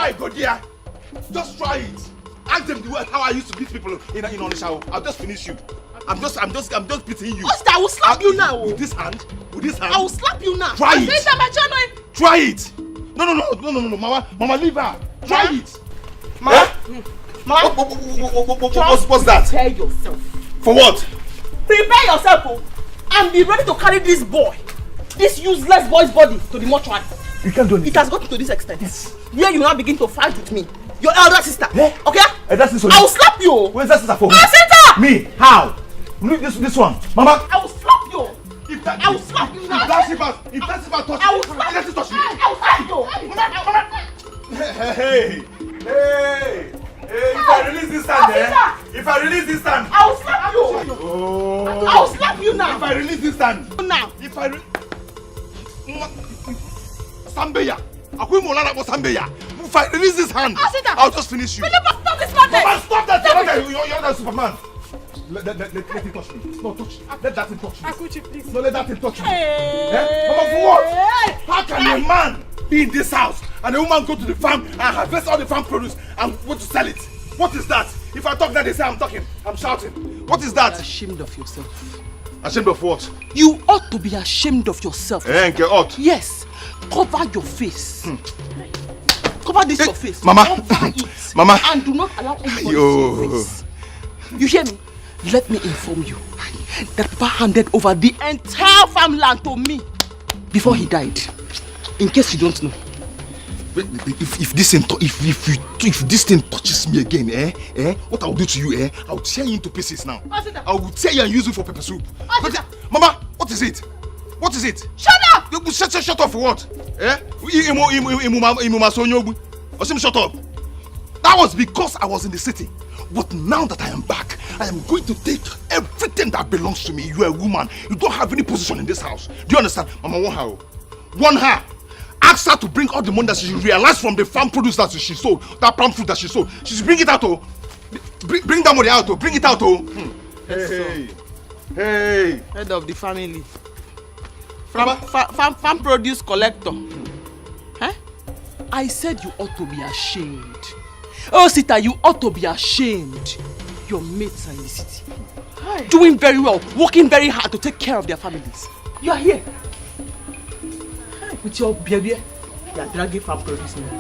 Try, go there. Just try it. Ask them the way how I used to beat people in Onisha. I'll just finish you. I'm just beating you. Osita, I will slap you now. With this hand? With this hand? I will slap you now. Try it. Try it. No, Mama, leave her. Try it. Mama. Mama. What's that? Prepare yourself. For what? Prepare yourself, and be ready to carry this boy, this useless boy's body to the mortuary. You can't do it. It has gotten to this extent. Yes. Where you now begin to fight with me, your elder sister. Eh? Okay? That's this one. I will slap you. Where's that sister for? Sister! Me? How? This one. Mama. I will slap you. I will slap you now. If that shipper touch I will slap you. touch me. I will slap you. Hey! If I release this hand, I will slap you. Oh. I will slap you now. If I release this hand. Now. Sambeya. If I release this hand, I'll just finish you. Will you stop this madness? Mama, stop that! You're not Superman. Let it touch me. No, touch. Let that thing touch me. Akuchi, please. No, let that thing touch me. Hey. Mama, for what? How can a man be in this house and a woman go to the farm and harvest all the farm produce and want to sell it? What is that? If I talk that, they say I'm talking. I'm shouting. What is that? You're ashamed of yourself. Ashamed of what? You ought to be ashamed of yourself. Ought. Yes. Cover your face. Cover this your face. Mama. Cover it. Mama. And do not allow anybody to see your face. You hear me? Let me inform you that Papa handed over the entire farmland to me before he died. In case you don't know. If this thing touches me again, what I'll do to you, I'll tear you into pieces now. I will tear you and use you for pepper soup. Mama, what is it? What is it? Shut up! Shut up for what? Shut up. That was because I was in the city. But now that I am back, I am going to take everything that belongs to me. You are a woman. You don't have any position in this house. Do you understand? Mama, want her. Ask her to bring all the money that she realized from the farm produce that she sold, that palm fruit that she sold. She should bring it out, oh. Bring that money out, oh. Bring it out, oh. Hey. Head of the family. Farm produce collector. Huh? I said you ought to be ashamed. Oh, Sita, you ought to be ashamed. Your mates are in the city. Hi. Doing very well, working very hard to take care of their families. You are here. With your baby, you are dragging farm produce now.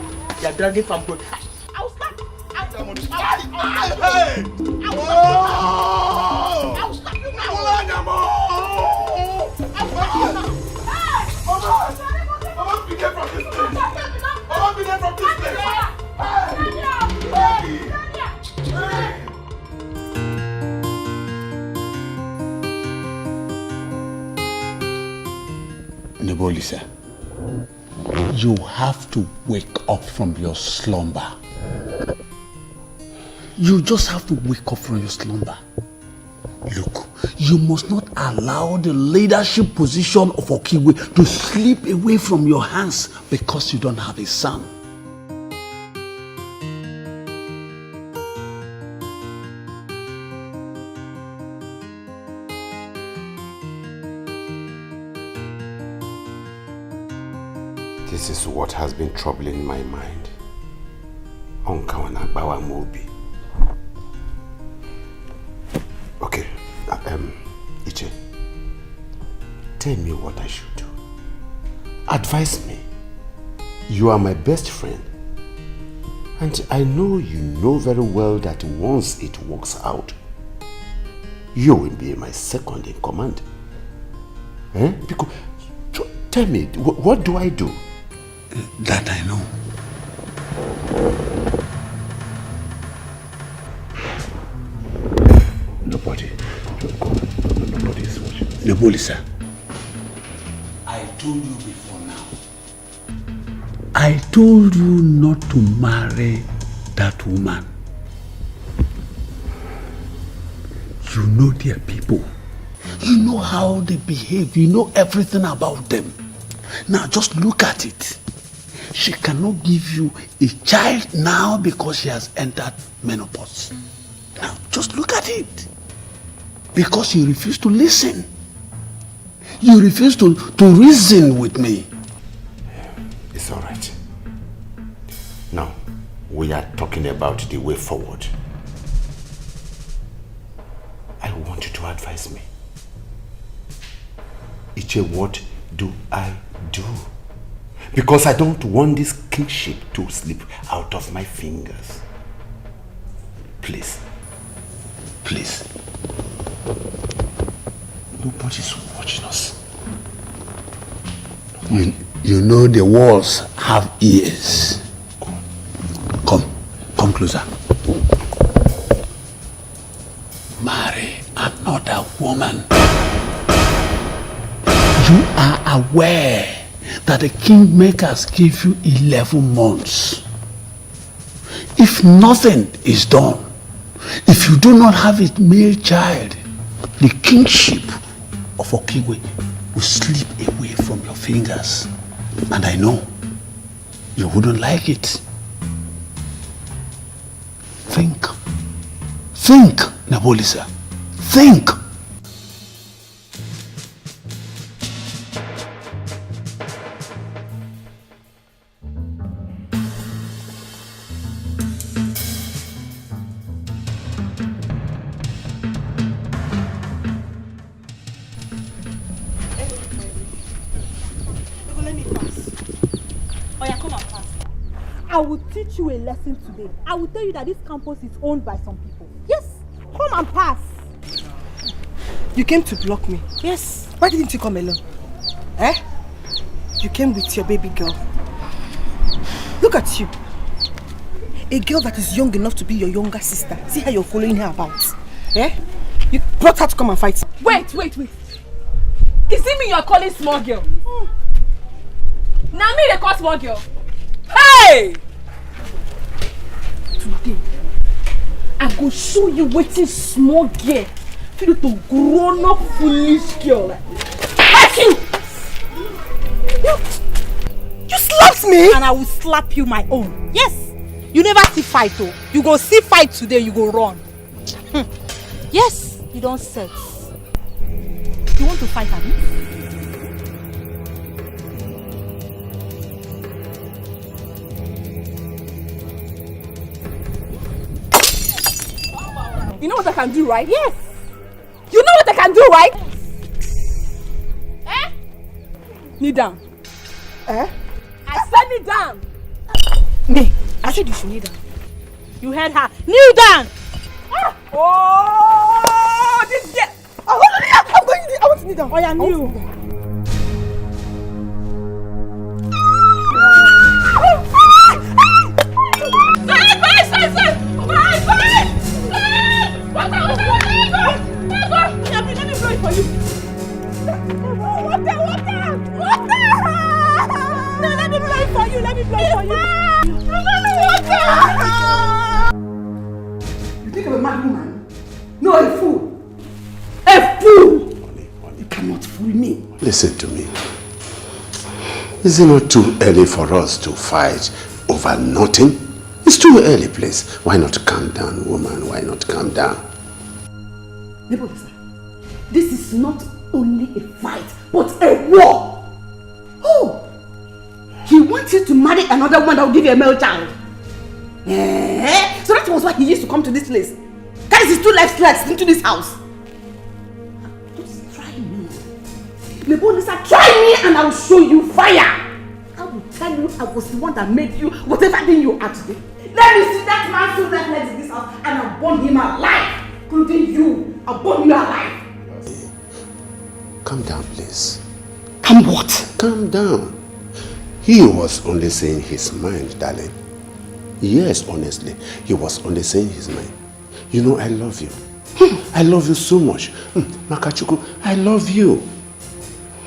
You are dragging farm produce. I will slap you. I will slap you. I will slap you now. Mama, be there from this place. Mama, be there from this place. Nebolisa, you have to wake up from your slumber. You just have to wake up from your slumber. Look, you must not allow the leadership position of Okiwe to slip away from your hands because you don't have a son. This is what has been troubling my mind. Okay, Iche, tell me what I should do. Advise me. You are my best friend. And I know you know very well that once it works out, you will be my second in command. Because, tell me, what do I do? That I know. Nobody is watching. Nebolisa, I told you before now. I told you not to marry that woman. You know their people. You know how they behave. You know everything about them. Now just look at it. She cannot give you a child now because she has entered menopause. Now just look at it. Because you refuse to listen. You refuse to reason with me. It's all right. Now, we are talking about the way forward. I want you to advise me. Iche, what do I do? Because I don't want this kingship to slip out of my fingers. Please. Please. Nobody's watching us. You know the walls have ears. Come closer. Marry another woman. You are aware that the kingmakers give you 11 months. If nothing is done, if you do not have a male child, the kingship of Okigwe will slip away from your fingers. And I know you wouldn't like it. Think, Nabolisa. Think. I will teach you a lesson today. I will tell you that this campus is owned by some people. Yes, come and pass. You came to block me? Yes. Why didn't you come alone? Eh? You came with your baby girl. Look at you. A girl that is young enough to be your younger sister. See how you're following her about. Eh? You brought her to come and fight. Wait. Is it me you're calling small girl? Now me they call small girl. Hey! Today, I go show you wetin small girl fit to grown up foolish girl like you! You slapped me! And I will slap you my own. Yes! You never see fight though. You go see fight today, you go run. Yes, you don't sex. You want to fight, Abi? You know what I can do, right? Yes! You know what I can do, right? Eh? Kneel down. Eh? I said kneel down. Me? I said you should kneel down. You heard her. Kneel down! Ah. Oh, this girl. I want to kneel down. Oh, yeah, kneel. You think I'm a mad woman? No, a fool. A fool! You cannot fool me. Listen to me. Is it not too early for us to fight over nothing? It's too early, please. Why not calm down, woman? Why not calm down? Nebuchadnezzar, this is not only a fight, but a war. Oh! He wants you to marry another one that will give you a male child. Eh? So that was why he used to come to this place. That is his two life slugs into this house. Just try me. Nebuchadnezzar, try me and I will show you fire. I will tell you I was the one that made you whatever thing you are today. Let me see that man two left legs in this house and I'll burn him alive. Including you. I'll burn you alive. Calm down, please. Calm what? Calm down. He was only saying his mind, darling. Yes, honestly, he was only saying his mind. You know, I love you. I love you so much. Makachuku, I love you.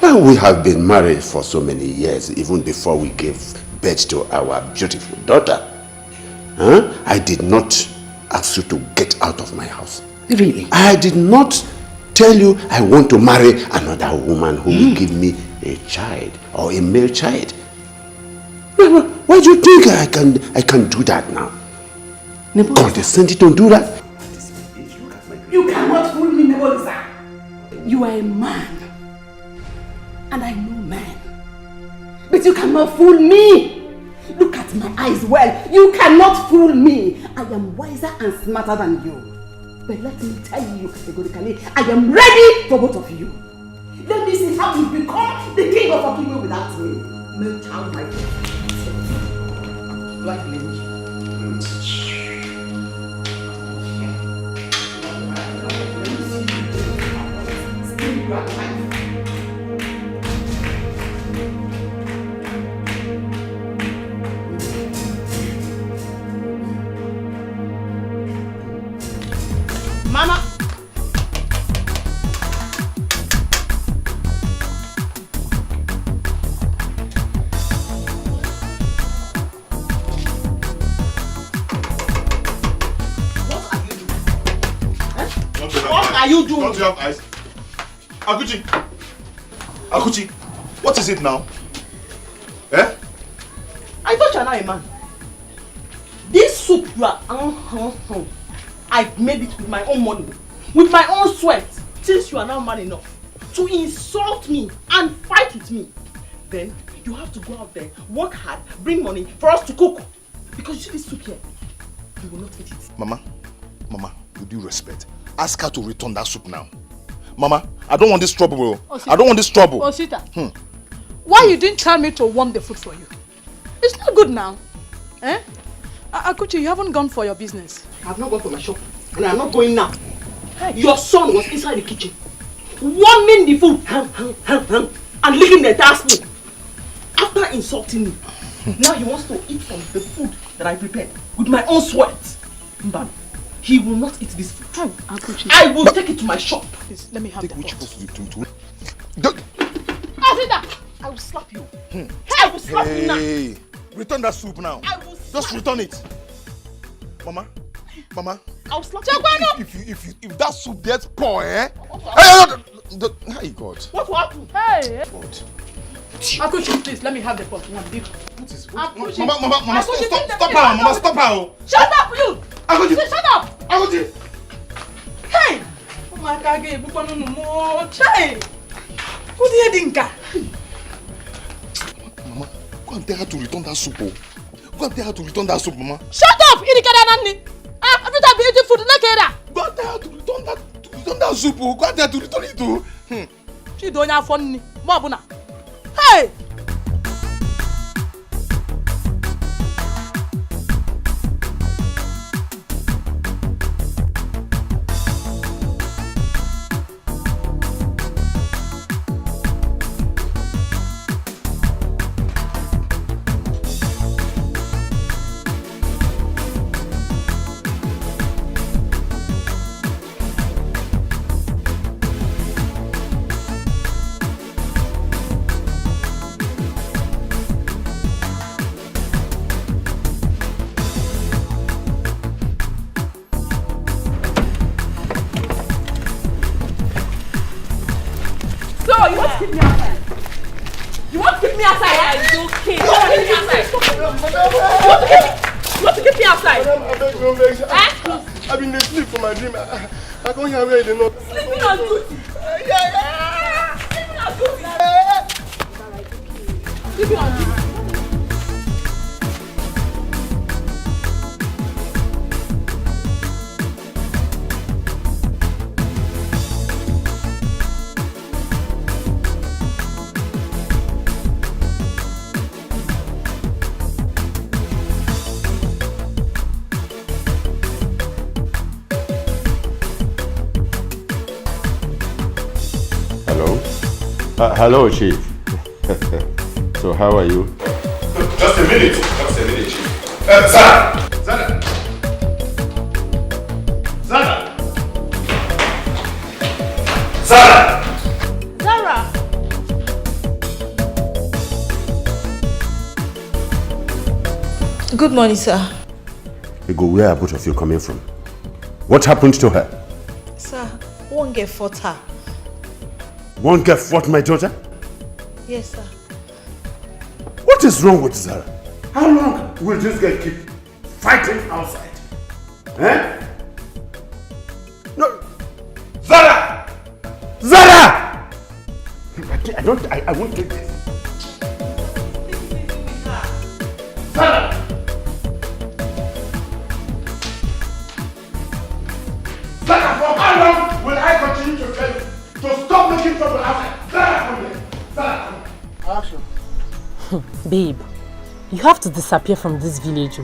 Now we have been married for so many years, even before we gave birth to our beautiful daughter. Huh? I did not ask you to get out of my house. Really? I did not tell you I want to marry another woman who will give me a child or a male child. Why do you think I can do that now? Condescending to do that? You cannot fool me, Nebuchadnezzar. You are a man. And I know men. But you cannot fool me. Look at at my eyes well. You cannot fool me. I am wiser and smarter than you. But let me tell you, categorically, I am ready for both of you. Let me see how you become the king of Okigwe without me. No child like you. Do I blame you? Mama. What are you doing? Don't you have eyes? Akuchi! Akuchi! What is it now? Eh? I thought you are not a man. This soup you are I made it with my own money, with my own sweat. Since you are now man enough to insult me and fight with me, then you have to go out there, work hard, bring money for us to cook. Because you see this soup here, you will not eat it. Mama, with due respect, ask her to return that soup now. Mama, I don't want this trouble. I don't want this trouble. Osita, why you didn't tell me to warm the food for you? It's not good now. Eh? Akuchi, you haven't gone for your business. I have not gone for my shop, and I am not going now. Hey. Your son was inside the kitchen, warming the food, and licking the entire spoon. After insulting me, now he wants to eat from the food that I prepared with my own sweat. But he will not eat this food. Akuchi, I will take it to my shop. Please, let me have the pot. Asida, I will slap you. I will slap you now. Return that soup now. I will just return it. Mama, I will slap you. If that soup gets poor, eh? Hey, God. What will happen? Hey! God. Akuchi, please, let me have the pot. One big. What is Akuchi. Mama, stop her. Mama, stop her. Shut up, you! Akuchi. Shut up! Akuchi. Hey! Oh my God, hey! Who did you Mama, go and tell her to return that soup. Go and tell her to return that soup, Mama. Shut up! Every time you eat food, look at that. Go and tell her to return that soup. Go and tell her to return it to. She don't have fun. Hey! You want to keep me outside? It's okay. You want to keep me outside? I've been asleep for my dream. I can't hear where they know. Sleeping on duty. Yeah. Sleeping on duty. Sleeping on duty. Hello, Chief. So, how are you? Just a minute, Chief. Zara! Good morning, sir. Ego, where are both of you coming from? What happened to her? Sir, one girl fought her. One girl fought my daughter? Yes, sir. What is wrong with Zara? How long will this girl keep fighting outside? Eh? No. Zara! Zara! I won't take this. Zara! Babe, you have to disappear from this village.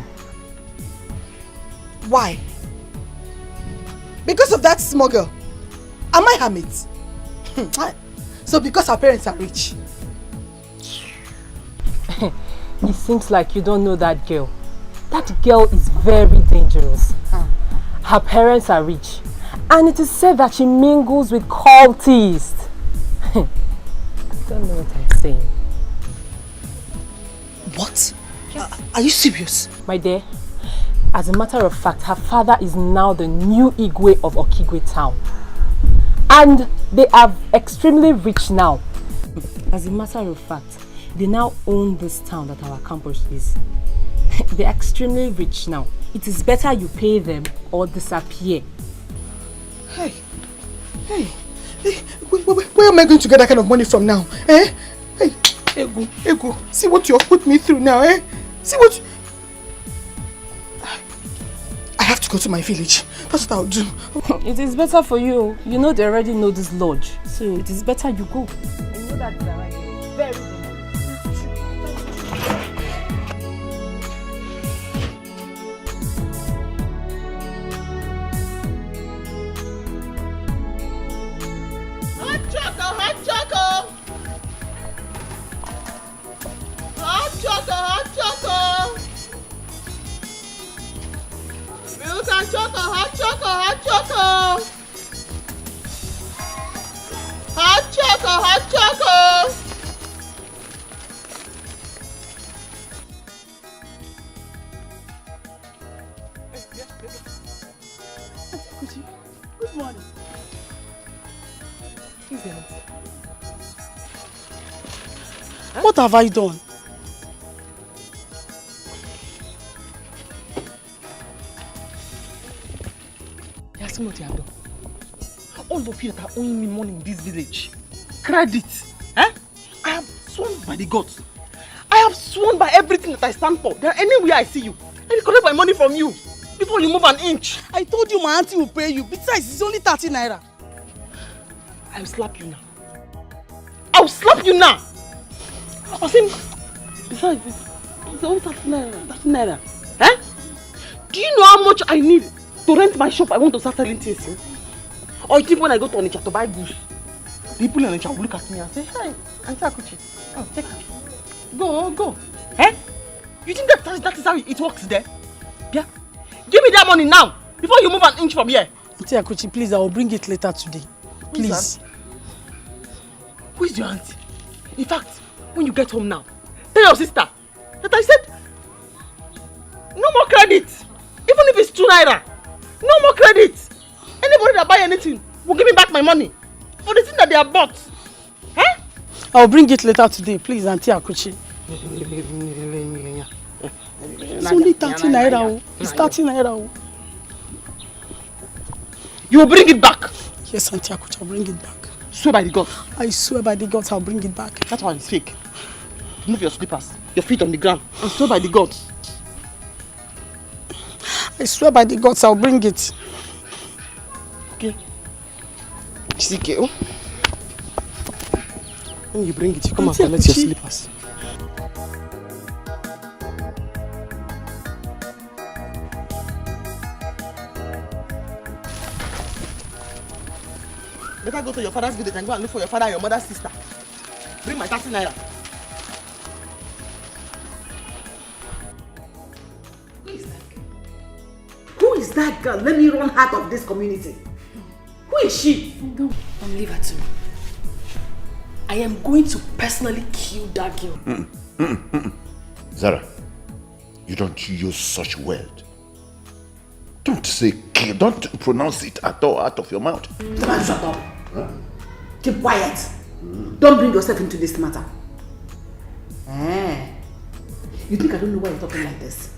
Why? Because of that small girl? Am I hermit? So because her parents are rich? It seems like you don't know that girl. That girl is very dangerous. Her parents are rich. And it is said that she mingles with cultists. I don't know what I'm saying. What? Are you serious? My dear, as a matter of fact, her father is now the new Igwe of Okigwe town. And they are extremely rich now. As a matter of fact, they now own this town that our campus is. They're extremely rich now. It is better you pay them or disappear. Hey, where am I going to get that kind of money from now? Eh? Hey, Ego, see what you have put me through now, eh? See what... I have to go to my village. That's what I'll do. It is better for you. You know they already know this lodge. So it is better you go. I know that is right. Very good. Good morning. What have I done? That's what you have done. All of you that are owing me money in this village. Credit. Eh? I have sworn by the gods. I have sworn by everything that I stand for. There anywhere I see you, I will collect my money from you before you move an inch. I told you my auntie will pay you. Besides, it's only 30 naira. I will slap you now. I will slap you now. Besides, it's only 30 naira. 30 naira. Eh? Do you know how much I need to rent my shop? I want to start selling things. Eh? Or you think when I go to Onitsha to buy goods, people in Onitsha will look at me and say, "Hey, Auntie Akuchi, oh, take it. Go. Eh? You think that is how it works there? Yeah? Give me that money now, before you move an inch from here. Auntie Akuchi, please, I will bring it later today. Please. Who is your auntie? In fact, when you get home now, tell your sister that I said, no more credit. Even if it's 2 naira, no more credit. Anybody that buy anything will give me back my money for the thing that they have bought. Eh? I will bring it later today, please, Auntie Akuchi. It's only 30 naira. It's 30 naira. You will bring it back. Yes, Auntie Akuchi, I'll bring it back. Swear by the gods. I swear by the gods, I'll bring it back. That's why it's fake. Move your slippers, your feet on the ground, and swear by the gods. I swear by the gods, I'll bring it. Okay. Chizike, when you bring it, you come and collect your slippers. Better go to your father's village and go and look for your father and your mother's sister. Bring my 30 naira. Who is that girl? Let me run out of this community. Who is she? Don't leave her to me. I am going to personally kill that girl. Zara, you don't use such word. Don't say kill. Don't pronounce it at all out of your mouth. Don't shut up. Huh? Keep quiet. Don't bring yourself into this matter. You think I don't know why you're talking like this?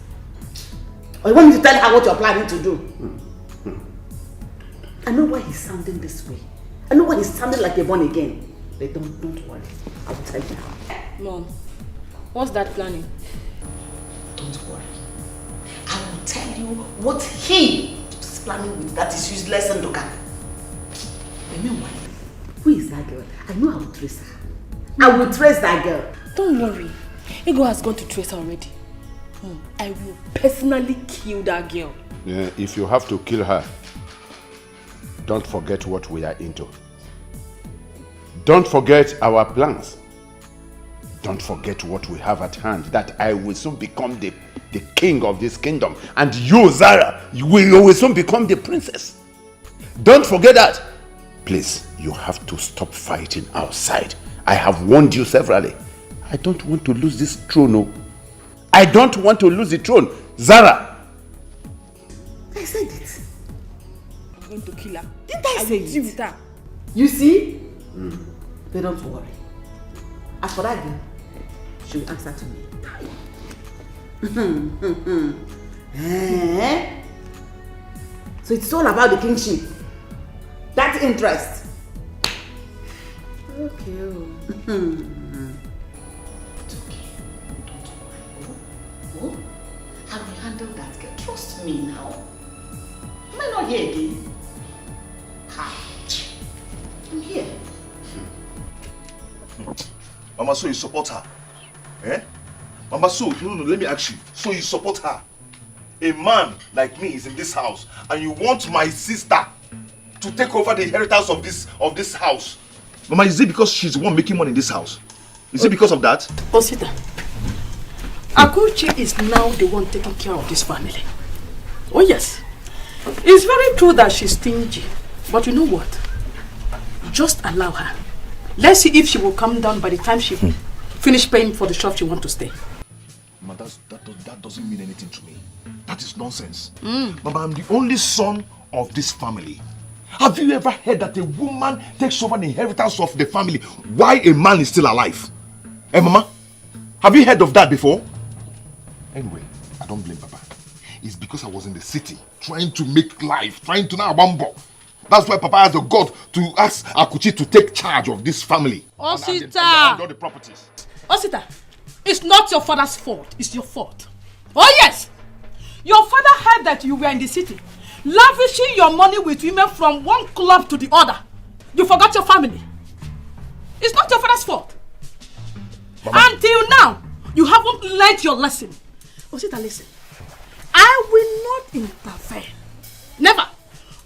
Or you want me to tell her what you're planning to do? I know why he's sounding this way. I know why he's sounding like a born again. But don't worry. I will tell you. Mom, what's that planning? Don't worry. I will tell you what he is planning with that is useless and Ndoka. But meanwhile, who is that girl? I know I will trace her. I will trace that girl. Don't worry. Ego has gone to trace her already. I will personally kill that girl. Yeah, if you have to kill her, don't forget what we are into. Don't forget our plans. Don't forget what we have at hand, that I will soon become the king of this kingdom. And you, Zara, you will soon become the princess. Don't forget that. Please, you have to stop fighting outside. I have warned you severally. I don't want to lose this throne. No. I don't want to lose the throne. Zara. I said it. I'm going to kill her. Didn't I say deal it? with her. You see? But don't worry. As for that girl, she will answer to me. So it's all about the kingship. That interest. Okay. It's okay. Don't worry. Oh, I will handle that girl. Trust me now. Am I not here again? I'm here. Mama, so you support her? Eh? Mama, so, no, let me ask you. So you support her? A man like me is in this house, and you want my sister to take over the inheritance of this house? Mama, is it because she's the one making money in this house? Is it because of that? Osita, Akuchi is now the one taking care of this family. Oh yes. It's very true that she's stingy. But you know what? Just allow her. Let's see if she will come down by the time she finish paying for the shop she wants to stay. Mama, that doesn't mean anything to me. That is nonsense. Mama, I'm the only son of this family. Have you ever heard that a woman takes over the inheritance of the family while a man is still alive? Eh, Mama? Have you heard of that before? Anyway, I don't blame Papa. It's because I was in the city trying to make life, trying to now bumble. That's why Papa has the God to ask Akuchi to take charge of this family. Osita! And all the properties. Osita, it's not your father's fault. It's your fault. Oh yes! Your father heard that you were in the city, lavishing your money with women from one club to the other. You forgot your family. It's not your father's fault. Mama. Until now, you haven't learned your lesson. Osita, listen. I will not interfere. Never.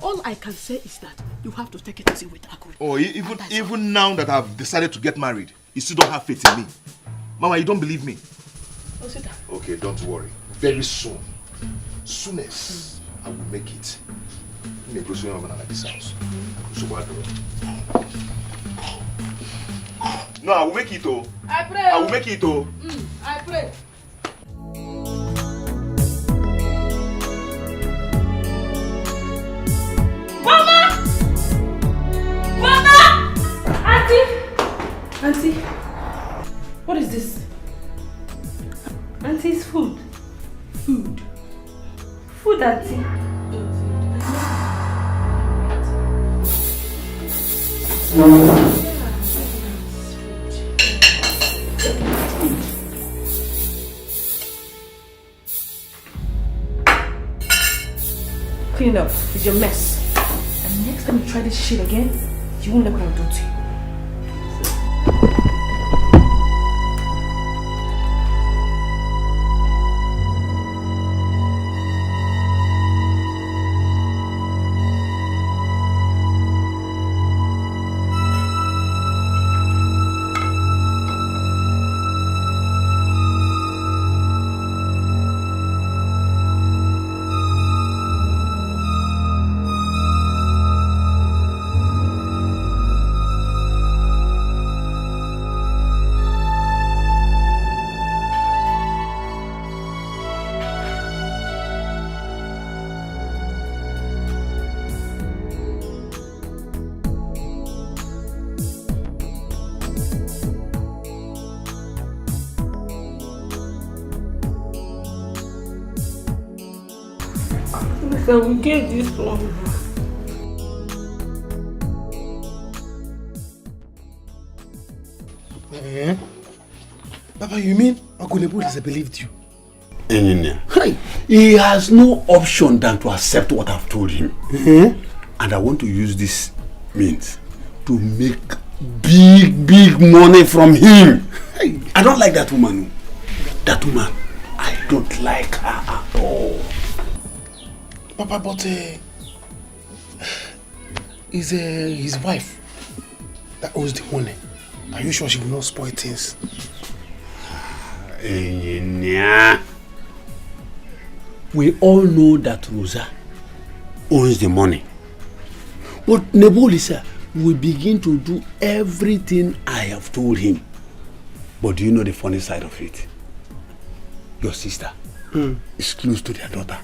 All I can say is that you have to take it easy with Akuri. Oh, even now that I've decided to get married, you still don't have faith in me. Mama, you don't believe me. Osita. Okay, don't worry. Very soon. Soonest, I will make it. Like this house. No, I will make it, oh. I pray. I will make it, oh. I pray. Mama! Mama! Auntie! Auntie, what is this? Auntie, it's food. Food. Food, Auntie. Clean up with your mess. And next time you try this shit again, you won't know what I'll do to you. So we get this one. Papa, you mean Uncle Nebu disbelieved you? Engineer. He has no option than to accept what I've told him. And I want to use this means to make big money from him. I don't like that woman. That woman, I don't like her at all. Papa, but is his wife that owes the money. Are you sure she will not spoil things? We all know that Rosa owns the money. But Nebulisa will begin to do everything I have told him. But do you know the funny side of it? Your sister is close to their daughter.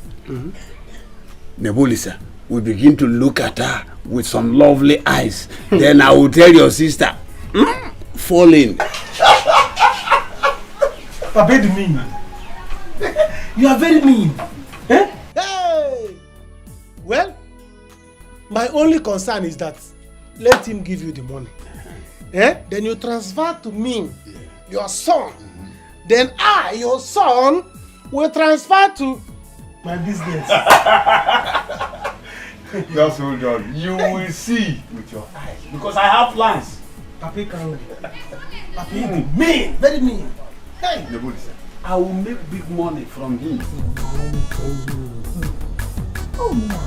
Nebulisa will begin to look at her with some lovely eyes. Then I will tell your sister, fall in. Papa, you mean? You are very mean. Eh? Hey! Well, my only concern is that let him give you the money. Then you transfer to me, your son. Then I, your son, will transfer to my business. Just hold on. You will see with your eyes. Because I have plans. Papa, can Papa, you mean, very mean. Hey! I will make big money from him. Oh no.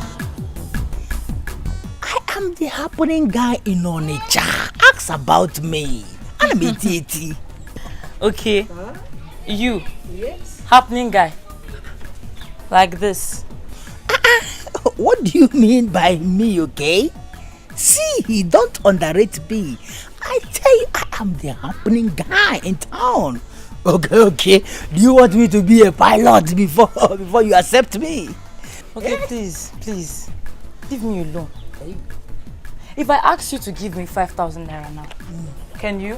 I am the happening guy in Onitsha. Ask about me. I'm a TT. Okay. You. Yes. Happening guy. Like this. What do you mean by me, okay? See, don't underrate me. I tell you, I am the happening guy in town. Okay. Do you want me to be a pilot before you accept me? Okay, please. Leave me alone. If I ask you to give me 5,000 naira now, can you?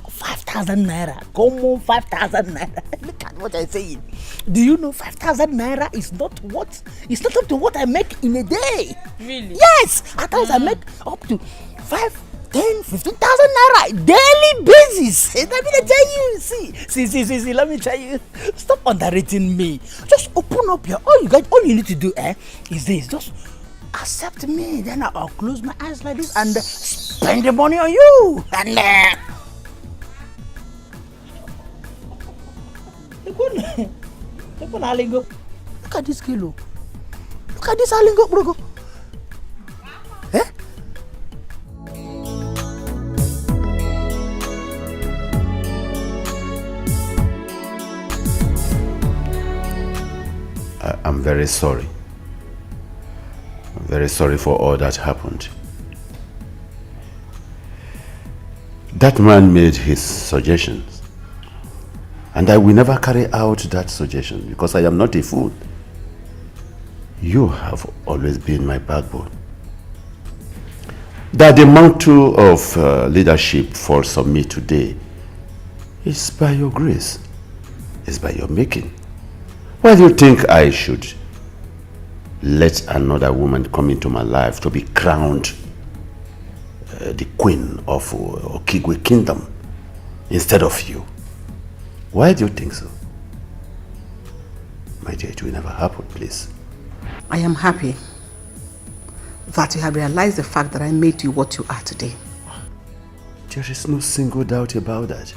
5,000 naira. Come on, 5,000 naira. Look at what I'm saying. Do you know 5,000 naira is not up to what I make in a day. Really? Yes. At times I make up to 5, 10, 15,000 naira daily basis. Let me tell you. See. Let me tell you. Stop underrating me. Just open up your. All you need to do, is this. Just accept me. Then I'll close my eyes like this and spend the money on you. And look at this kilo. Look at this alingo, bro. I'm very sorry. I'm very sorry for all that happened. That man made his suggestions. And I will never carry out that suggestion because I am not a fool. You have always been my backbone. That the mantle of leadership falls on me today is by your grace. It's by your making. Why do you think I should let another woman come into my life to be crowned the queen of Okigwe Kingdom instead of you? Why do you think so? My dear, it will never happen, please. I am happy that you have realized the fact that I made you what you are today. There is no single doubt about that.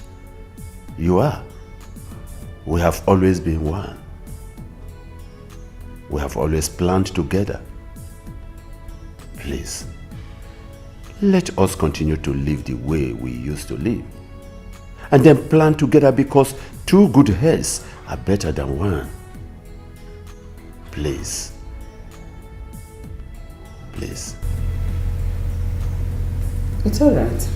You are. We have always been one. We have always planned together. Please, let us continue to live the way we used to live. And then plan together because two good heads are better than one. Please. Please. It's all right.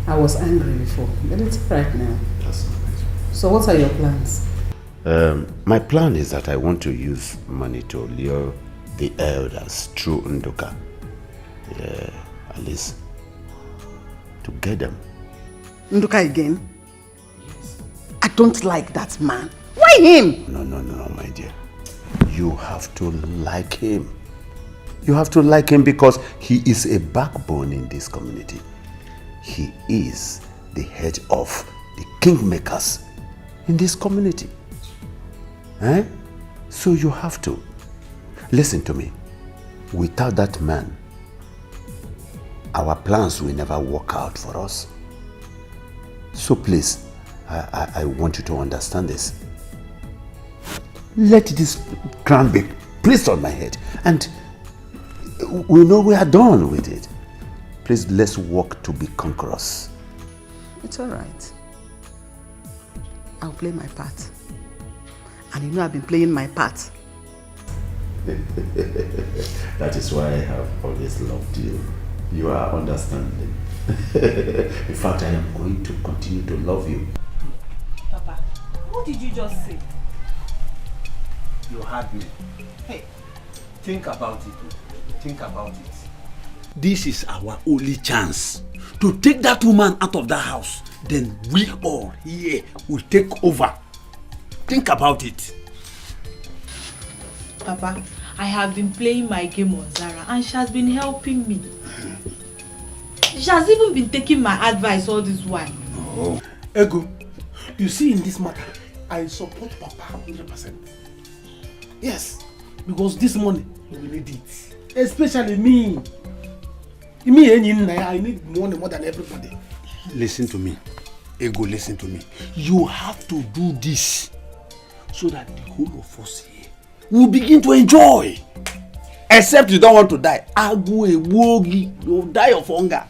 I was angry before, but it's all right now. That's all right. So what are your plans? My plan is that I want to use money to lure the elders through Nduka. At least to get them. Nduka again? Yes. I don't like that man. Why him? No, my dear. You have to like him. You have to like him because he is a backbone in this community. He is the head of the kingmakers in this community. So you have to. Listen to me. Without that man, our plans will never work out for us. So please, I want you to understand this. Let this crown be placed on my head and we know we are done with it. Please, let's work to be conquerors. It's all right. I'll play my part. And you know I've been playing my part. That is why I have always loved you. You are understanding. In fact, I am going to continue to love you. Papa, what did you just say? You heard me. Hey, think about it. Think about it. This is our only chance to take that woman out of that house. Then we all here will take over. Think about it. Papa, I have been playing my game on Zara and she has been helping me. She has even been taking my advice all this while. Oh. Ego, you see in this matter, I support Papa 100%. Yes, because this money, we need it. Especially me. I need money more than everybody. Listen to me. Ego, listen to me. You have to do this so that the whole of us here will begin to enjoy. Except you don't want to die. You'll die of hunger.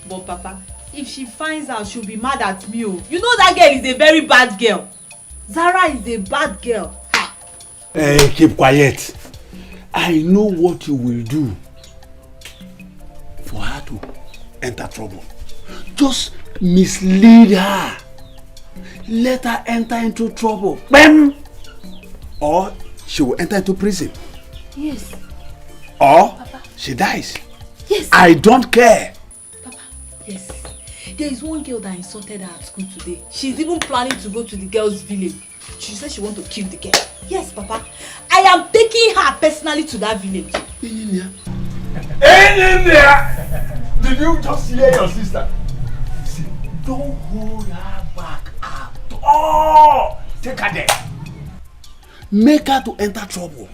But Papa, if she finds out, she'll be mad at me. Oh. You know that girl is a very bad girl. Zara is a bad girl. Hey, keep quiet. I know what you will do for her to enter trouble. Just mislead her. Let her enter into trouble. Bam! Or she will enter into prison. Yes. Or Papa, she dies. Yes. I don't care. Papa, yes. There is one girl that insulted her at school today. She's even planning to go to the girl's village. She said she wants to kill the girl. Yes, Papa. I am taking her personally to that village. Did you just hear your sister? See, don't hold her back at all. Take her there. Make her to enter trouble.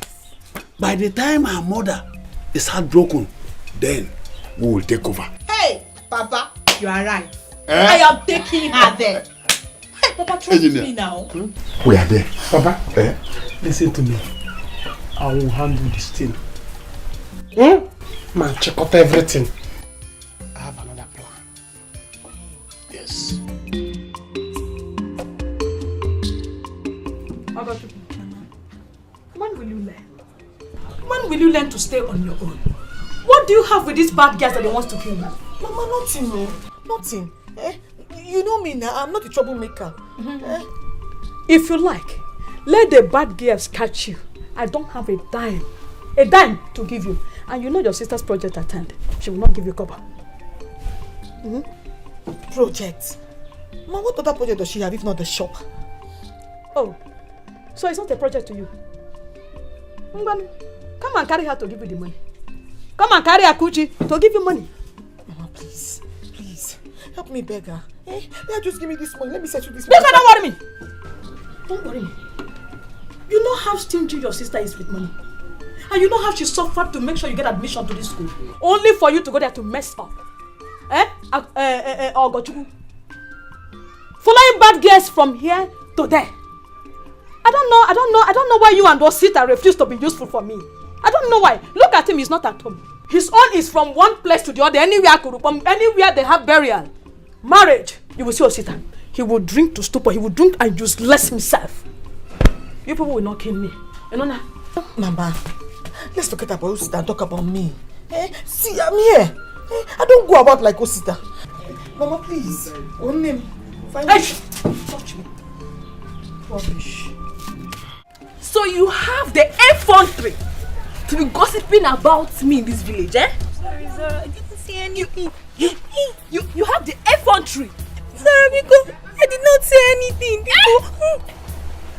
By the time her mother is heartbroken, then we will take over. Hey, Papa, you are right. I am taking her there. Hey, Papa, trust me now. We are there. Papa, listen to me. I will handle this thing. Man, check out everything. I have another plan. Yes. When will you learn? When will you learn to stay on your own? What do you have with these bad guys that they want to kill you? Mama, nothing, no. Nothing. You know me now, I'm not a troublemaker. If you like, let the bad girls catch you. I don't have a dime to give you. And you know your sister's project at hand. She will not give you cover. Project? Ma, what other project does she have if not the shop? Oh, so it's not a project to you? Come and carry her to give you the money. Come and carry Akuchi to give you money. Mama, please. Please. Help me beg her. Let her just give me this money. Let me settle this. Beg her, don't worry me. Don't worry me. You know how stingy your sister is with money. And you know how she suffered to make sure you get admission to this school. Only for you to go there to mess up. Ogochukwu. Following bad girls from here to there. I don't know why you and Osita refuse to be useful for me. I don't know why. Look at him, he's not at home. His own is from one place to the other, anywhere they have burial. Marriage, you will see Osita. He will drink to stupor, he will drink and useless himself. You people will not kill me. You know now? Mama, let's forget about Osita and talk about me. See, I'm here. I don't go about like Osita. Mama, please. Own name. Touch me. Rubbish. So you have the effrontery to be gossiping about me in this village, eh? Sorry, Zara, I didn't see anything. You have the effrontery. Sorry, Biko, I did not say anything, Biko.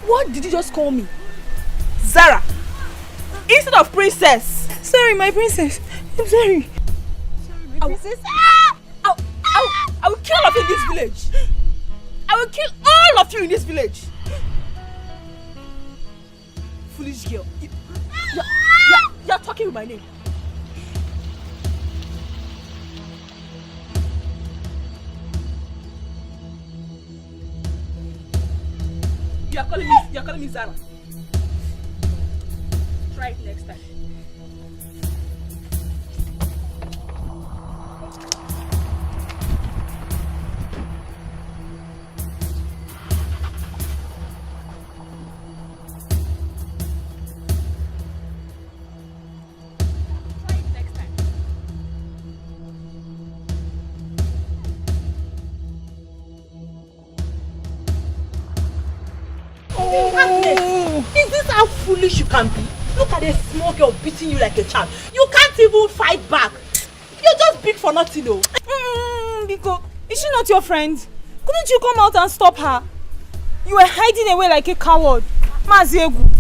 What did you just call me? Zara, instead of princess. Sorry, my princess. I'm sorry. Sorry, my princess. I will kill all of you in this village. I will kill all of you in this village. Foolish girl. You're talking with my name. You're calling me Zara. Try it next time. Is this how foolish you can be? Look at a small girl beating you like a child. You can't even fight back. You're just big for nothing though. Biko, is she not your friend? Couldn't you come out and stop her? You were hiding away like a coward. Maziegu.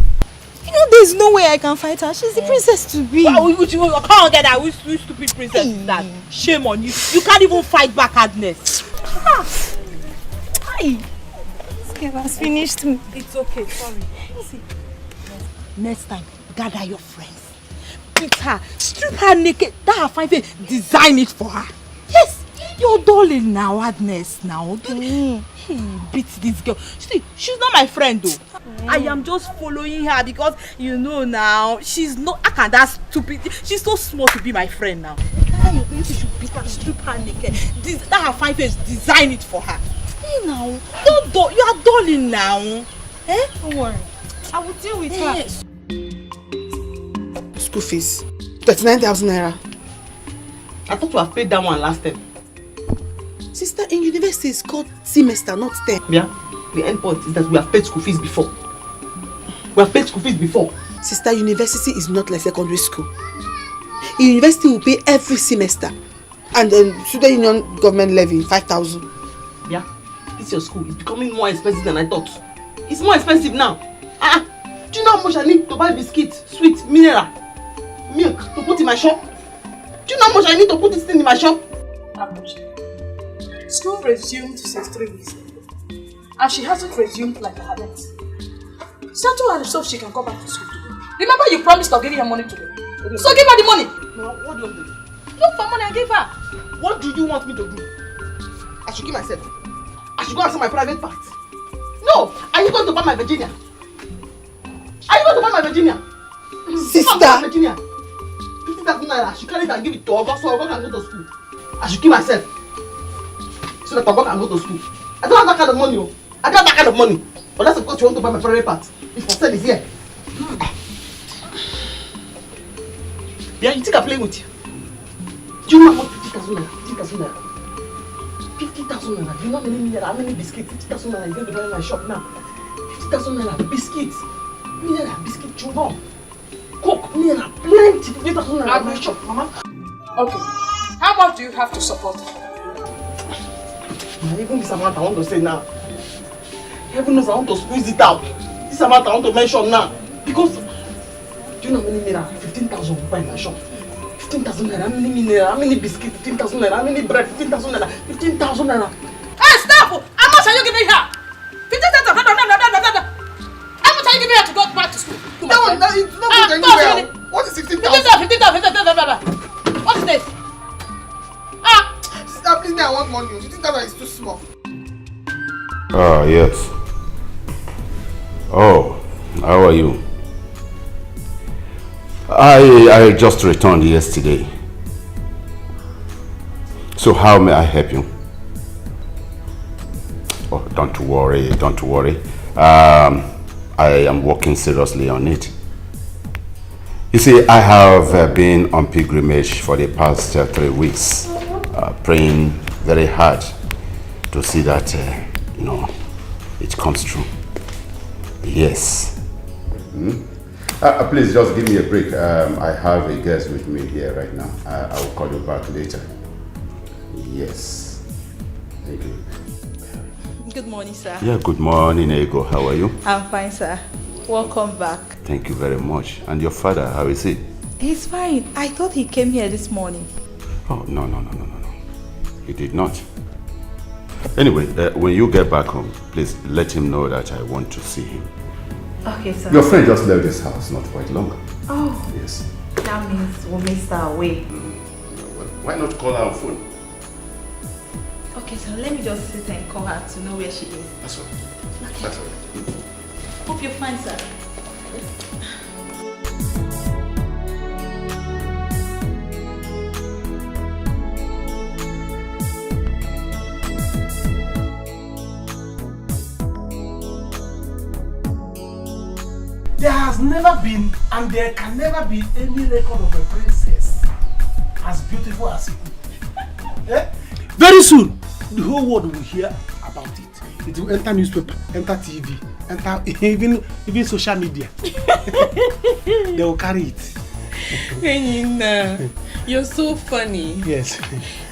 You know there's no way I can fight her. She's the princess to be. Well, I can't get that. Which stupid princess is that? Shame on you. You can't even fight back, Agnes. Hi. This girl has finished me. It's okay, sorry. See, next time, gather your friends. Beat her, strip her naked, that her fine face, design it for her. Yes, you're darling now, Agnes, now. Beat this girl. See, she's not my friend though. I am just following her because, you know now, she's not, I can't, that's stupid. She's so small to be my friend now. You should beat her, strip her naked, that her fine face, design it for her. Hey now, you are darling now. Eh? Don't worry. I will deal with her. School fees. 39,000 naira. I thought you had paid that one last time. Sister, in university it's called semester, not term. Yeah, the end point is that we have paid school fees before. We have paid school fees before. Sister, university is not like secondary school. In university we pay every semester. And then student union government levy 5,000. Yeah, this your school is becoming more expensive than I thought. It's more expensive now. Do you know how much I need to buy biscuits, sweet, mineral, milk to put in my shop? Do you know how much I need to put this thing in my shop? How much? School resumed since 3 weeks ago, and she hasn't resumed like her net. Settle her so she can go back to school today. Remember you promised of giving her money today. So give her the money. No, what do you want to do? Look for money and give her. What do you want me to do? I should give myself. I should go and sell my private parts. No, are you going to buy my Virginia? Are you going to buy my Virginia? Sister! Virginia. 50,000 naira. I should carry it and give it to Ogo so Ogo can go to school. I should give myself. So that Ogo can go to school. I don't have that kind of money. I don't have that kind of money. But that's because you want to buy my private parts. If for sale is here. Yeah, you think I'm playing with you? Do you know how much 50,000 naira? 50,000 naira. 50,000 naira. Do you know how many biscuits? 50,000 naira is going to buy in my shop now. 50,000 naira biscuits. Naira biscuit chewing Coke, naira, plenty. 50,000 naira in my shop, mama. Okay. How much do you have to support her? Even this amount I want to say now. Heaven knows I want to squeeze it out. This amount I want to mention now. Because, do you know how many naira? 15,000 will buy in my shop. 15,000 naira, how many naira? How many biscuits? 15,000 naira, how many bread? 15,000 naira, 15,000 naira. Hey, stop! How much are you giving her? 15,000. How much are you giving her to go back to school? It's not going anywhere. What is 15,000? 15,000. What is this? Sister, please, I want money. 15,000 is too small. Yes. Oh, how are you? I just returned yesterday. So how may I help you? Oh, don't worry. I am working seriously on it. You see, I have been on pilgrimage for the past 3 weeks, praying very hard to see that, it comes true. Yes. Please just give me a break. I have a guest with me here right now. I will call you back later. Yes. Thank you. Good morning, sir. Yeah, good morning, Ego. How are you? I'm fine, sir. Welcome back. Thank you very much. And your father, how is he? He's fine. I thought he came here this morning. Oh, no. He did not. Anyway, when you get back home, please let him know that I want to see him. Okay, sir. Your friend just left this house not quite long. Oh. Yes. That means we'll miss her away. Why not call her on phone? Okay, so let me just sit and call her to know where she is. That's all right. That's all right. Hope you're fine, sir. There has never been and there can never be any record of a princess as beautiful as you. Eh? Very soon, the whole world will hear about it. It will enter newspaper, enter TV, enter even social media. They will carry it. You're so funny. Yes.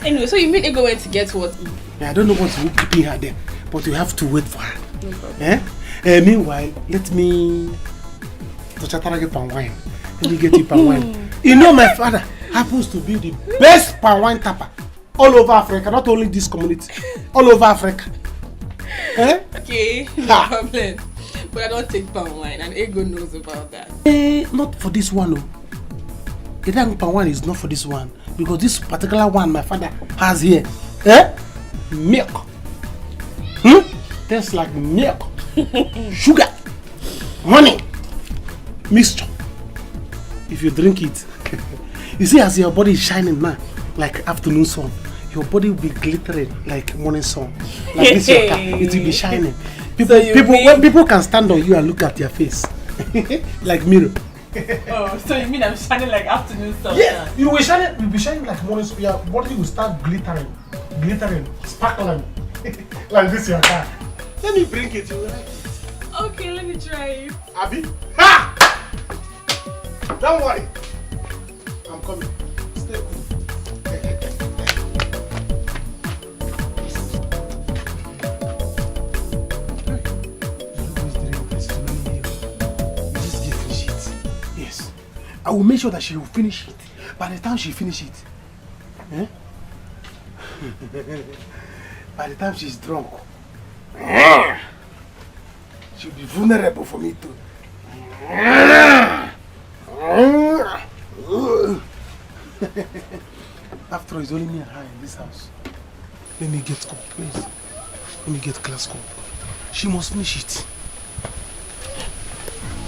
Anyway, so you mean Ego went to get what? I don't know what will keep her there, but you have to wait for her. No problem. Meanwhile, let me get palm wine. Let me get you palm wine. You know, my father happens to be the best palm wine tapper all over Africa, not only this community, all over Africa. Okay, no problem. But I don't take palm wine, and Ego knows about that. Not for this one, no. The palm wine is not for this one, because this particular one my father has here, milk. Tastes like milk, sugar, honey, mixture. If you drink it, you see as your body is shining now, like afternoon sun. Your body will be glittering like morning sun. Like this, your car, it will be shining. When people can stand on you and look at your face, like mirror. Oh, so you mean I'm shining like afternoon sun? Yeah, you will be shining like morning sun. Your body will start glittering, sparkling, like this, your car. Let me bring it. You will like it. Okay, let me try it. Abby, ha! Don't worry, I'm coming. Stay cool. I will make sure that she will finish it. By the time she finishes it, by the time she's drunk, she'll be vulnerable for me too. After all, it's only me and her in this house. Let me get cup, please. Let me get glass cup. She must finish it.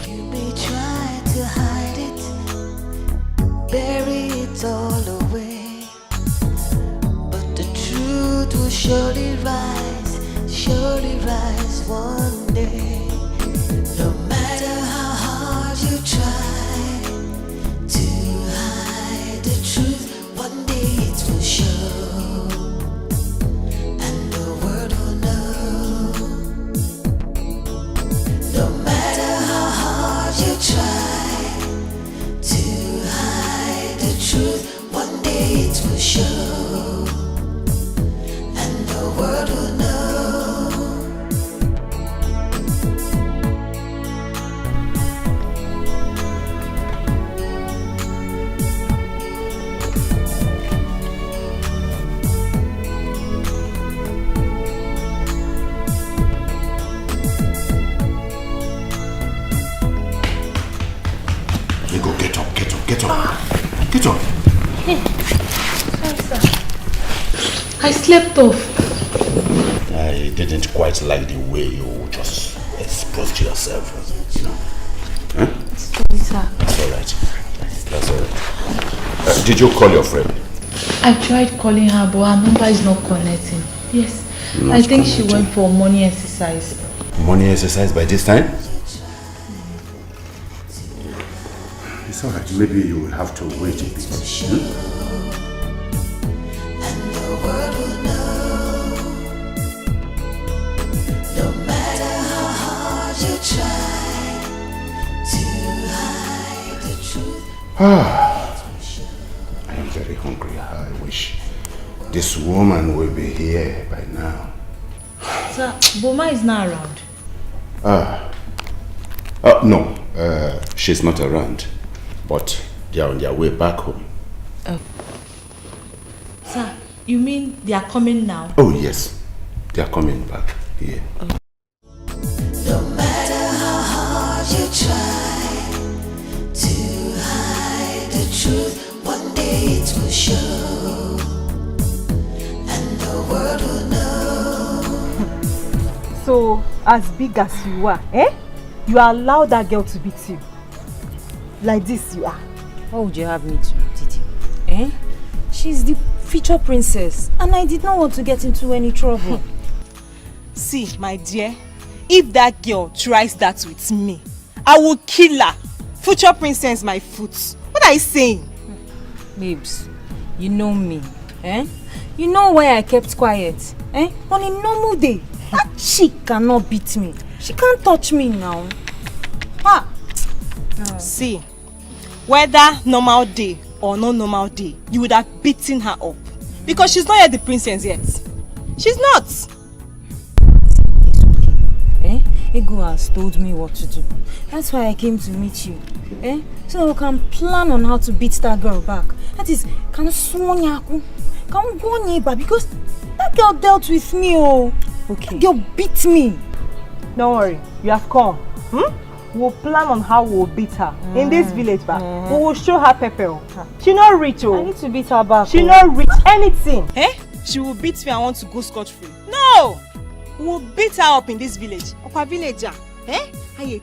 You may try to hide it, bury it all away, but the truth will surely rise one day. No matter how hard you try to hide the truth, one day it will show, and the world will know. No matter how hard you try to hide the truth, one day it will show, and the world will know. Ego, get up. Get up. Hey, sorry, sir. I slept off. I didn't quite like the way you just exposed yourself, you know. Sorry, sir. That's all right. Did you call your friend? I tried calling her, but her number is not connecting. Yes. I think she went for morning exercise. Morning exercise by this time? It's all right. Maybe you will have to wait a bit. No matter how hard you try to hide the truth. I am very hungry. I wish this woman will be here by now. Sir, Boma is not around. No, she's not around. But they are on their way back home. Sir, you mean they are coming now? Oh yes, they are coming back here. No matter how hard you try to hide the truth, one day it will show, and the world will know. So, as big as you are, You allow that girl to beat you. Like this you are. What would you have me to, Titi? Eh? She's the future princess and I did not want to get into any trouble. See, my dear, if that girl tries that with me, I will kill her. Future princess my foot. What are you saying? Babes, you know me. Eh? You know why I kept quiet. Eh? On a normal day, that chick cannot beat me. She can't touch me now. Ah. No. See, whether normal day or no normal day, you would have beaten her up. Because she's not yet the princess yet. She's not. Eh? Ego has told me what to do. That's why I came to meet you. Eh? So we can plan on how to beat that girl back. That is, can go neighbor because that girl dealt with me. Oh, okay. That girl beat me. Don't worry, you have come. We'll plan on how we'll beat her in this village back. We will show her pepper. She not rich. Oh, I need to beat her back. She not rich anything. Eh? She will beat me and want to go scot-free. No! We'll beat her up in this village. Upper villager. Eh? You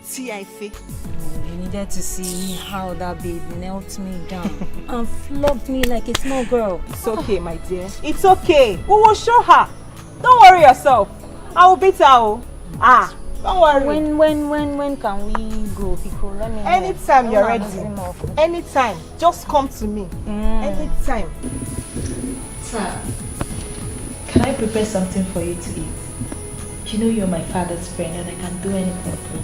needed to see how that babe knelt me down and flogged me like a small girl. It's okay, my dear. It's okay. We will show her. Don't worry yourself. I will beat her. Oh. Ah, don't worry. When can we go, Pico? Let me know. Anytime you're ready. Anytime. Just come to me. Anytime. Sir, can I prepare something for you to eat? You know you're my father's friend and I can do anything for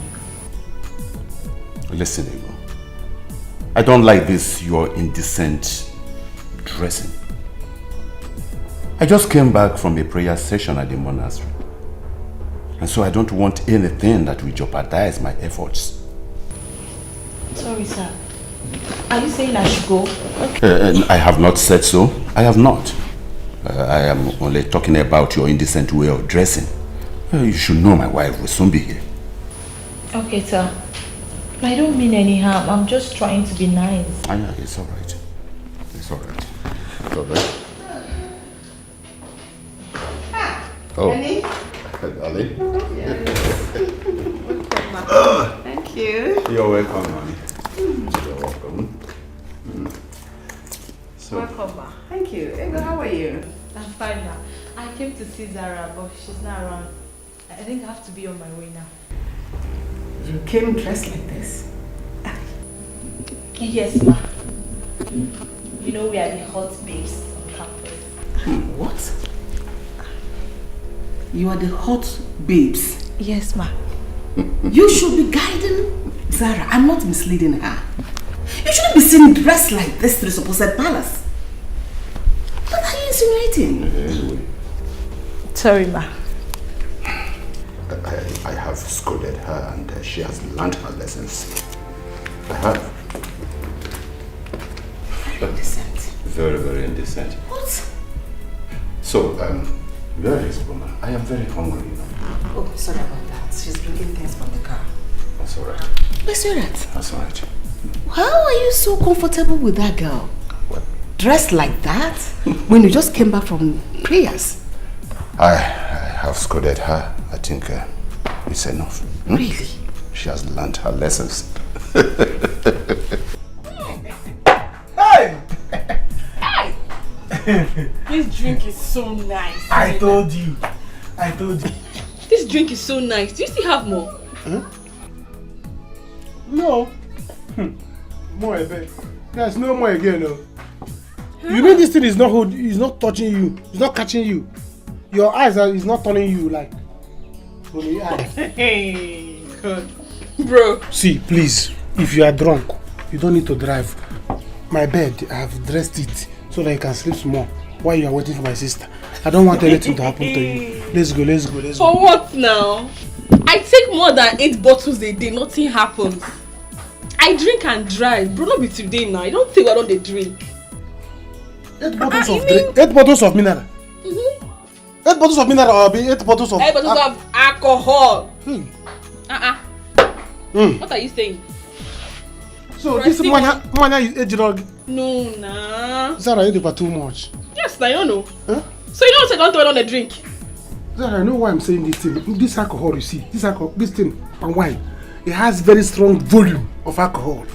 you. Listen, Ego. I don't like this your indecent dressing. I just came back from a prayer session at the monastery. And so I don't want anything that will jeopardize my efforts. Sorry, sir. Are you saying I should go? I have not said so. I have not. I am only talking about your indecent way of dressing. You should know my wife will soon be here. Okay, sir. I don't mean any harm. I'm just trying to be nice. Yeah, it's all right. It's all right. It's all right. Oh. Annie? Ali? Thank you. You're welcome, honey. You're welcome. So. Welcome, ma. Thank you. Ego, how are you? I'm fine now. I came to see Zara, but she's not around. I think I have to be on my way now. You came dressed like this? Yes, ma. You know we are the hot babes on campus. What? You are the hot babes? Yes, ma. You should be guiding Zara. I'm not misleading her. You shouldn't be seen dressed like this to the supposed palace. What are you insinuating? Sorry, ma. I have scolded her and she has learned her lessons. I have. Indecent. Very, very indecent. What? So, where is Boma? I am very hungry. Oh, sorry about that. She's bringing things from the car. That's all right. Where's your rat? That's all right. How are you so comfortable with that girl? What? Dressed like that? When you just came back from prayers? I have scolded her. I think it's enough. Really? She has learned her lessons. Hey! This drink is so nice. I told you. This drink is so nice. Do you still have more? Huh? No. More, I bet. There's no more again, no. You mean this thing is not touching you? It's not catching you? Your eyes is not turning you like only eyes. Hey, God. Bro. See, please, if you are drunk, you don't need to drive. My bed, I have dressed it so that you can sleep more while you are waiting for my sister. I don't want anything to happen to you. Let's go. For what now? I take more than 8 bottles a day, nothing happens. I drink and drive. Bro, not be today now. I don't think I don't drink. 8 bottles of drink? 8 bottles of mineral? 8 bottles of mineral or 8 bottles of... 8 bottles of alcohol. What are you saying? So this Mwanya is age drug? No, nah. Zara, you do too much. Yes, I don't know. Huh? So you don't say don't on the drink? Zara, I know why I'm saying this thing. This alcohol, you see, this thing, and wine. it has very strong volume of alcohol.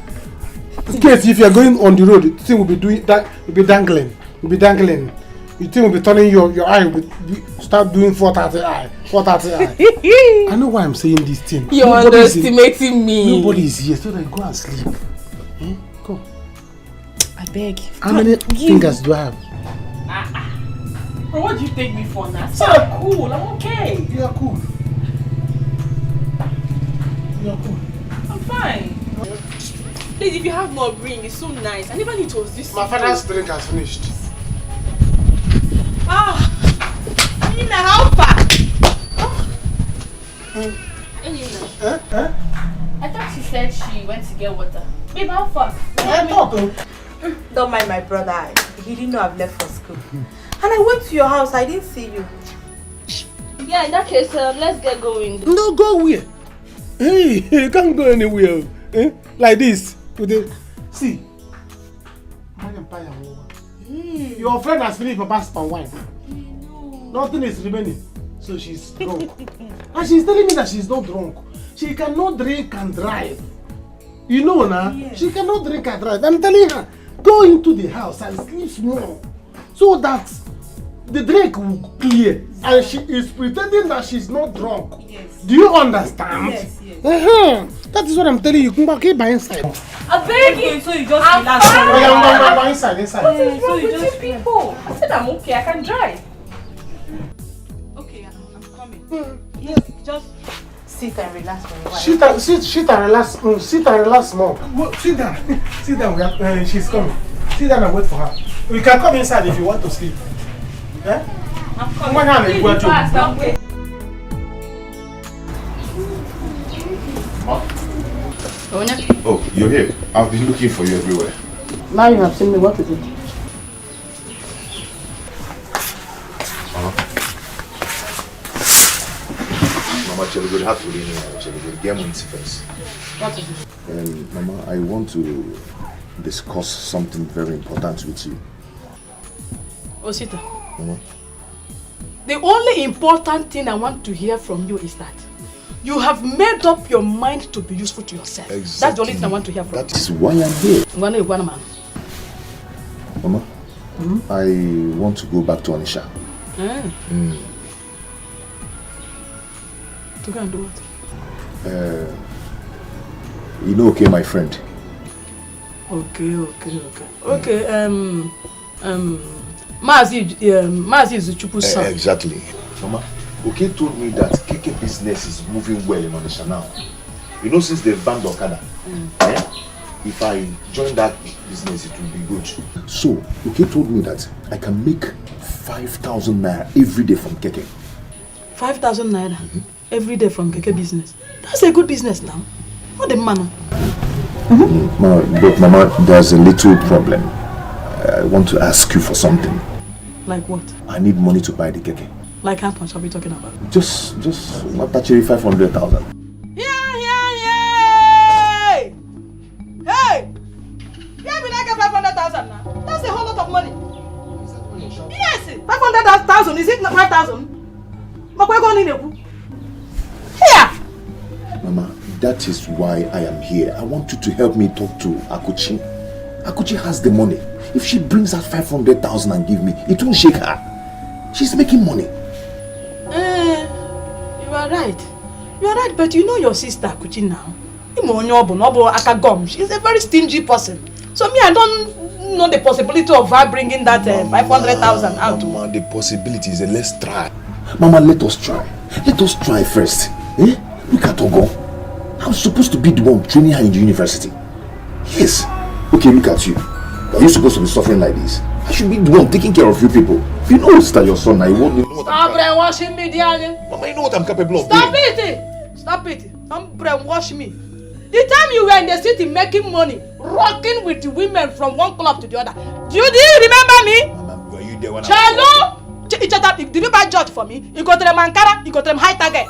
In case if you are going on the road, the thing will be doing that, will be dangling. Will be dangling. The thing will be turning your eye, will start doing 430 eye. 430 eye. I know why I'm saying this thing. You're underestimating me. Nobody is here, so then go and sleep. Go. I beg. How many fingers do I have? Bro, what do you take me for now? So I'm cool, I'm okay. You are cool. You are cool. I'm fine. Please, if you have more ring, it's so nice. I never knew it was this. My father's drink has finished. Nina, how far? I thought she said she went to get water. Babe, how far? Don't mind my brother. He didn't know I've left for school. And I went to your house. I didn't see you. Yeah, in that case, let's get going. No, go where? Hey, you can't go anywhere. Like this. See. Your friend has finished Papa's palm wine. Nothing is remaining. So she's drunk. And she's telling me that she's not drunk. She cannot drink and drive. You know now? Yes. She cannot drink and drive. I'm telling her, go into the house and sleep small. So that the drink will clear. And she is pretending that she's not drunk. Yes. Do you understand? Yes, yes. That is what I'm telling you. Come back by inside. I beg you. So you just relax. Go inside. What is wrong with you people? I said I'm okay, I can drive. Okay, I'm coming. Yes, just sit and relax for a while. Sit and relax. Sit and relax more. Sit down. Sit down. She's coming. Sit down and wait for her. We can come inside if you want to sleep. Eh? I'm coming. Okay. Oh, you're here. I've been looking for you everywhere. Now you have seen me, what is it? Mama, Cheluguri have to leave me. Cheluguri, get me first. What is it? Mama, I want to discuss something very important with you. Osita, Mama? the only important thing I want to hear from you is that you have made up your mind to be useful to yourself. Exactly. That's the only thing I want to hear from you. That is why I'm here. Mama, I want to go back to Onisha. To go and do what? You know, okay, my friend. Okay. Mazi Zuchupu's son. Exactly. Mama, okay told me that KK business is moving well in Onisha now. You know, since they've banned Okada, if I join that business, it will be good. So, okay told me that I can make 5,000 naira every day from KK. 5,000 naira every day from KK business. That's a good business now. What the man? But Mama, there's a little problem. I want to ask you for something. Like what? I need money to buy the KK. Like how much are we talking about? Just not actually 500,000. Hey! Yeah, we like 500,000 now. That's a whole lot of money. Yes, 500,000. Is it not 5,000? Here! Mama, that is why I am here. I want you to help me talk to Akuchi. Akuchi has the money. If she brings out 500,000 and give me, it won't shake her. She's making money. You are right. You are right, but you know your sister Akuchi now. She's a very stingy person. So me, I don't know the possibility of her bringing that 500,000 out. Mama, the possibility is let's try. Mama, let us try. Let us try first. Look at Ogo. I'm supposed to be the one training her in the university. Yes. Okay, look at you. Are you supposed to be suffering like this? I should be the one taking care of you people. You know that your son, I won't know what Stop brainwashing me, Diane. Mama, you know what I'm capable of Stop it! Stop it! Don't brainwash me. The time you were in the city making money, rocking with the women from one club to the other. Do you remember me? Mama, were you there when Chalo! Did you buy judge for me? You got them Ankara, you got them high target.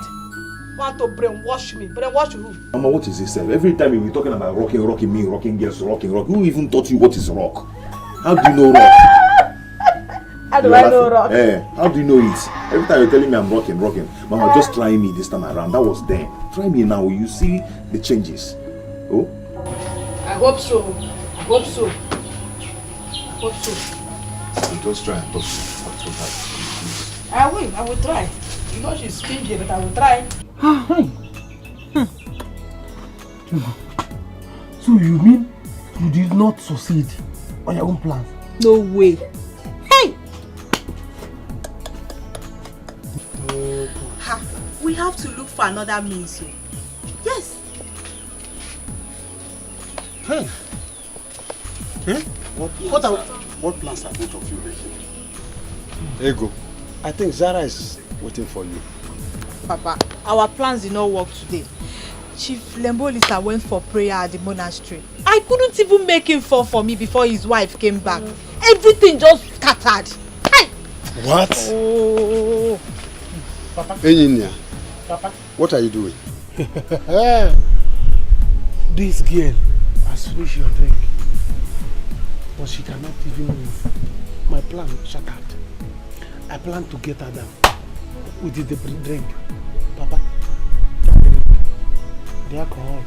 Want to brainwash me? Brainwash who? Mama, what is this? Every time you were talking about rocking me, rocking girls, rocking. Who even taught you what is rock? How do you know rock? I How do I know rock? How do you know it? Every time you're telling me I'm rocking. Mama, just try me this time around. That was then. Try me now. You see the changes. Oh? I hope so. Just try and talk to her. I will try. You know she's stingy, but I will try. So you mean you did not succeed on your own plans? No way. Hey! Ha! We have to look for another means. Yes. Hey. What plans are both of you making? Ego, I think Zara is waiting for you. Papa, our plans did not work today. Chief Lembolita went for prayer at the monastery. I couldn't even make him fall for me before his wife came back. Everything just scattered. Hey! What? Oh. Papa? Enyinya, Papa? what are you doing? This girl has finished your drink, but she cannot even move. My plan shattered. I plan to get her down with the drink. Papa, the alcohol.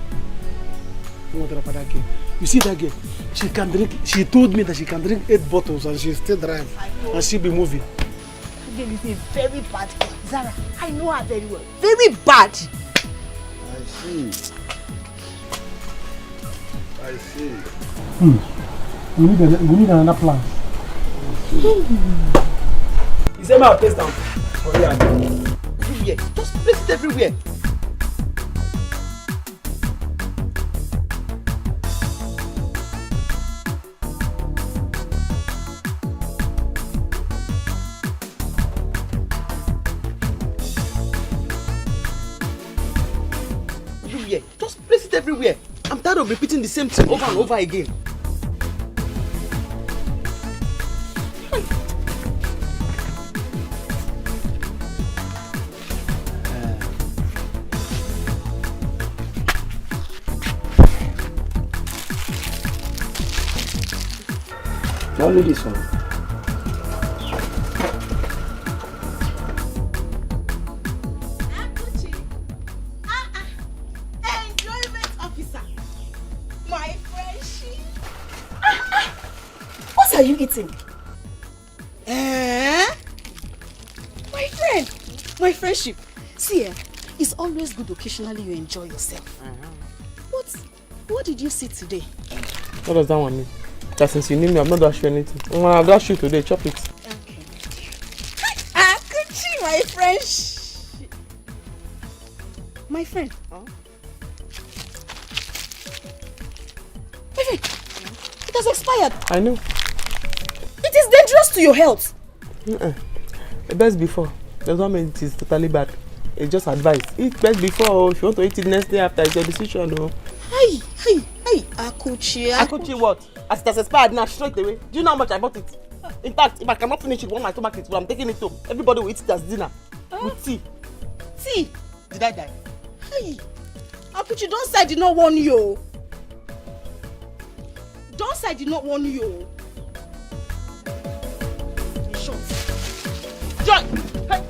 What about that girl? You see that girl? She can drink. She told me that she can drink 8 bottles and she still drive, and she'll be moving. That girl is a very bad girl. Zara, I know her very well. Very bad. I see. We need another plan. You say my place down. Oh yeah. Everywhere. Just place it everywhere. Everywhere. Just place it everywhere. I'm tired of repeating the same thing over and over again. Only this one. Enjoyment officer. My friendship. What are you eating? My friend. My friendship. See, it's always good occasionally you enjoy yourself. What did you see today? What does that one mean? That since you need me, I'm not dashed you anything. I'll dash you today, chop it. Akuchi, my friend. My friend. Huh? My friend, it has expired. I know. It is dangerous to your health. The best before. Does not mean it is totally bad. It's just advice. Eat best before. If you want to eat it next day after, it's your decision. No. Hey, Akuchi. Akuchi what? As it has expired now, straight away. Do you know how much I bought it? In fact, if I cannot finish it, when my stomach is full, I'm taking it home. Everybody will eat it as dinner. With tea. Tea? Did I die? Hey, Akuchi, don't say I did not warn you. Don't say I did not warn you. In short. Joy! Hey!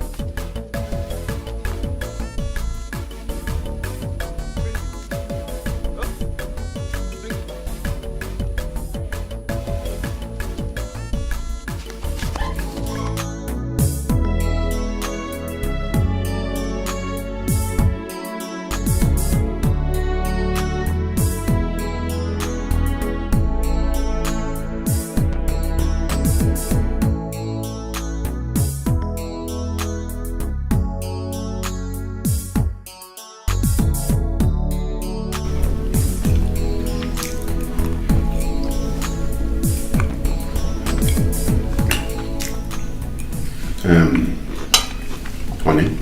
Honey?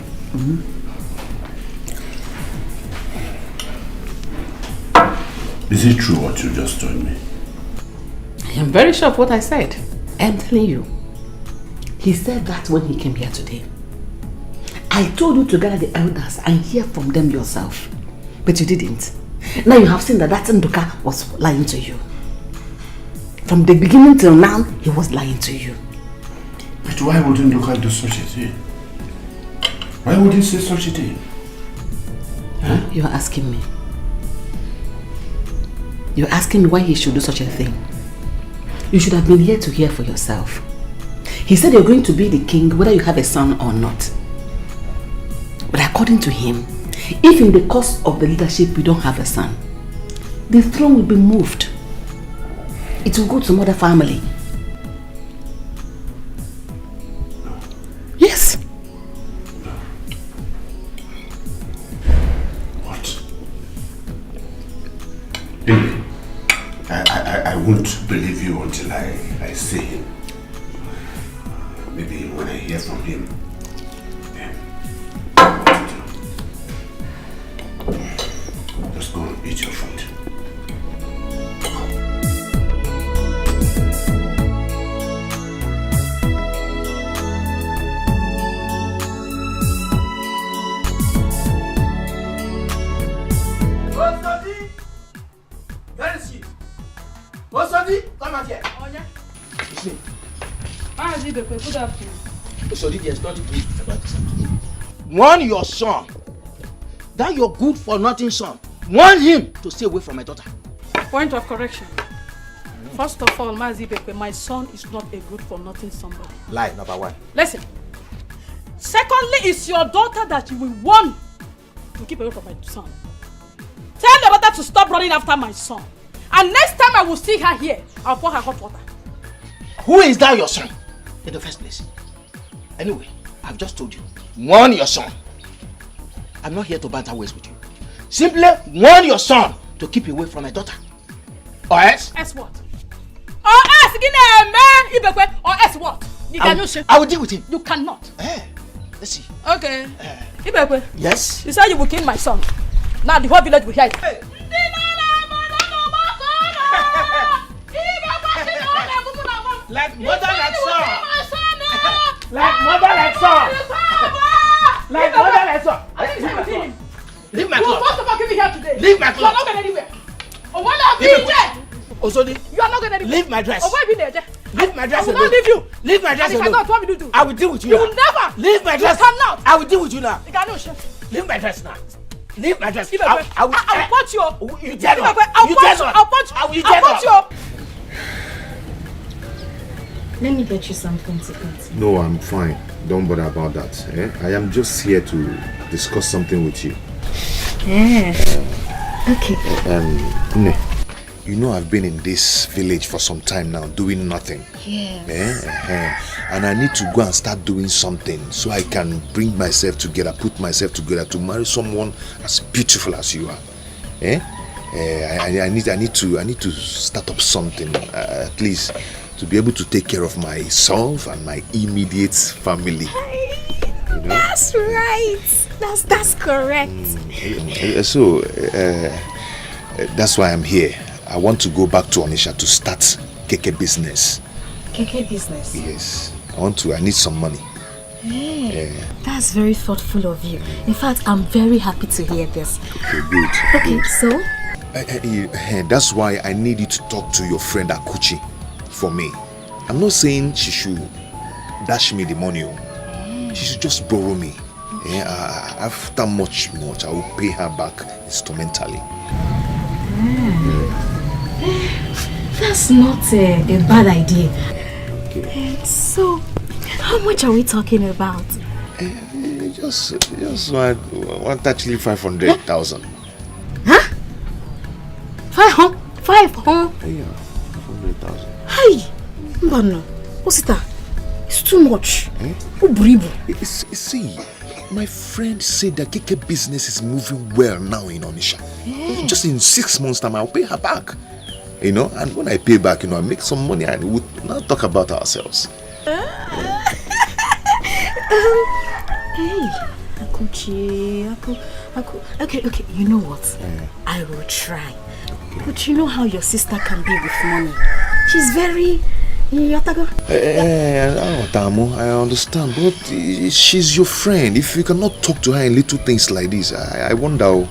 Is it true what you just told me? I am very sure of what I said. I am telling you. He said that when he came here today. I told you to gather the elders and hear from them yourself. But you didn't. Now you have seen that Nduka was lying to you. From the beginning till now, he was lying to you. But why wouldn't Nduka do such a thing? Why would he say such a thing? Huh? You're asking me. You're asking me why he should do such a thing. You should have been here to hear for yourself. He said you're going to be the king whether you have a son or not. But according to him, if in the course of the leadership you don't have a son, the throne will be moved. It will go to some other family. Yes. What? Baby, I won't believe you until I see him. Maybe when I hear from him, just go and eat your food. Where is she? Osodi, come out here. Oh, yeah. Listen. Good afternoon. Osodi, there's nothing to eat about this. Warn your son. That your good for nothing son. Warn him to stay away from my daughter. Point of correction. First of all, Mazi Bekwe, my son is not a good for nothing somebody. Lie number one. Listen. Secondly, it's your daughter that you will want to keep away from my son. Tell your daughter to stop running after my son. And next time I will see her here, I'll pour her hot water. Who is that your son? In the first place. Anyway, I've just told you. Warn your son. I'm not here to banter ways with you. Simply warn your son to keep away from my daughter. Or else? Else what? Or else, man, or else what? You I will deal with him. You cannot. Let's see. Okay. Ibekwe. Yes? You said you will kill my son. Now the whole village will hear it. Hey. Like mother, like son. Like mother, like son. Like mother, like son. Leave my cloth. First of all, give me here today. Leave my cloth. You are not going anywhere. Oh, what are you doing? Osodi. You are not going anywhere. Leave my dress. Oh, why be there? Leave my dress alone. I will alone. not leave you. Leave my dress alone. alone. What will you do? I will deal with you. You now. will never. Leave my dress. You cannot. I will deal with you now. You cannot. Leave my dress now. Leave my dress. I will punch you. You dare not. I'll punch you. I'll punch you. Let me get you something to eat. No, I'm fine. Don't bother about that. I am just here to discuss something with you. Yeah. Okay. Ne, you know I've been in this village for some time now, doing nothing. Yes. And I need to go and start doing something so I can bring myself together, put myself together to marry someone as beautiful as you are. I need to start up something, at least to be able to take care of myself and my immediate family. You know? That's right. That's correct. So that's why I'm here. I want to go back to Onitsha to start Keke business. Keke business? Yes. I need some money. Hey, that's very thoughtful of you. In fact, I'm very happy to hear this. Okay, good. Okay, so? That's why I need you to talk to your friend Akuchi for me. I'm not saying she should dash me the money. She should just borrow me. After much, I will pay her back instrumentally. That's not a bad idea. Okay. So, how much are we talking about? Just actually 500,000. Huh? 500? Yeah, 500,000. Hey, Mbano, what's that? It's too much. See, my friend said that Keke business is moving well now in Onitsha. Just in 6 months' time, I'll pay her back. You know, and when I pay back, I make some money and we'll not talk about ourselves. Hey, Akuchi, okay, you know what? I will try. Okay. But you know how your sister can be with money. She's very... I understand, but she's your friend. If you cannot talk to her in little things like this, I wonder.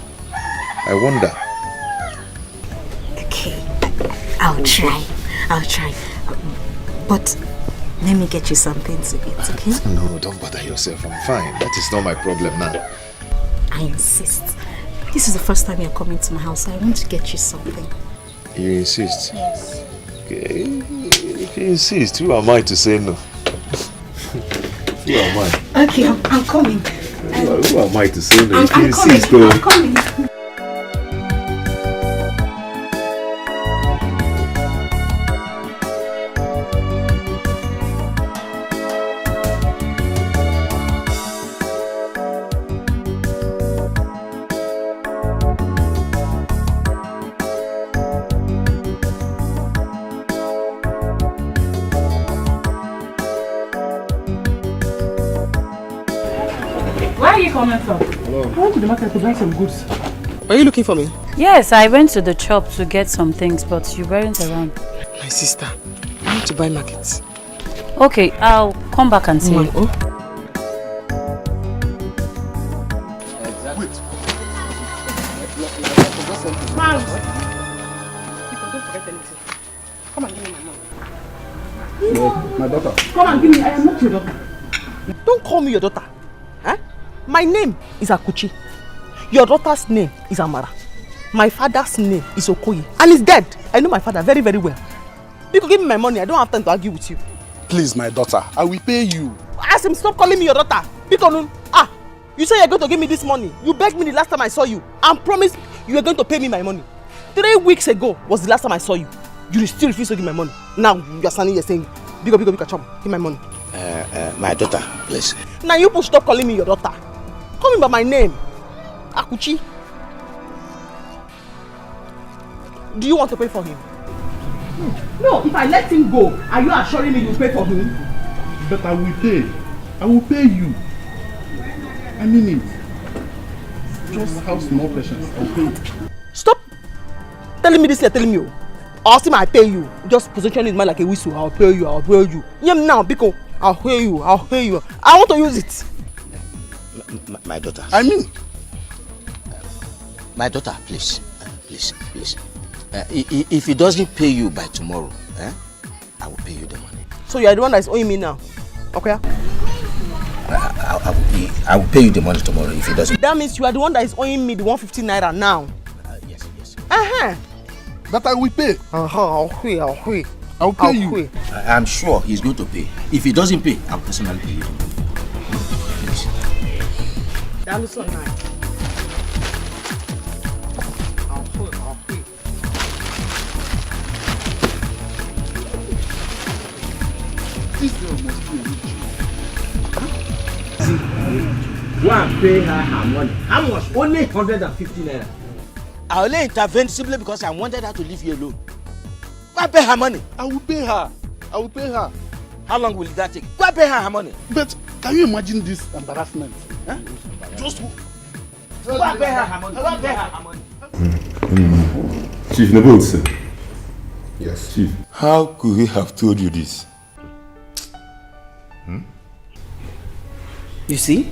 Okay, I'll try. But Let me get you something to eat, okay? No, don't bother yourself. I'm fine. That is not my problem now. I insist. This is the first time you're coming to my house, so I want to get you something. You insist? Yes. Okay. If you insist, who am I to say no? Who am I? Okay, I'm coming. Who am I to say no? If you I'm insist, coming. though. I'm coming. Where are you coming from? Hello. I went to the market to buy some goods. Are you looking for me? Yes, I went to the shop to get some things, but you weren't around. My sister, I need to buy markets. Okay, I'll come back and see you. Oh. Wait. Don't forget anything. Come and give me my money. No, my daughter. Come and give me. I am not your daughter. Don't call me your daughter. Huh? My name is Akuchi. Your daughter's name is Amara. My father's name is Okoye. And he's dead. I know my father very, very well. You could give me my money. I don't have time to argue with you. Please, my daughter, I will pay you. Ask him, stop calling me your daughter. Because, you say you're going to give me this money. You begged me the last time I saw you and promised you were going to pay me my money. 3 weeks ago was the last time I saw you. You still refuse to give my money. Now you're standing here saying, Big chum, give my money. My daughter, please. Now you push stop calling me your daughter. Call me by my name. Akuchi. Do you want to pay for him? No, if I let him go, are you assuring me you'll pay for him? But I will pay. I will pay you. I mean it. Just have small patience. I'll pay you. Stop telling me this, you're telling me. Ask him, I pay you. Just position his mind like a whistle. I'll pay you, I'll pay you. Yeah, now, Biko, I'll pay you, I'll pay you. I want to use it. My daughter. I mean, my daughter, please. Please. If he doesn't pay you by tomorrow, I will pay you the money. So you are the one that is owing me now? Okay? I will pay you the money tomorrow if he doesn't. That means you are the one that is owing me the 150 naira now? Yes. That I will pay. I'll pay. I'll pay you. I'm sure he's going to pay. If he doesn't pay, I'll personally pay you. Please. That looks so nice. I'll pay. This girl must be a witch. Go and pay her money. How much? Only 150 naira. I only intervened simply because I wanted her to leave you alone. Go and pay her money. I will pay her. How long will that take? Go and pay her money. But can you imagine this embarrassment? Huh? Just go and pay her money. Chief Nebulse. Yes. Chief. How could he have told you this? You see?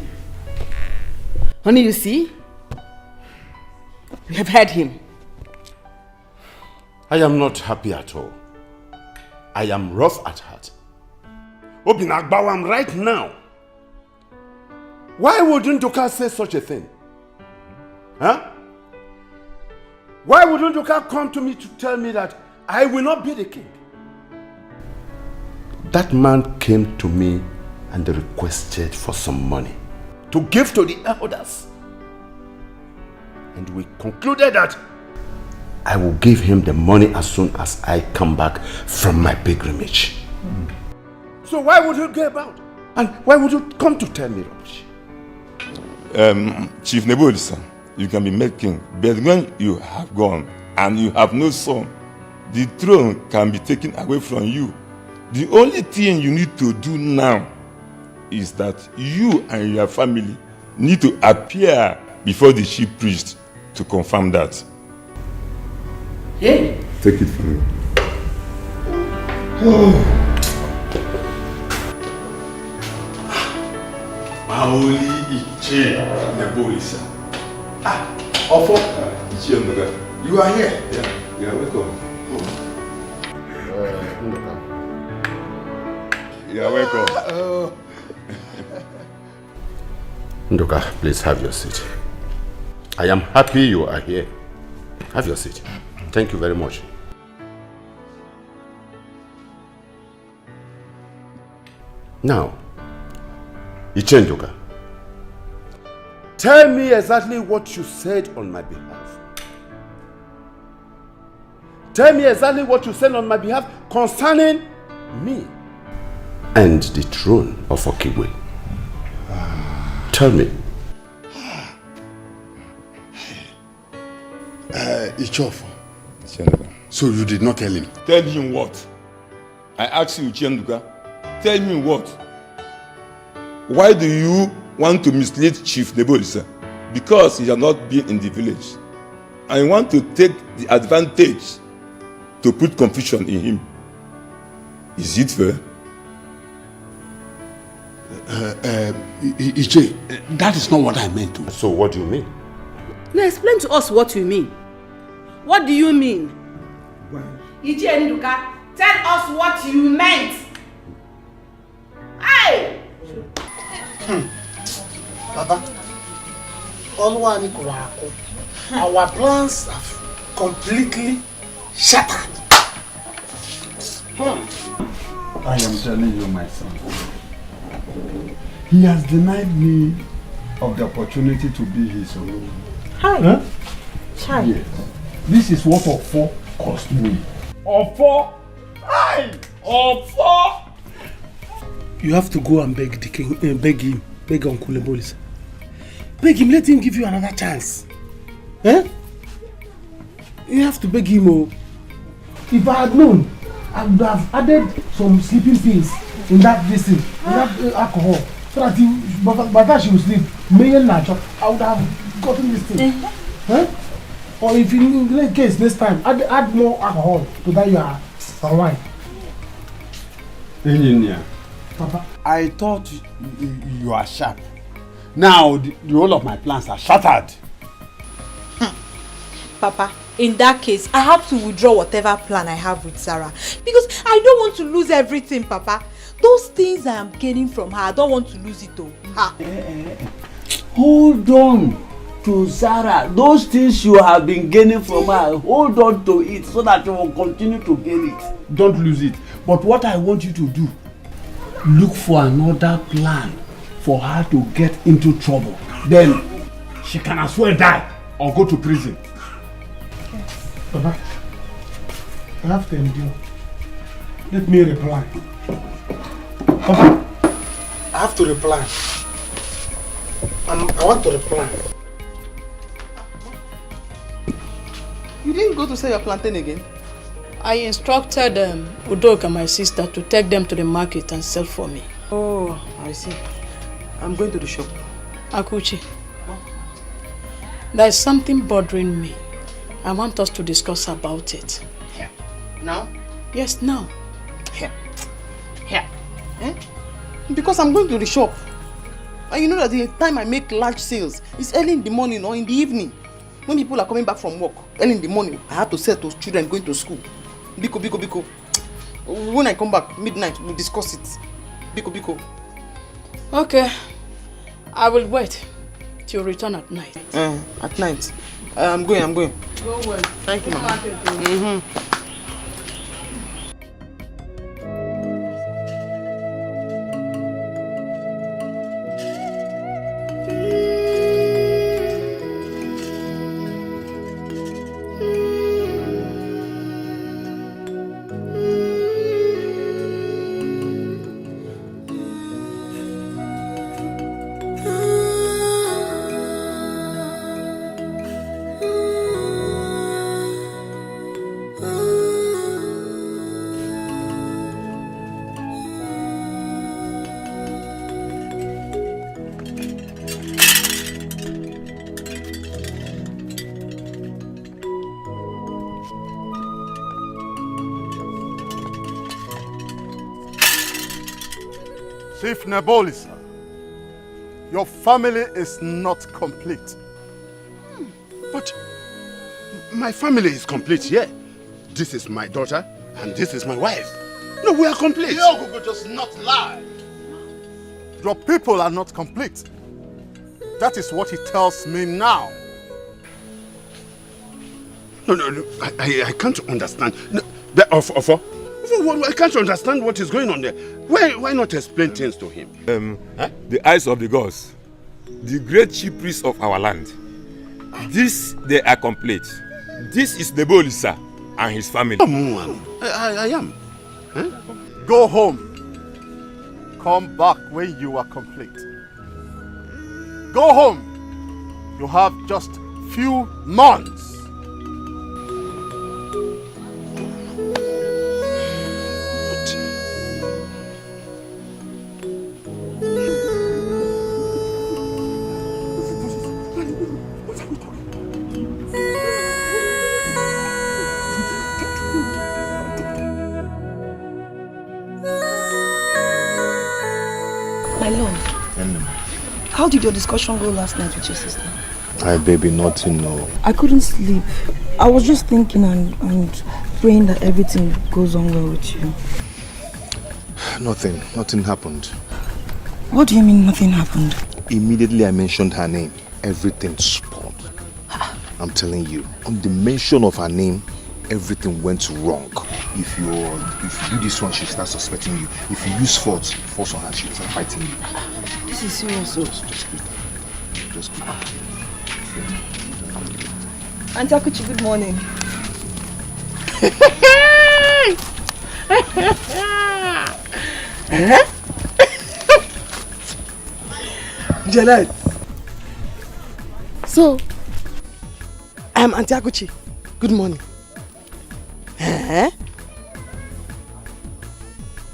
Honey, you see? We have heard him. I am not happy at all. I am rough at heart. Obinagbawam right now. Why wouldn't Nduka say such a thing? Huh? Why wouldn't Nduka come to me to tell me that I will not be the king? That man came to me and requested for some money to give to the elders. And we concluded that I will give him the money as soon as I come back from my pilgrimage. So why would you go about? And why would you come to tell me rubbish? Chief Nebulse, you can be made king, but when you have gone and you have no son, the throne can be taken away from you. The only thing you need to do now is that you and your family need to appear before the chief priest to confirm that. Hey. Take it from me. Maoli Ichie Nebulse. Ofo. Ichie Nduka. You are here. Yeah, welcome. You're welcome. Nduka, please have your seat. I am happy you are here. Have your seat. Thank you very much. Now, Iche Nduka, tell me exactly what you said on my behalf. Tell me exactly what you said on my behalf concerning me and the throne of Okigwe. Tell me. Ichofo. So you did not tell him? Tell him what? I asked you, Chenduka. Tell me what? Why do you want to mislead Chief Nebolisa? Because he has not been in the village. I want to take the advantage to put confusion in him. Is it fair? Iche, that is not what I meant to. So what do you mean? Now explain to us what you mean. What do you mean? Iche Nduka, tell us what you meant. Hey! Papa, our plans have completely shattered. I am telling you, my son. He has denied me of the opportunity to be his own. Hi. Huh? Hi. Yes. This is what Ofo cost me. Ofo? Hi! Ofo! You have to go and beg the king, beg Uncle Nebolisa. Beg him, let him give you another chance. Eh? You have to beg him. Oh. If I had known, I would have added some sleeping pills in that thing, in that alcohol, so that by the time she will sleep, I would have gotten this thing. Huh? Or if in the case next time, add more alcohol to that your wine. Engineer, Papa, I thought you are sharp. Now the whole of my plans are shattered. Papa, in that case, I have to withdraw whatever plan I have with Sarah. Because I don't want to lose everything, Papa. Those things I am gaining from her, I don't want to lose it though. Hold on to Sarah. Those things you have been gaining from her, hold on to it so that you will continue to gain it. Don't lose it. But what I want you to do, look for another plan for her to get into trouble. Then she can as well die or go to prison. Papa, I have to endure. Let me reply. Papa, I have to reply. I want to reply. You didn't go to sell your plantain again? I instructed Udoka, my sister, to take them to the market and sell for me. Oh, I see. I'm going to the shop. Akuchi, there is something bothering me. I want us to discuss about it. Here. Now? Yes, now. Here. Here. Eh? Because I'm going to the shop. And you know that the time I make large sales is early in the morning or in the evening. When people are coming back from work, early in the morning, I have to sell to children going to school. Biko. When I come back, midnight, we'll discuss it. Biko. Okay. I will wait till you return at night. At night. I'm going. Go well. Thank you, Mama. Chief Nebolisa, your family is not complete. But my family is complete, yeah. This is my daughter and this is my wife. No, we are complete. The Ogogo does not lie. Your people are not complete. That is what he tells me now. No, I can't understand. No, I can't understand what is going on there. Why not explain things to him? The eyes of the gods, the great chief priest of our land. This, they are complete. This is Nebolisa and his family. I am. Huh? Go home. Come back when you are complete. Go home. You have just few months. My love, how did your discussion go last night with your sister? Hi baby, nothing, no. I couldn't sleep. I was just thinking and praying that everything goes on well with you. Nothing happened. What do you mean nothing happened? Immediately I mentioned her name, everything spun. I'm telling you, on the mention of her name, everything went wrong. If you do this one, she starts suspecting you. If you use force on her, she'll start fighting you. This is serious. Just keep it. Auntie Akuchi, good morning. Janet. So, I am Auntie Akuchi. Good morning.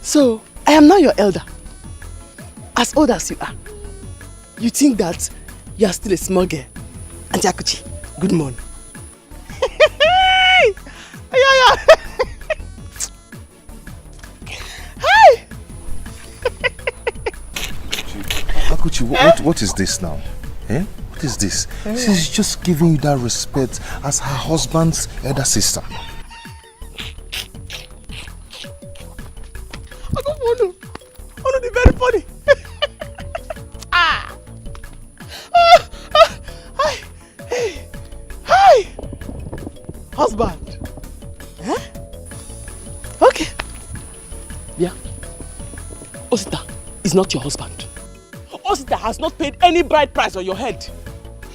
So, I am now your elder. As old as you are. You think that you are still a small girl. Auntie Akuchi, good morning. Akuchi, what is this now? What is this? She's just giving you that respect as her husband's elder sister. Oh no, the very funny. Hi, husband. Okay. Yeah. Osita is not your husband. Osita has not paid any bride price on your head.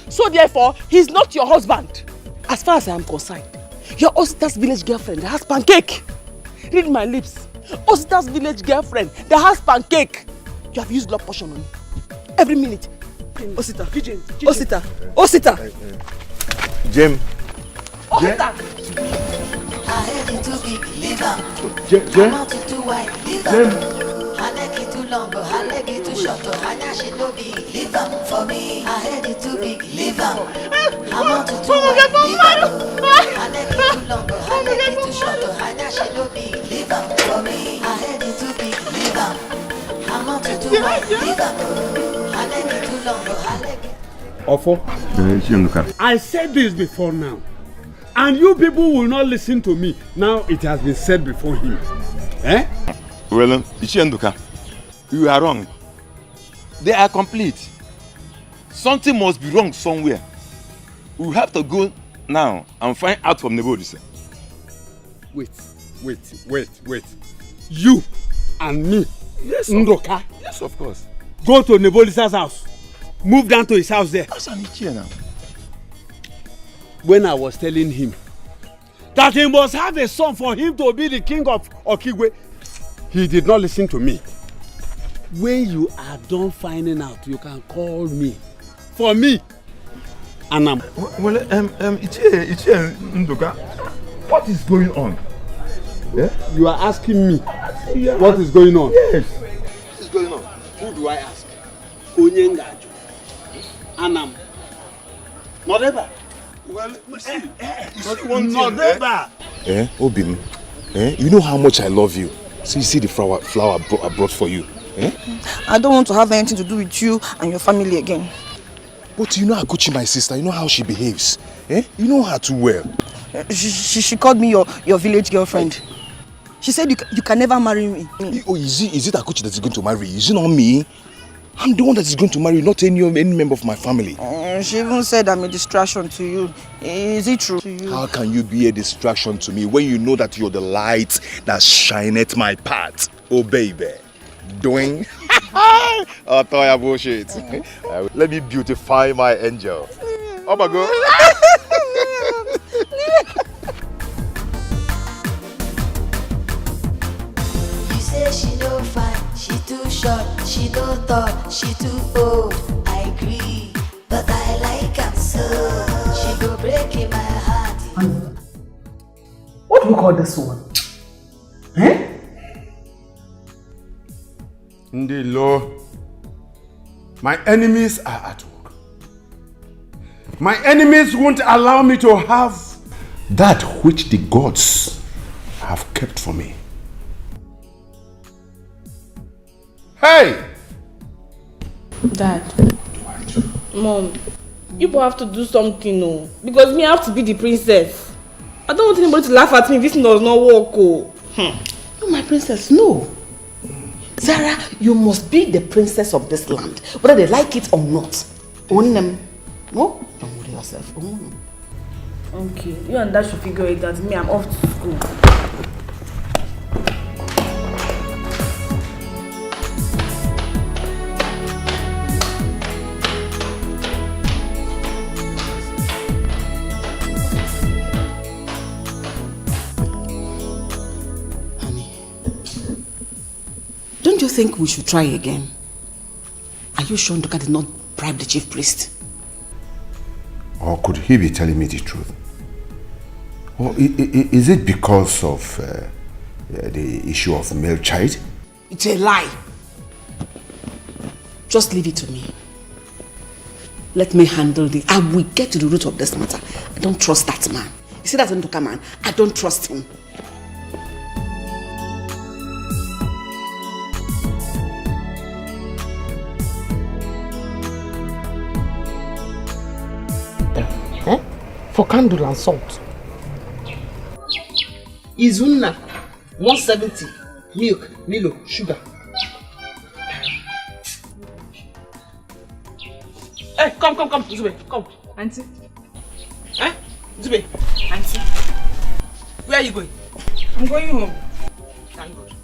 So therefore, he's not your husband. As far as I am concerned, you're Osita's village girlfriend that has pancake. Read my lips. Osita's village girlfriend that has pancake. You have used love potion on me. Every minute. Osita. Osita. Osita. Jem. Osita. I heard it too big, leave am. Jem. I'm out to do wide, leave Jem. am. I leg it too long, but I leg it too short. I dash it no big, leave am for me. I heard it too big, leave am. I'm out to do wide, leave am. I leg it too long, but I leg it too short. I dash it no big, leave am for me. I heard it too big, leave am. I'm out to do wide, leave am. I leg it too long, but I leg it. Ofo, I said this before now, and you people will not listen to me. Now it has been said before him. Well, Ichenduka, you are wrong. They are complete. Something must be wrong somewhere. We have to go now and find out from Nebolisa. Wait. You and me, yes, Ndoka. Yes, of course. Go to Nebolisa's house. Move down to his house there. That's an Ichie now. When I was telling him that he must have a son for him to be the king of Okigwe, he did not listen to me. When you are done finding out, you can call me. For me. And I'm... Well, Ichie Ndoka, what is going on? Yeah? You are asking me what is going on? Yes. What is going on? Who do I ask? Onyengaju. Anam. Nodeba. Well, you see, Nodeba. Obim, you know how much I love you. So you see the flower I brought for you. I don't want to have anything to do with you and your family again. But you know Akuchi, my sister, you know how she behaves. You know her too well. She called me your village girlfriend. She said you can never marry me. Oh, is it Akuchi that is going to marry? Is it not me? I'm the one that is going to marry, not any member of my family. She even said I'm a distraction to you. Is it true to you? How can you be a distraction to me when you know that you're the light that shineth my path? Oh, baby. Doing? Oh, Toya bullshit. Let me beautify my angel. Oh my God. You say she no fine, she too short, she no tall, she too old. I agree, but I like her so. She go break in my heart. What do we call this one? Eh? Ndilo, my enemies are at work. My enemies won't allow me to have that which the gods have kept for me. Hey! Dad, Mom, you both have to do something, no? Because me, I have to be the princess. I don't want anybody to laugh at me if this does not work, oh. No, my princess, no. Zara, you must be the princess of this land, whether they like it or not. Own them. No? Don't worry yourself. Okay, you and Dad should figure it out. Me, I'm off to school. Don't you think we should try again? Are you sure Ndoka did not bribe the chief priest? Or could he be telling me the truth? Or is it because of the issue of the male child? It's a lie. Just leave it to me. Let me handle this. I will get to the root of this matter. I don't trust that man. You see that Ndoka man? I don't trust him. For candle and salt. Izuna, 170. Milk, Milo, sugar. Hey, come, Zube, come. Auntie. Eh? Zube. Auntie. Where are you going? I'm going home. Thank God.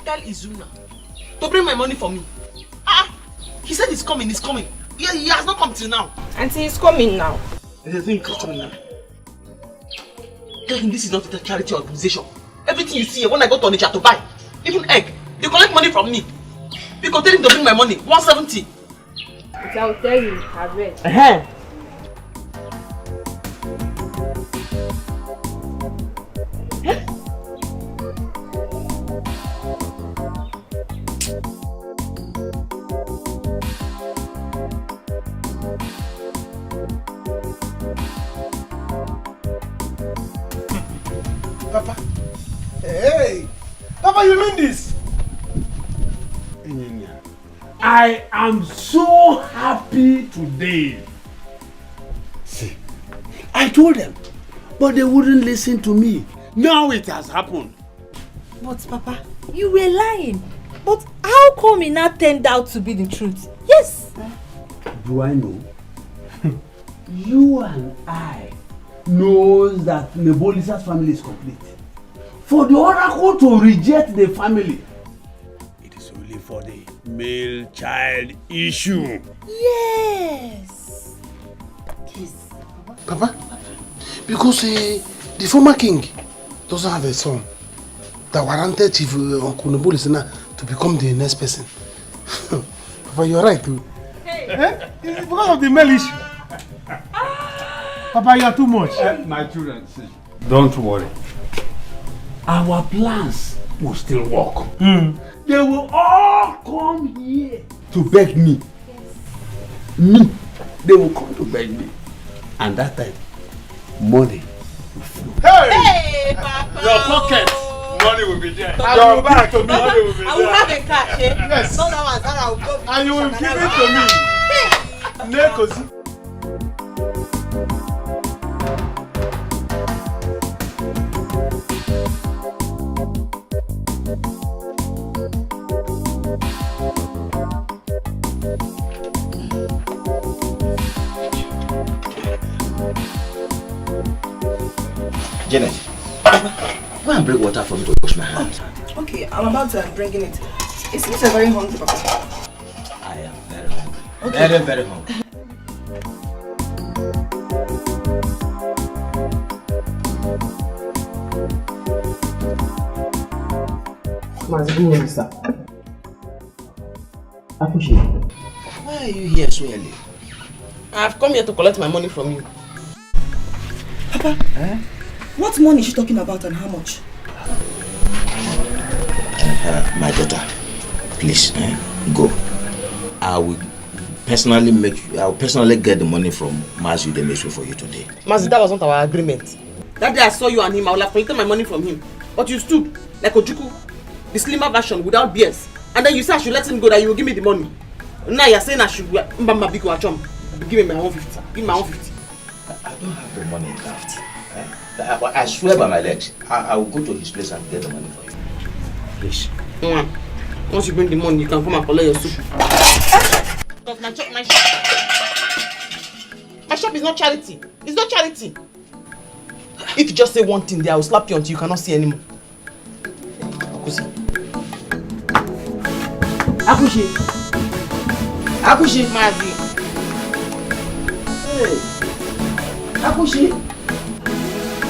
Tell Izuna to bring my money for me. He said he's coming. Yeah, he has not come till now. Auntie, he's coming now. The thing is coming now. Tell him this is not a charity organization. Everything you see here, when I go to Onitsha to buy, even egg, they collect money from me. Because tell him to bring my money, 170. I'll tell you, I've read. Papa. Hey! Papa, you mean this? I am so happy today. See, I told them, but they wouldn't listen to me. Now it has happened. But Papa, you were lying. But how come it now turned out to be the truth? Yes. Do I know? You and I knows that Nebolisa's family is complete. For the oracle to reject the family, it is only for the male child issue. Yes. Yes. Papa, because the former king doesn't have a son that warranted Chief Uncle Nebolisana to become the next person. Papa, you're right too. Hey. It's because of the male issue. Papa, you are too much. My children, see, don't worry. Our plans will still work. They will all come here to beg me. Me, they will come to beg me. And that time, money will flow. Hey! Papa! Your pocket, money will be there. And you will back to me. Money will be I will there. have a cash, eh? Yes. No, that one, Sarah will go. And you will give it to me. Nekosi. Janet, go and bring water for me to wash my hands. Okay, I'm about to bring it. It seems you're very hungry, Papa. I am very hungry. Okay. Very, very hungry. Why are you here so early? I've come here to collect my money from you. Papa, what money is she talking about and how much? My daughter, please, go. I will personally get the money from Mazu Demesu for you today. Mazi, that was not our agreement. That day I saw you and him, I would have collected my money from him. But you stood like Ojuku, the slimmer version without beers. And then you said I should let him go, that you will give me the money. Now you're saying I should give me my 150. Give me my 150. I don't have the money left. I swear by my legs, I will go to his place and get the money for you. Please. Once you bring the money, you can come and collect your soup. Because my shop is not charity. It's not charity. If you just say one thing there, I will slap you until you cannot see anymore. Akushi. Mazi. Hey. Akushi.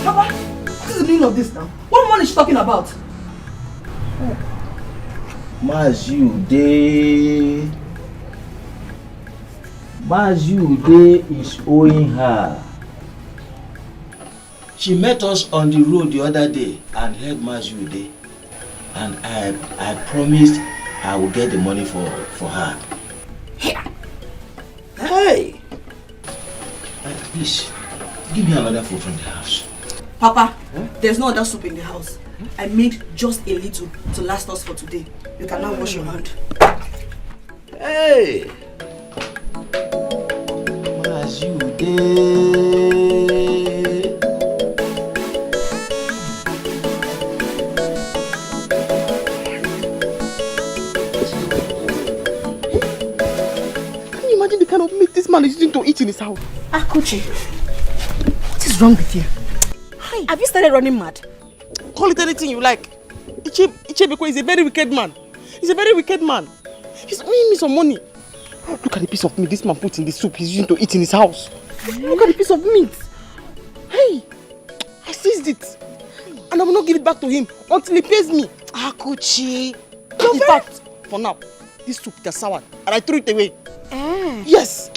Papa, what is the meaning of this now? What money is she talking about? Mazude is owing her. She met us on the road the other day and helped Mazude. And I promised I will get the money for her. Hey! Please, give me another food from the house. Papa, there's no other soup in the house. I made just a little to last us for today. You can now wash your hand. Hey! Mazude. The kind of meat this man is using to eat in his house. Akuchi, what is wrong with you? Hi. Have you started running mad? Call it anything you like. Ichebeko is a very wicked man. He's a very wicked man. He's owing me some money. Look at the piece of meat this man put in the soup he's using to eat in his house. Look at the piece of meat. Hey, I seized it. And I will not give it back to him until he pays me. Akuchi. In fact, for now, this soup is sour and I threw it away. Yes.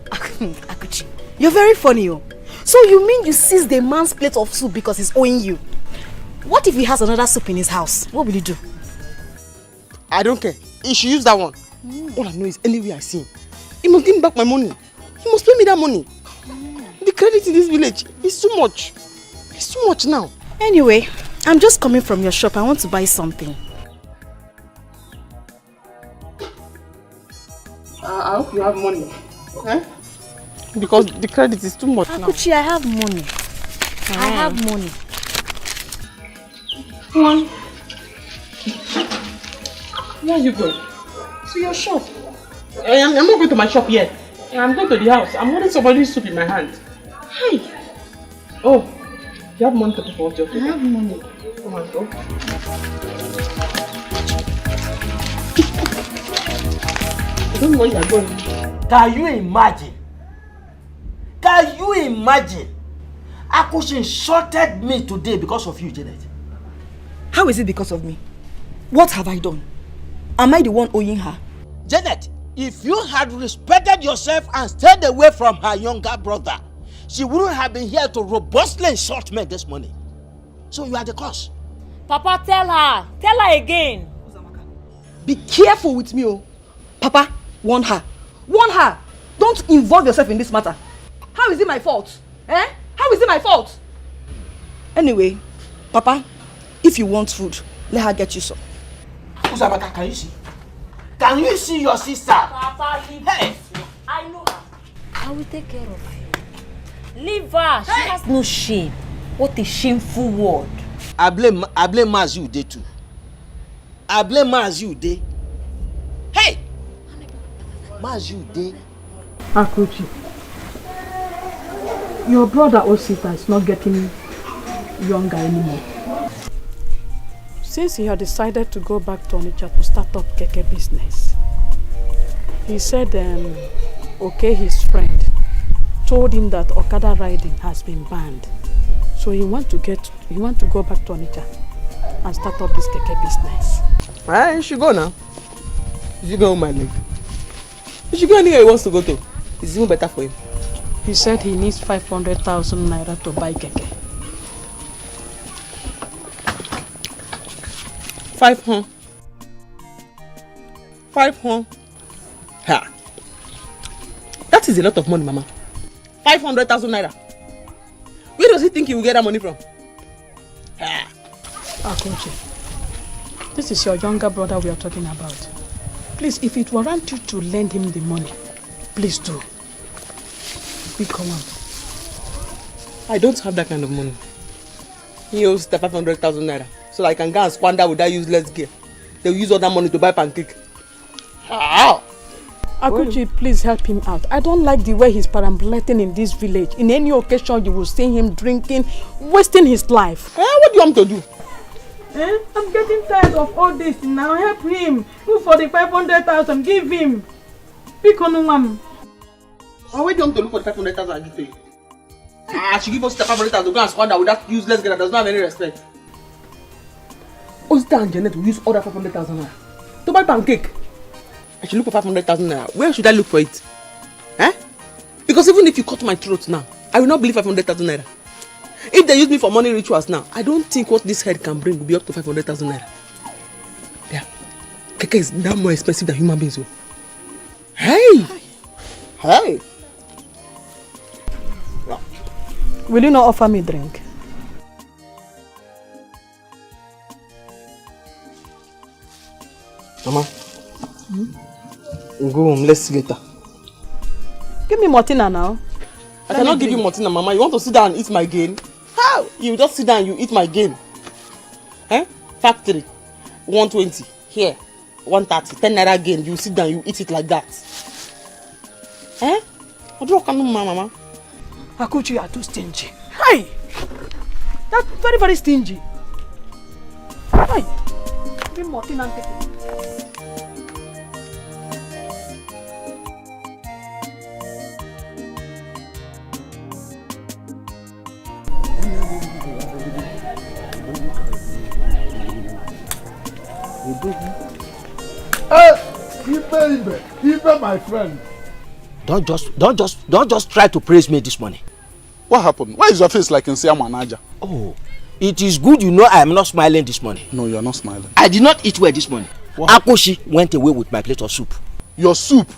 Akuchi, you're very funny. So you mean you seized the man's plate of soup because he's owing you? What if he has another soup in his house? What will you do? I don't care. He should use that one. All I know is anywhere I see him, he must give me back my money. He must pay me that money. The credit in this village is too much. It's too much now. Anyway, I'm just coming from your shop. I want to buy something. I hope you have money. Okay? Because the credit is too much now. Akuchi, I have money. I have money. One. Where are you going? To your shop. I'm not going to my shop yet. I'm going to the house. I'm holding somebody's soup in my hand. Hi. Oh, you have money to pay for what you're doing? I have money. Come on, go. I don't know where you're going. Can you imagine? Can you imagine? Akushi insulted me today because of you, Janet. How is it because of me? What have I done? Am I the one owing her? Janet, if you had respected yourself and stayed away from her younger brother, she wouldn't have been here to robustly insult me this morning. So you are the cause. Papa, tell her. Tell her again. Be careful with me, oh. Papa, warn her. Warn her. Don't involve yourself in this matter. How is it my fault? Eh? How is it my fault? Anyway, Papa, if you want food, let her get you some. Uzamaka, can you see? Can you see your sister? Papa, leave her. I know her. I will take care of her. Leave her. She has no shame. What a shameful word. I blame Mazude too. I blame Mazude. Hey! Mazude. Akuchi. Your brother Osita is not getting younger anymore. Since he had decided to go back to Onitsha to start up keke business, he said okay, his friend told him that Okada riding has been banned. So he want to go back to Onitsha and start up this keke business. He should go now. He should go on my leg. He should go anywhere he wants to go to. It's even better for him. He said he needs 500,000 naira to buy keke. 500. 500. Ha. That is a lot of money, Mama. 500,000 naira. Where does he think he will get that money from? Ha. Akunche, this is your younger brother we are talking about. Please, if it warrants you to lend him the money, please do. Come on. I don't have that kind of money. He owes the 500,000 naira. So I can go and squander with that useless gear. They'll use all that money to buy pancake. How? Akunche, please help him out. I don't like the way he's perambulating in this village. In any occasion, you will see him drinking, wasting his life. What do you want me to do? I'm getting tired of all this now. Help him. Look for the 500,000. Give him. Pick on one. Where do you want to look for the 500,000 I give to you? She give us the 500,000 to go and squander with that useless girl that does not have any respect. Osita and Janet will use all that 500,000 naira to buy pancake. I should look for 500,000 naira. Where should I look for it? Because even if you cut my throat now, I will not believe 500,000 naira. If they use me for money rituals now, I don't think what this head can bring will be up to 500,000 naira. Yeah. Keke is now more expensive than human beings. Hey! Hey! Will you not offer me a drink? Mama, go home. Let's see later. Give me Martina now. I cannot give you Martina, Mama. You want to sit down and eat my gain? How? You just sit down and you eat my gain. Factory, 120. Here, 130. 10 naira gain. You sit down, you eat it like that. What do you want, Mama? Akunche, you are too stingy. Hey! That's very, very stingy. Hey! Give me Martina and take it. Ibe, my friend. Don't just try to praise me this morning. What happened? Why is your face like Nsia Manaja? Oh, it is good you know I am not smiling this morning. No, you are not smiling. I did not eat well this morning. Akoshi went away with my plate of soup. Your soup?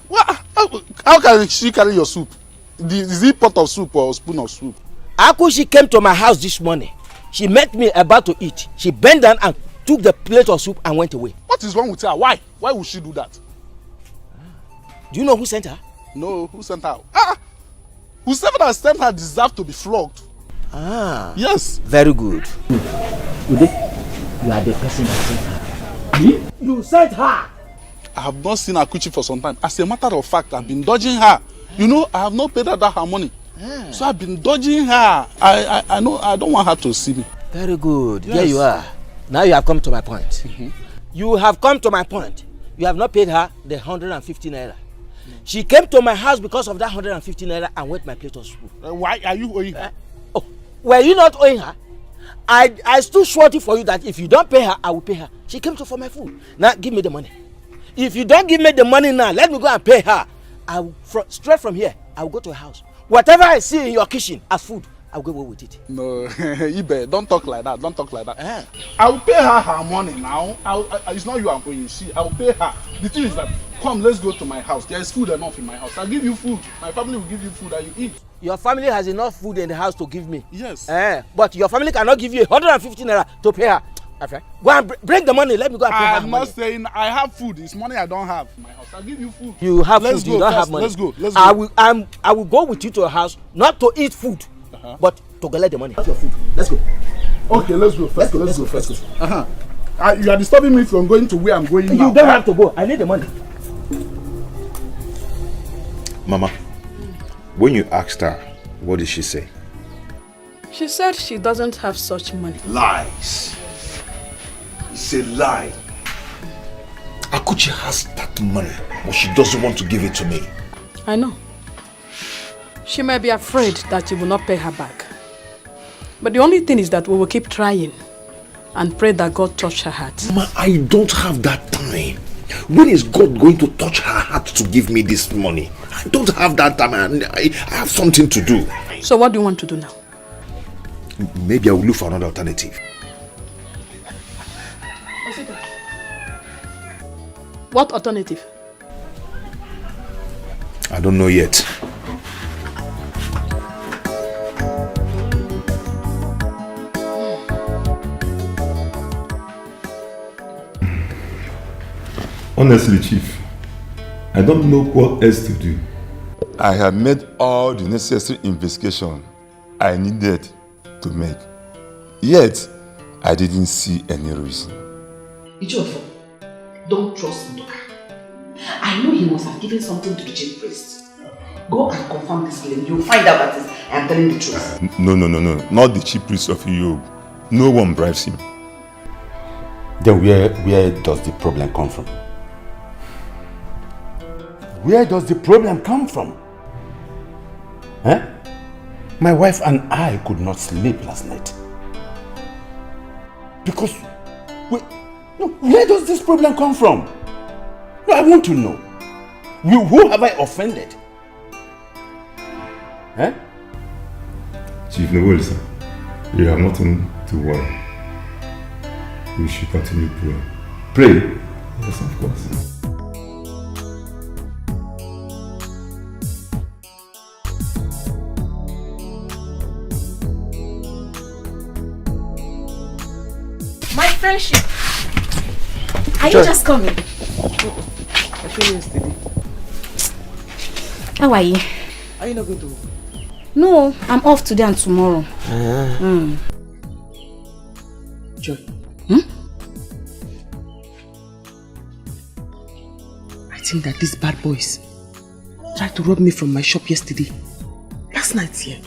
How can she carry your soup? Is it pot of soup or a spoon of soup? Akoshi came to my house this morning. She met me about to eat. She bent down and took the plate of soup and went away. What is wrong with her? Why? Why would she do that? Do you know who sent her? No, who sent her? Whoever that sent her deserves to be flogged. Yes. Very good. Ude, you are the person that sent her. Me? You sent her? I have not seen Akuchi for some time. As a matter of fact, I've been dodging her. You know, I have not paid her that her money. So I've been dodging her. I know I don't want her to see me. Very good. Yes. There you are. Now you have come to my point. You have come to my point. You have not paid her the 150 naira. She came to my house because of that 150 naira and wet my plate of soup. Why are you owing her? Were you not owing her? I stood shorty for you that if you don't pay her, I will pay her. She came to for my food. Now give me the money. If you don't give me the money now, let me go and pay her. I will, straight from here, I will go to her house. Whatever I see in your kitchen as food, I'll go away with it. No, Ibe, don't talk like that. Don't talk like that. I will pay her her money now. It's not you I'm paying. I will pay her. The thing is that, come, let's go to my house. There is food enough in my house. I'll give you food. My family will give you food and you eat. Your family has enough food in the house to give me. Yes. But your family cannot give you 150 naira to pay her. Okay. Go and bring the money. Let me go and pay her. I'm not saying I have food. It's money I don't have in my house. I'll give you food. You have let's food. Go. You don't First, have money. Let's go. Let's go. I will go with you to your house, not to eat food, but to collect the money. That's your food. Let's go. Okay, let's go first. Let's go first. You are disturbing me from going to where I'm going now. You don't have to go. I need the money. Mama, when you asked her, what did she say? She said she doesn't have such money. Lies. It's a lie. Akuchi has that money, but she doesn't want to give it to me. I know. She may be afraid that you will not pay her back. But the only thing is that we will keep trying and pray that God touch her heart. Mama, I don't have that time. When is God going to touch her heart to give me this money? I don't have that time. I have something to do. So what do you want to do now? Maybe I will look for another alternative. What alternative? I don't know yet. Honestly, Chief, I don't know what else to do. I have made all the necessary investigation I needed to make. Yet, I didn't see any reason. Ichofo, don't trust Ndoka. I know he must have given something to the chief priest. Go and confirm this claim. You'll find out that I am telling the truth. No. Not the chief priest of Yob. No one bribes him. Then where does the problem come from? Where does the problem come from? Eh? My wife and I could not sleep last night. Because, where does this problem come from? No, I want to know. Who have I offended? Eh? Chief Nobelisa, you have nothing to worry. We should continue praying. Pray? Yes, of course. My friendship. Are you just coming? I came yesterday. How are you? Are you not going to work? No, I'm off today and tomorrow. Joy. I think that these bad boys tried to rob me from my shop yesterday. Last night here.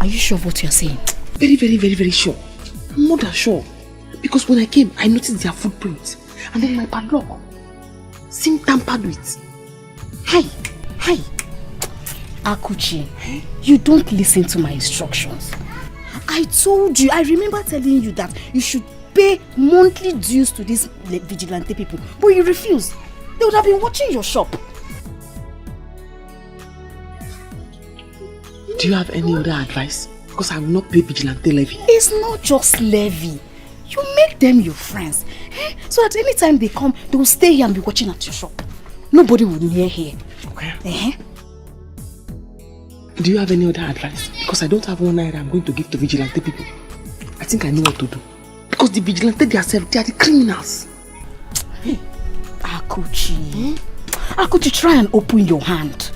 Are you sure of what you're saying? Very sure. More than sure. Because when I came, I noticed their footprints. And then my padlock seemed tampered with. Hi. Akuchi, you don't listen to my instructions. I told you, I remember telling you that you should pay monthly dues to these vigilante people. But you refused. They would have been watching your shop. Do you have any other advice? Because I will not pay vigilante levy. It's not just levy. You make them your friends. So that anytime they come, they will stay here and be watching at your shop. Nobody will near here. Okay. Do you have any other advice? Because I don't have one naira I'm going to give to vigilante people. I think I know what to do. Because the vigilante themselves, they are the criminals. Akuchi. Akuchi, try and open your hand.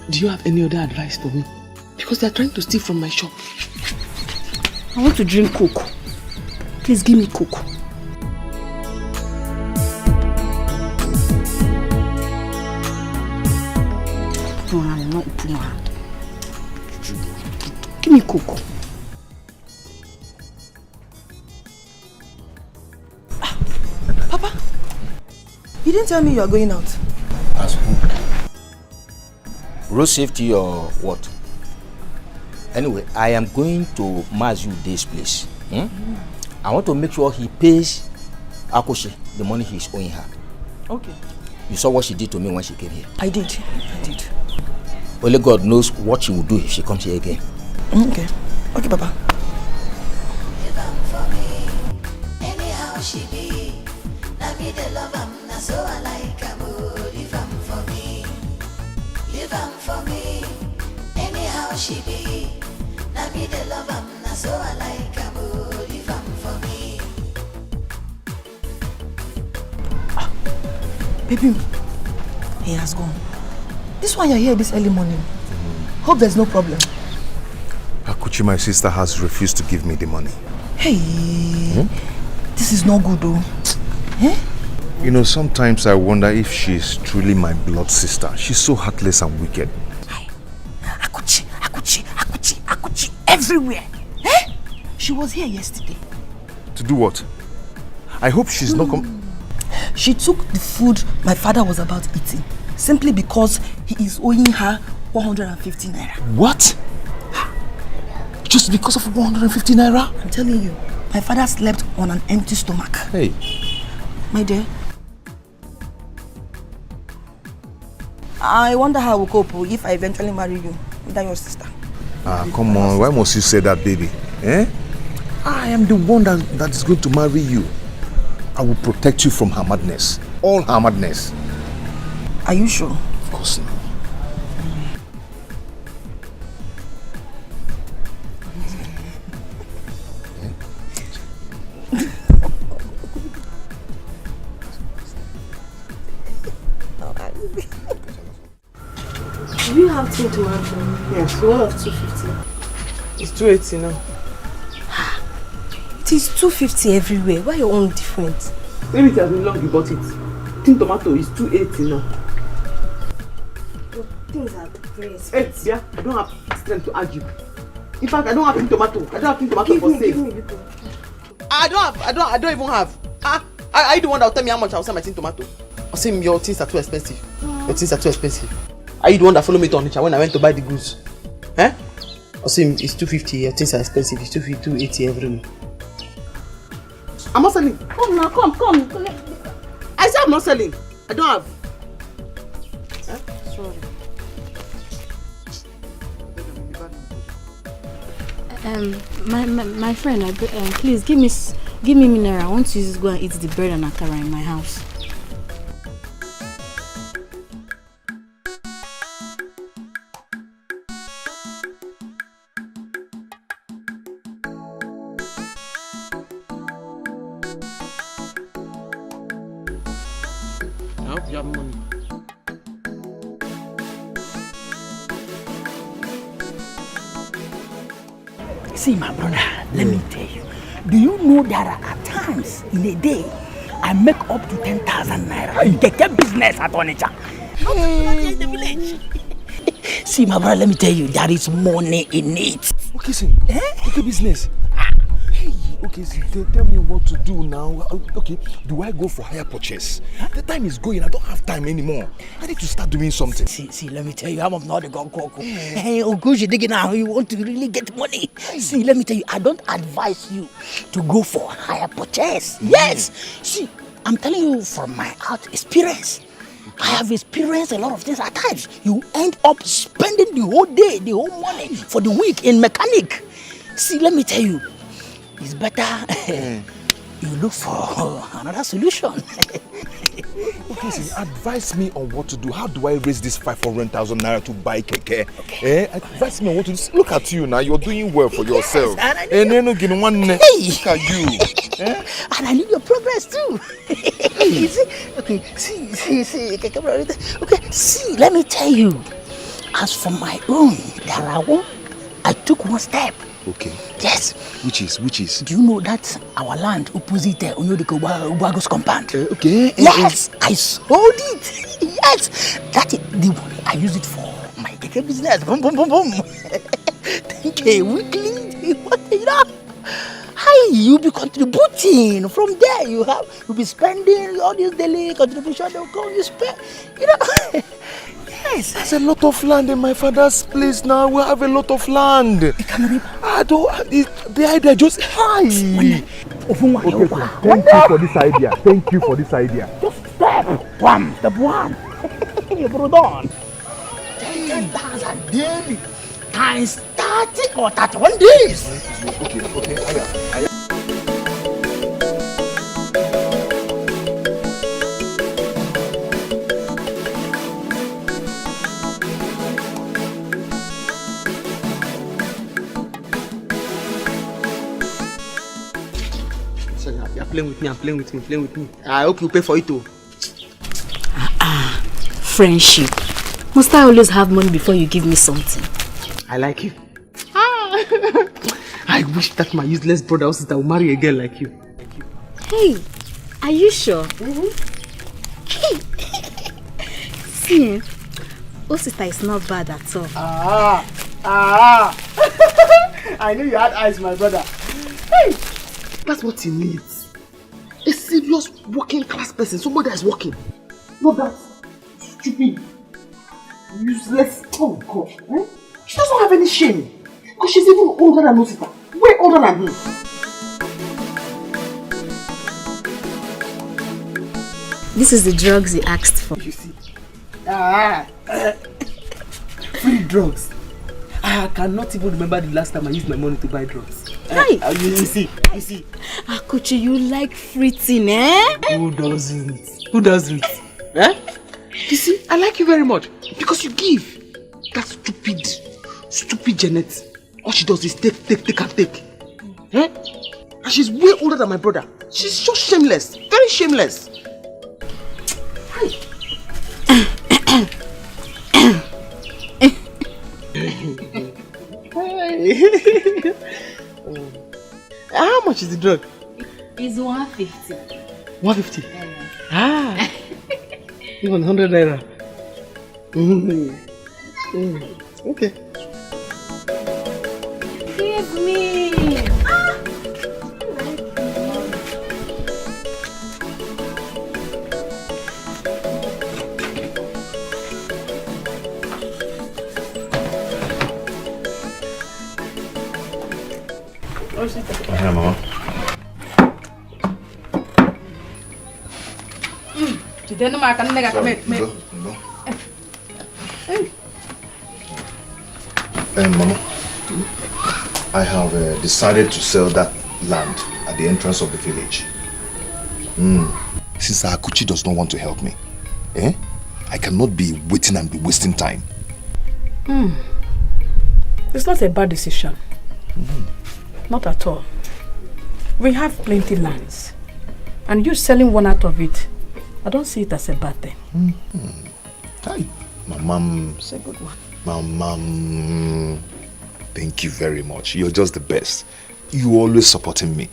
Do you have any other advice for me? Because they are trying to steal from my shop. I want to drink Coke. Please give me Coke. No, I'm not open your hand. Give me Coke. Papa, you didn't tell me you are going out. As who? Road safety or what? Anyway, I am going to Mazu Day's place. I want to make sure he pays Akoshi the money he's owing her. Okay. You saw what she did to me when she came here. I did. Only God knows what she will do if she comes here again. Okay, Papa. Anyhow she be, na me the love am, na so I like am. Leave am for me, leave am for me. Anyhow she be, na me the love am, na so I like am. Leave am for me. Baby, he has gone. This one you're here this early morning. Hope there's no problem. Akuchi, my sister, has refused to give me the money. Hey, the This is not good though. Eh? You know, sometimes I wonder if she's truly my blood sister. She's so heartless and wicked. Akuchi everywhere. Eh? She was here yesterday. To do what? I hope she's not She took the food my father was about eating simply because he is owing her 150 naira. What? Just because of 150 naira? I'm telling you, my father slept on an empty stomach. Hey. My dear, I wonder how I will cope if I eventually marry you without your sister. Ah, come on. Why must you say that, baby? Eh? I am the one that is going to marry you. I will protect you from her madness. All her madness. Are you sure? Of course not. Do you have tin tomato? Yes, one of 250. It's 280 now. It is 250 everywhere. Why your own different? Maybe it has been long you bought it. Tin tomato is 280 now. Things are very expensive. Yeah, I don't have strength to argue. In fact, I don't have tin tomato. I don't have tin tomato for sale. I don't even have. Are you the one that will tell me how much I will sell my tin tomato? I'll say your things are too expensive. Your things are too expensive. Are you the one that followed me to Onitsha when I went to buy the goods? Eh? I'll say it's 250, your things are expensive. It's 280 everywhere. I'm not selling. Come now, come. I said I'm not selling. I don't have. Sorry. My friend, please give me mineral. I want to just go and eat the bread and akara in my house. I hope you have money. See, my brother, let me tell you. Do you know there are at times in a day I make up to 10,000 naira in keke business at Onitsha? In the village. See, my brother, let me tell you, there is money in it. Okay, see. Okay, business. Hey, okay, see, tell me what to do now. Okay, do I go for higher purchase? The time is going. I don't have time anymore. I need to start doing something. See, let me tell you, I'm not the god coco. Hey, Ogushi digging now, you want to really get money. See, let me tell you, I don't advise you to go for higher purchase. Yes. See, I'm telling you from my out experience. I have experienced a lot of things at times. You end up spending the whole day, the whole money for the week in mechanic. See, let me tell you, it's better you look for another solution. Okay, see, advise me on what to do. How do I raise this 500,000 naira to buy keke? Okay. Advise me on what to do. Look at you now. You're doing well for yourself. Yes, Look at you. And I need your progress too. Okay, see, okay, see, let me tell you. As for my own, I took one step. Okay. Yes. Which is? Do you know that our land opposite Ubago's compound? Okay. Yes, I sold it. Yes. That is the money I use it for my keke business. Boom. Thank you. Weekly, you know. Hi, you be contributing. From there, you'll be spending all this daily contribution. They'll come, you spend. You know. Yes. There's a lot of land in my father's place now. We have a lot of land. The idea just high. Okay, thank you for this idea. Just step one. You brought on. 10,000 daily times 30 or 31 days. Okay. You're playing with me. I hope you pay for it too. Friendship. Must I always have money before you give me something? I like you. I wish that my useless brother or sister would marry a girl like you. Hey, are you sure? See, Osita is not bad at all. I knew you had eyes, my brother. Hey, that's what he needs. A serious working class person, somebody that is working. Not that stupid, useless. Oh God, eh? She doesn't have any shame. Because she's even older than Osita. Way older than him. This is the drugs he asked for. You see? Free drugs. I cannot even remember the last time I used my money to buy drugs. Hey. You see? Akuchi, you like free thing, eh? Who doesn't? Who doesn't? Eh? You see, I like you very much because you give. That stupid Janet. All she does is take and take. Eh? And she's way older than my brother. She's just shameless. Very shameless. How much is the drug? It's 150. 150? Even 100 naira. Okay. Give me. Hi, Mama. Mama, I have decided to sell that land at the entrance of the village. Since Akuchi does not want to help me, I cannot be waiting and be wasting time. It's not a bad decision. Not at all. We have plenty lands. And you selling one out of it, I don't see it as a bad thing. Hi. My mom. It's a good one. My mom. Thank you very much. You're just the best. You always supporting me.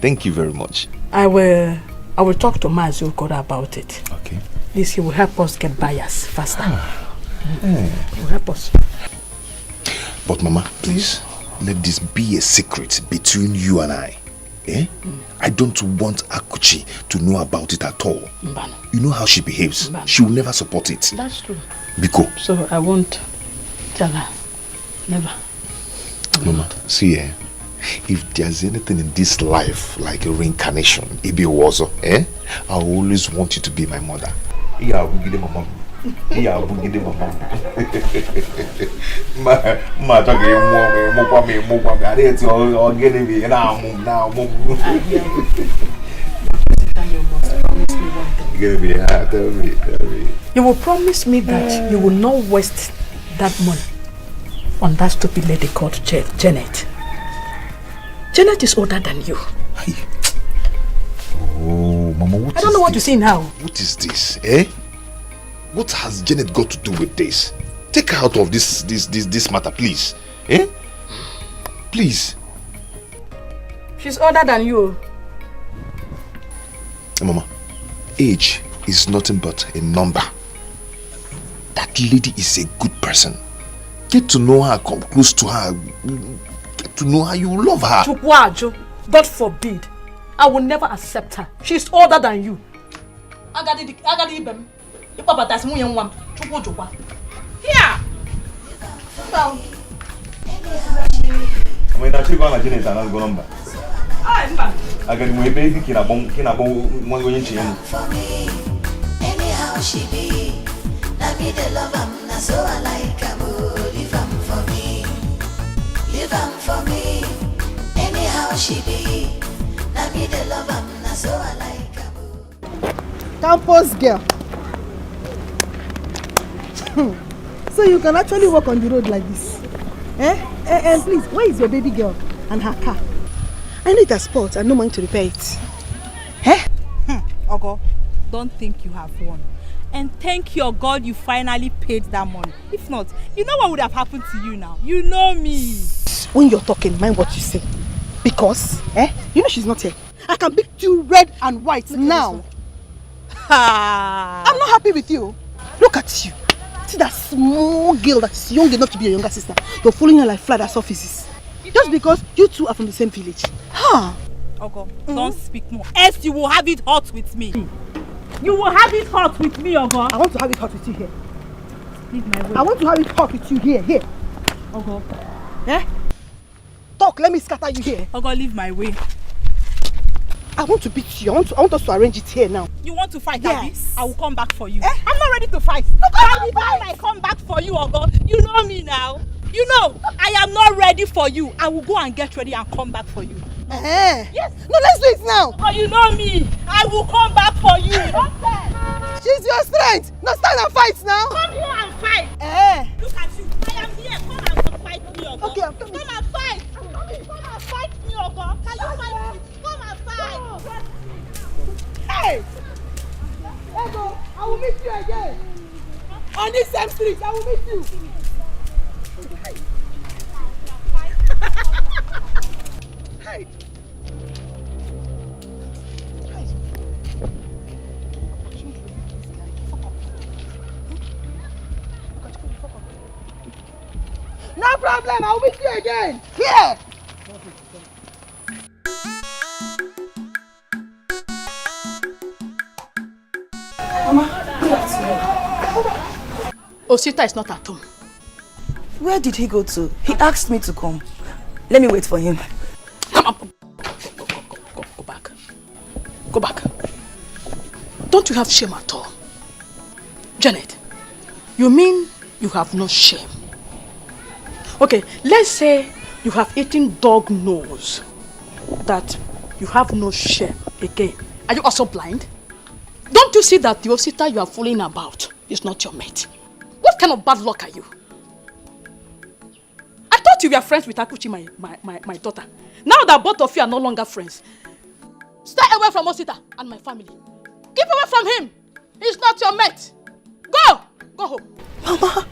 Thank you very much. I will talk to Mazi Okoro about it. Okay. This he will help us get buyers faster. He will help us. But Mama, please, let this be a secret between you and I. I don't want Akuchi to know about it at all. You know how she behaves. She will never support it. That's true. Biko. So I won't tell her. Never. Mama, see, if there's anything in this life like a reincarnation, Ibi Wazo, I always want you to be my mother. Yeah, mama. Yeah, ma talking more. I did all getting me now. Tell me. You will promise me that you will not waste that money on that stupid lady called Janet. Janet is older than you. Oh, Mama, what I don't know what to say now. What is this, What has Janet got to do with this? Take her out of this matter, please. Please. She's older than you. Mama, age is nothing but a number. That lady is a good person. Get to know her, come close to her. Get to know her, you love her. Chukwajo, God forbid. I will never accept her. She's older than you. Agadi ibem. Papa tas mu yan wam. Chukwajo. Here. Well. I mean, actually, going to Janet and go number. I got my baby kina bon mo go yin chiyan. Anyhow she be. Na me the love am na so I like am. Leave am for me. Leave am for me. Anyhow she be. Na me the love am na so I like am. Campus girl. So you can actually walk on the road like this. And please, where is your baby girl and her car? I need a spot and no money to repair it. Ogo, don't think you have won. And thank your God you finally paid that money. If not, you know what would have happened to you now. You know me. When you're talking, mind what you say. Because, you know she's not here. I can beat you red and white now. I'm not happy with you. Look at you. See that small girl that is young enough to be your younger sister. You're following her like fly as offices. Just because you two are from the same village. Ogo, don't speak more. Else you will have it hot with me. You will have it hot with me, Ogo. I want to have it hot with you here. Leave my way. I want to have it hot with you here. Ogo. Eh? Talk, let me scatter you here. Ogo, leave my way. I want to beat you. I want us to arrange it here now. You want to fight, Yes. Abi? I will come back for you. I'm not ready to fight. I come back for you, Ogo. You know me now. You know, I am not ready for you. I will go and get ready and come back for you. Yes. No, let's do it now. Oh, you know me. I will come back for you. She's your strength. Now stand and fight now. Come here and fight. Look at you. I am here. Come and fight me, Ogo. Okay, I'm coming. Come and fight. Come and fight me, Ogo. Can you fight me? Come and fight. Hey! Ego, I will meet you again. On this same street, I will meet you. Hey! No problem, I'll meet you again. Here! Osita is not at home. Where did he go to? He asked me to come. Let me wait for him. Come on. Go back. Go back. Don't you have shame at all? Janet, you mean you have no shame? Okay, let's say you have eaten dog nose. That you have no shame again. Are you also blind? Don't you see that the Osita you are fooling about is not your mate? What kind of bad luck are you? I thought you were friends with Akuchi, my daughter. Now that both of you are no longer friends, stay away from Osita and my family. Keep away from him. He's not your mate. Go! Go home. Mama!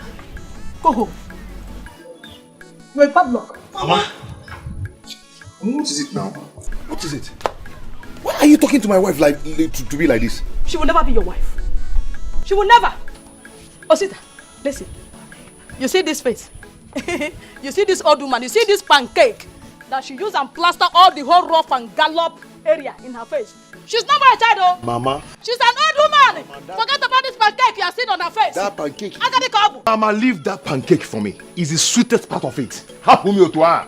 Go home. You're a bad luck. Mama! What is it now? What is it? Why are you talking to my wife like to be like this? She will never be your wife. She will never. Osita, listen. You see this face? You see this old woman? You see this pancake that she used and plaster all the whole rough and gallop area in her face? She's not my child, oh. Mama. She's an old woman. Forget about this pancake you are seeing on her face. That pancake. I got the cover. Mama, leave that pancake for me. It's the sweetest part of it. Happy to her.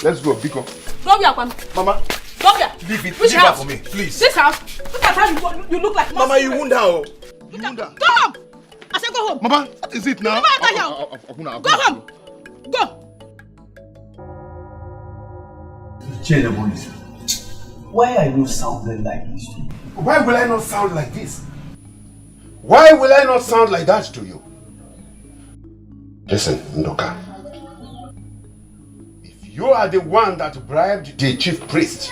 Let's go, Biko. Come here, Kwame. Mama. Come here. Leave it. Which leave house? that for me, please. This house. Look at how you look like. Mama, you won't down. You won't down. Go home. I said go home. Mama, what is it now? Go home. Go. Why are you sounding like this to me? Why will I not sound like this? Why will I not sound like that to you? Listen, Ndoka. If you are the one that bribed the chief priest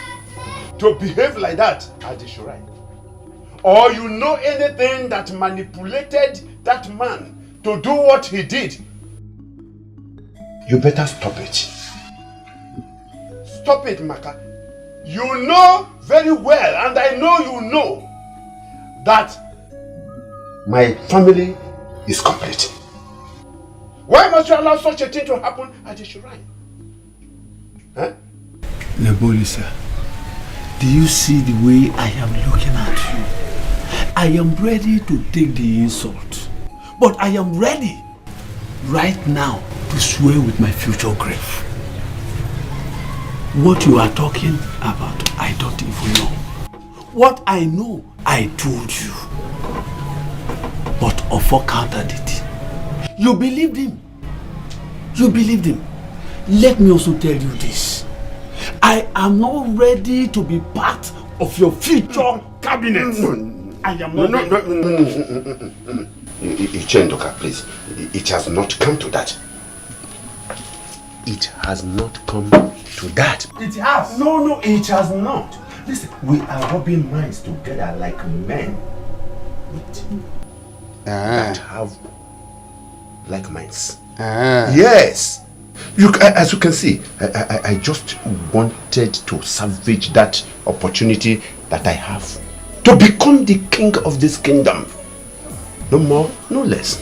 to behave like that at the shrine, or you know anything that manipulated that man to do what he did, you better stop it. Stop it, Maka. You know very well, and I know you know, that my family is complete. Why must you allow such a thing to happen at the shrine? Huh? Nebolisa, do you see the way I am looking at you? I am ready to take the insult, but I am ready right now to swear with my future grave. What you are talking about, I don't even know. What I know, I told you. But Ofo countered it. You believed him. You believed him. Let me also tell you this. I am not ready to be part of your future cabinet. I am not ready. Ichendoka, please. It has not come to that. It has not come to that. It has. No, it has not. Listen, we are rubbing minds together like men that have like minds. Yes. As you can see, I just wanted to salvage that opportunity that I have to become the king of this kingdom. No more, no less.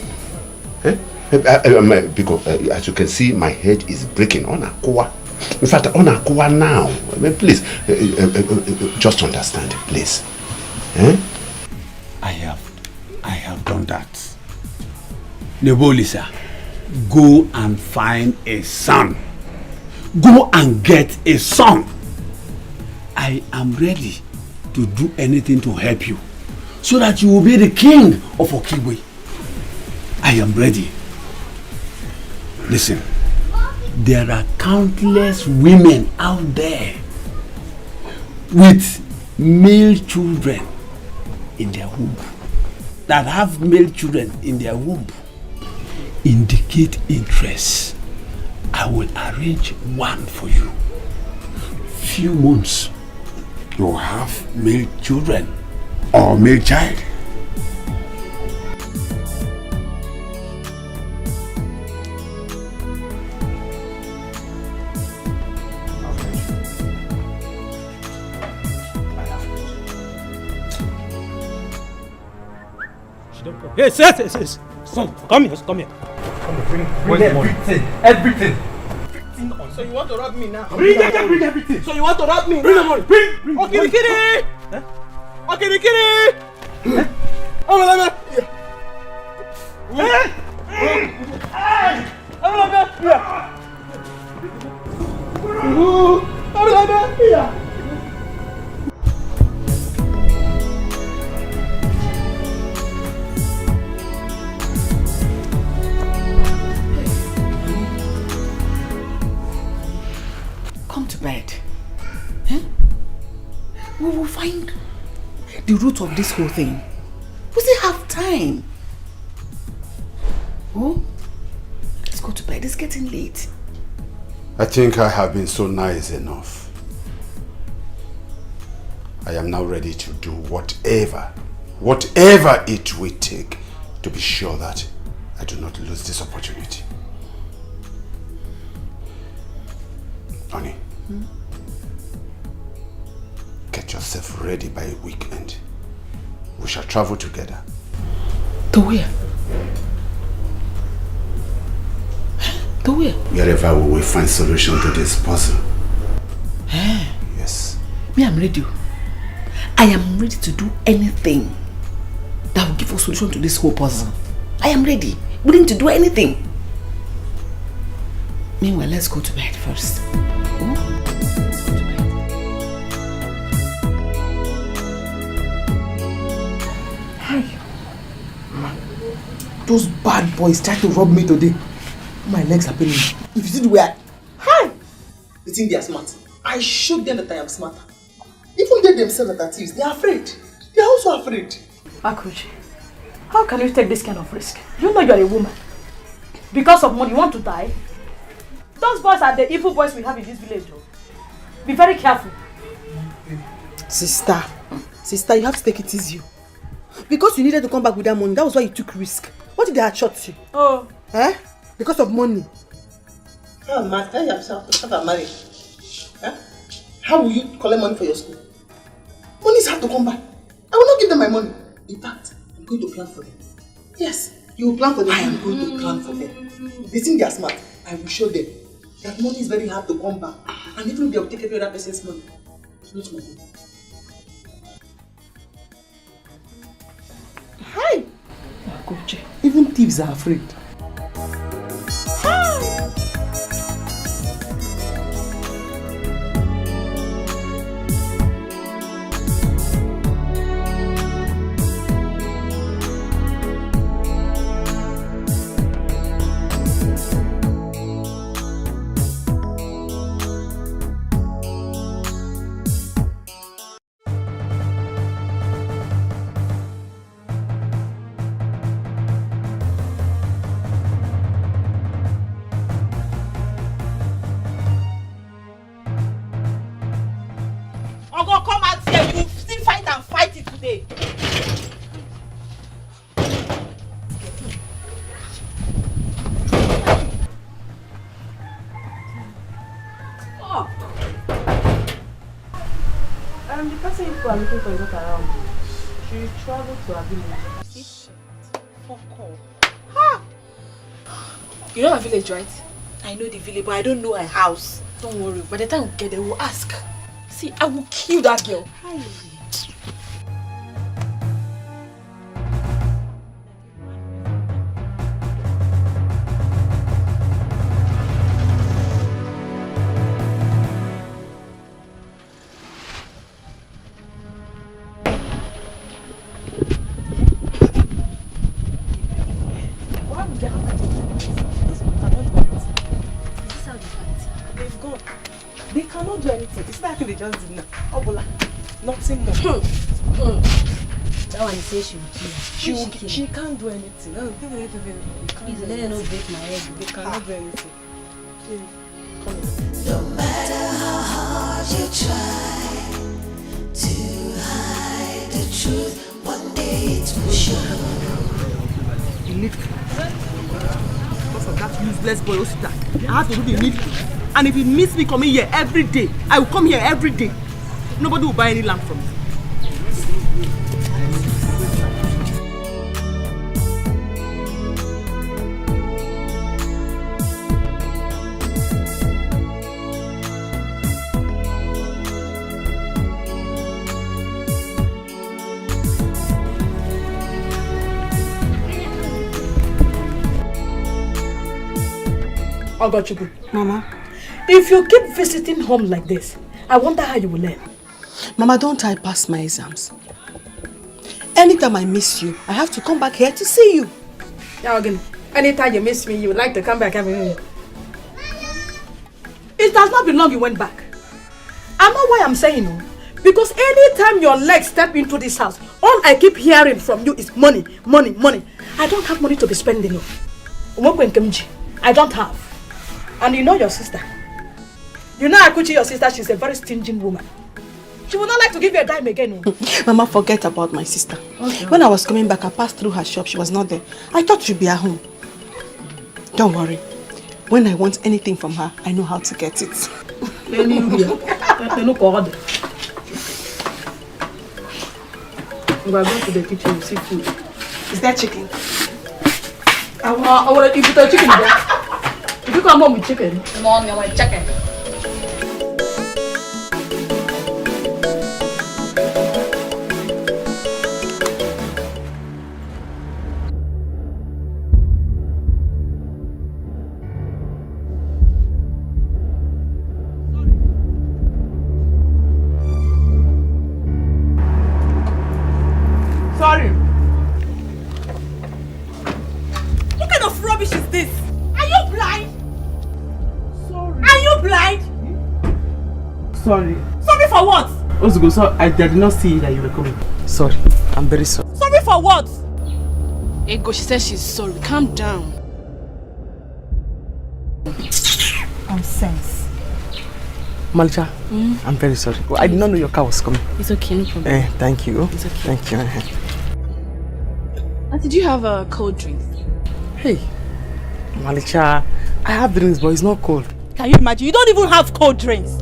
Because as you can see, my head is breaking on Akua. In fact, on Akua now. Please, just understand, please. I have done that. Nebolisa, go and find a son. Go and get a son. I am ready to do anything to help you, so that you will be the king of Okigwe. I am ready. Listen, there are countless women out there with male children in their womb, that have male children in their womb. Indicate interest. I will arrange one for you. Few months, you will have male children or male child. Yes. Son, come here. Come here, bring everything. Everything on. So you want to rob me now? Bring everything. So you want to rob me? Bring the money. Bring. Okay, kitty. Okay, kitty. Come to bed. We will find the root of this whole thing. We still have time. Oh, let's go to bed. It's getting late. I think I have been so nice enough. I am now ready to do whatever it will take to be sure that I do not lose this opportunity. Honey, get yourself ready by a weekend. We shall travel together. To where? To where? Wherever we will find solution to this puzzle. Yes. Me, I'm ready. I am ready to do anything that will give us solution to this whole puzzle. I am ready. Willing to do anything. Meanwhile, let's go to bed first. Those bad boys tried to rob me today. My legs are paining me. If you see the way they think they are smart. I showed them that I am smarter. Even they themselves that are thieves, they are afraid. They are also afraid. Akuchi, how can you take this kind of risk? You know you are a woman. Because of money, you want to die? Those boys are the evil boys we have in this village. Be very careful. Sister, you have to take it easy. Because you needed to come back with that money, that was why you took risk. What did they have shot you? Oh. Because of money. Oh, man, tell yourself to start married. How will you collect money for your school? Monies have to come back. I will not give them my money. In fact, I'm going to plan for them. Yes, you will plan for them. I am going to plan for them. They think they are smart. I will show them that money is very hard to come back. And even if they will take every other person's money, it's not my money. Hi! Akuchi, even thieves are afraid. people are looking for a daughter around. She traveled to her village. See? Fuck off. Ha! You know my village, right? I know the village, but I don't know her house. Don't worry. By the time we get there, we'll ask. See, I will kill that girl. Hi. They cannot do anything. It's not actually just did now. Obola. Nothing more. That one says she will kill her. She can't do anything. No, Please let her not break my head. They cannot do anything. No matter how hard you try to hide the truth, one day it will show. You need because of that useless boy Osita. I have to do the needful. And if he meets me coming here every day, I will come here every day. Nobody will buy any land from me. Ogochukwu. Mama. If you keep visiting home like this, I wonder how you will learn. Mama, don't I pass my exams? Anytime I miss you, I have to come back here to see you. Now again, anytime you miss me, you would like to come back every day. It has not been long you went back. I know why I'm saying no. Because anytime your legs step into this house, all I keep hearing from you is money, money, money. I don't have money to be spending. I don't have. And you know your sister. You know Akuchi, your sister, she's a very stingy woman. She would not like to give you a dime again. Mama, forget about my sister. Okay. When I was coming back, I passed through her shop. She was not there. I thought she'd be at home. Don't worry. When I want anything from her, I know how to get it. We are going to the kitchen to see food. Is that chicken? I want to eat the chicken there. If you come home with chicken. Mom, I want chicken. Sorry. What kind of rubbish is this? Are you blind? Sorry. Are you blind? Sorry. Sorry for what? Ozugo, so I did not see that you were coming. Sorry. I'm very sorry. Sorry for what? Ego, she says she's sorry. Calm down. Nonsense. Malcha, I'm very sorry. Well, I did not know your car was coming. It's okay, no problem. Thank you. It's okay. Thank you. Did you have a cold drink? Hey, Malicha, I have drinks, but it's not cold. Can you imagine? You don't even have cold drinks.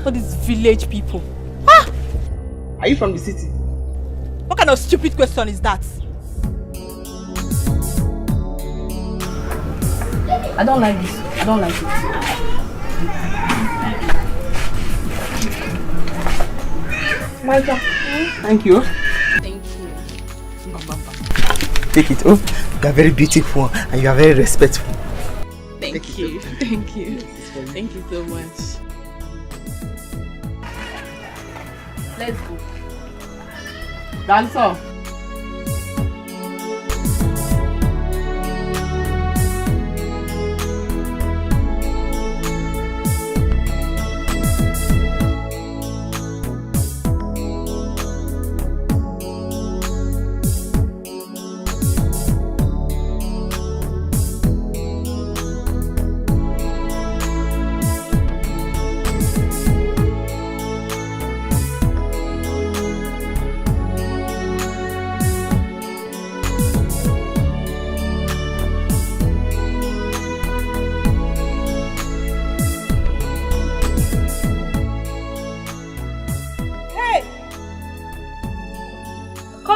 For these village people. Ah! Are you from the city? What kind of stupid question is that? I don't like this. I don't like it. Malcha, thank you. Thank you. Take it. Oh, you are very beautiful and you are very respectful. Thank you. Thank you. Thank you so much. Let's go. That's all.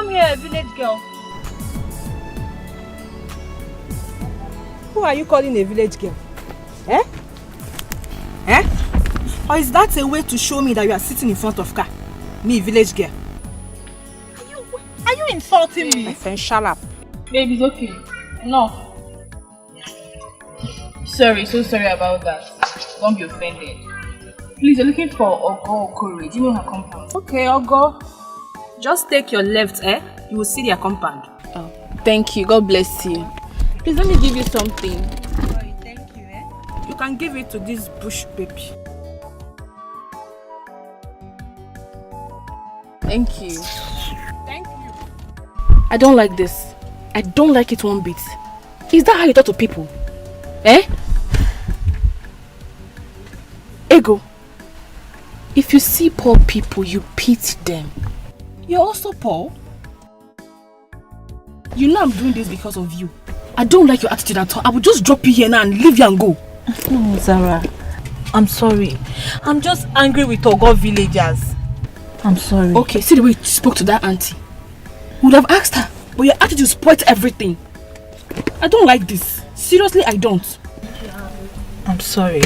Come here, village girl. Who are you calling a village girl? Eh? Eh? Or is that a way to show me that you are sitting in front of car? Me, village girl. Are you insulting me? My friend, shut up. Babe, it's okay. No. Sorry, so sorry about that. Don't be offended. Please, you're looking for Ogo Okore. Do you know her compound? Okay, Ogo. Just take your left, you will see their compound. Oh, thank you. God bless you. Please, let me give you something. Sorry, thank you, You can give it to this bush baby. Thank you. Thank you. I don't like this. I don't like it one bit. Is that how you talk to people? Eh? Ego, if you see poor people, you pity them. You're also poor. You know I'm doing this because of you. I don't like your attitude at all. I will just drop you here now and leave you and go. No, Zara. I'm sorry. I'm just angry with Ogo villagers. I'm sorry. Okay, see the way you spoke to that auntie. Would have asked her, but your attitude spoiled everything. I don't like this. Seriously, I don't. I'm sorry.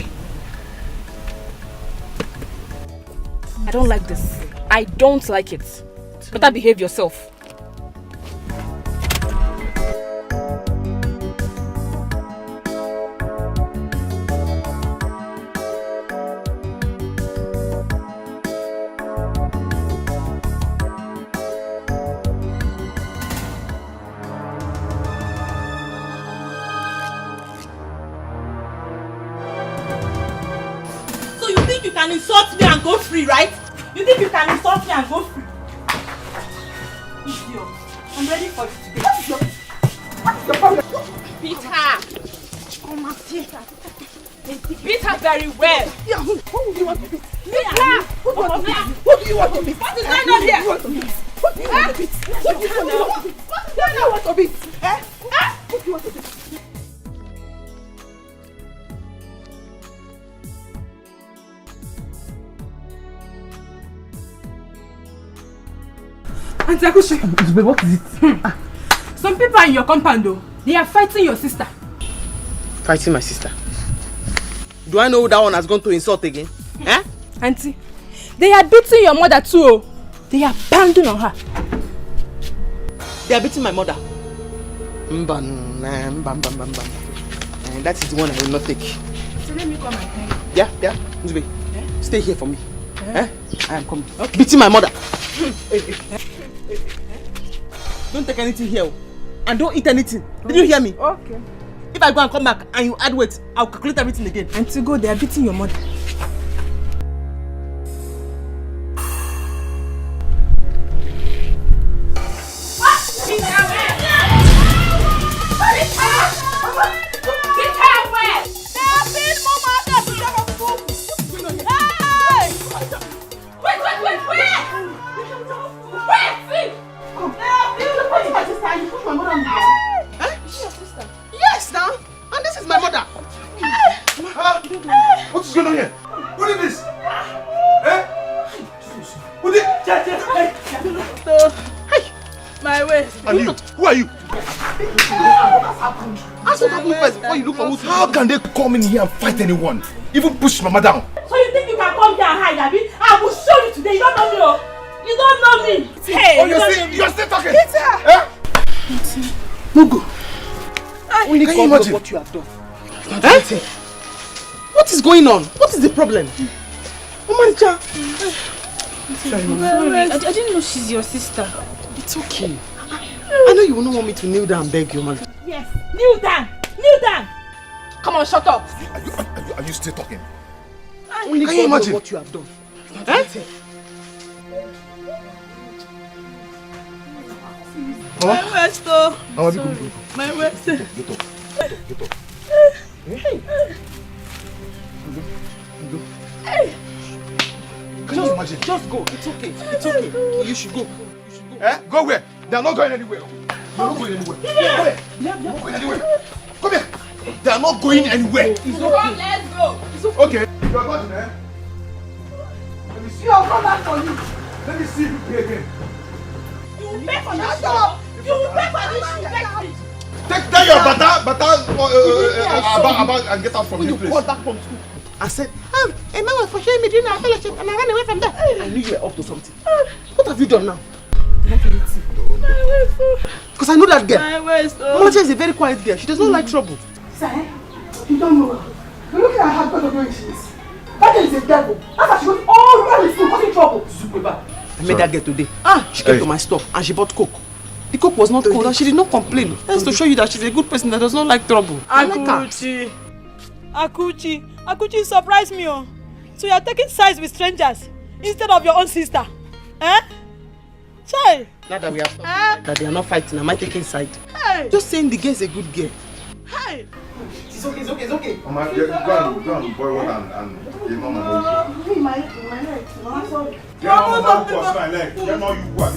I don't like this. I don't like it. Better behave yourself. So you think you can insult me and go free, right? You think you can insult me and go free? Idiot. I'm ready for you today. What is your problem? Beat her. Come and see her. Beat her very well. Yeah, who do you want to beat? Beat her. Who do you want to beat? What is going on here? What do you want to beat? What do you want to beat? What do you want to beat? Eh? What do you want to beat? Auntie Akushi, what is it? Some people are in your compound though. They are fighting your sister. Fighting my sister? Do I know who that one has gone to insult again? Eh? Auntie, they are beating your mother too. They are pounding on her. They are beating my mother. That is the one I will not take. So let me come and tell you. Yeah, Uzbe. Stay here for me. I am coming. Okay. Beating my mother. Don't take anything here. And don't eat anything. Did you hear me? Okay. If I go and come back and you add weight, I'll calculate everything again. Auntie, go, they are beating your mother. Yes, now. And this is my mother. What is going on here? What is this? Eh? What is My way. And you? Who are you? Ask what happened first before you look for who's. How can they come in here and fight anyone? Even push Mama down? So you think you can come here and hide, Abi? I will show you today. You don't know me, oh. You don't know me. Hey, oh, you're still talking? It's her. Eh? Mugu. Only Can God you knows imagine? what you have done. Eh? What is going on? What is the problem? Omanja. I didn't know she's your sister. It's okay. I know you will not want me to kneel down and beg you, man. Yes, kneel down. Kneel down. Come on, shut up. Are you still talking? Only Can God you knows imagine? what you have done. Eh? My waist, oh. Sorry. My waist. Get up. Hey. Can you imagine? Just go. It's okay. It's okay. You should go. Eh? Go where? They are not going anywhere. They are not going anywhere. Go there. They are not going anywhere. Come here. They are not going anywhere. It's okay. Come, let's go. Okay. You are going there. Let me see. I'll come back for you. Let me see you play again. You will pay for that your bata, about and get out from this place. Called back from school and said, a man was pushing me during our fellowship and I ran away from there. I knew you were up to something. What have you done now? Because I know that girl. Mamacha is a very quiet girl. She does not like trouble. Sir, you don't know her. You look at her because of where she is. That girl is a devil. That's why she goes all around the school causing trouble. I met that girl today. She came to my store and she bought Coke. The Coke was not cold and she did not complain. That's to show you that she's a good person that does not like trouble. Akuchi surprised me. Oh. So you are taking sides with strangers instead of your own sister. Eh? Chai. Now that we are that they are not fighting, am I taking side? Hey. Just saying the girl is a good girl. Hey. It's okay. Mama, go and boil water and give Mama more. Me, my leg. Mama, sorry. Get Mama, go and my leg. Get Mama, you go.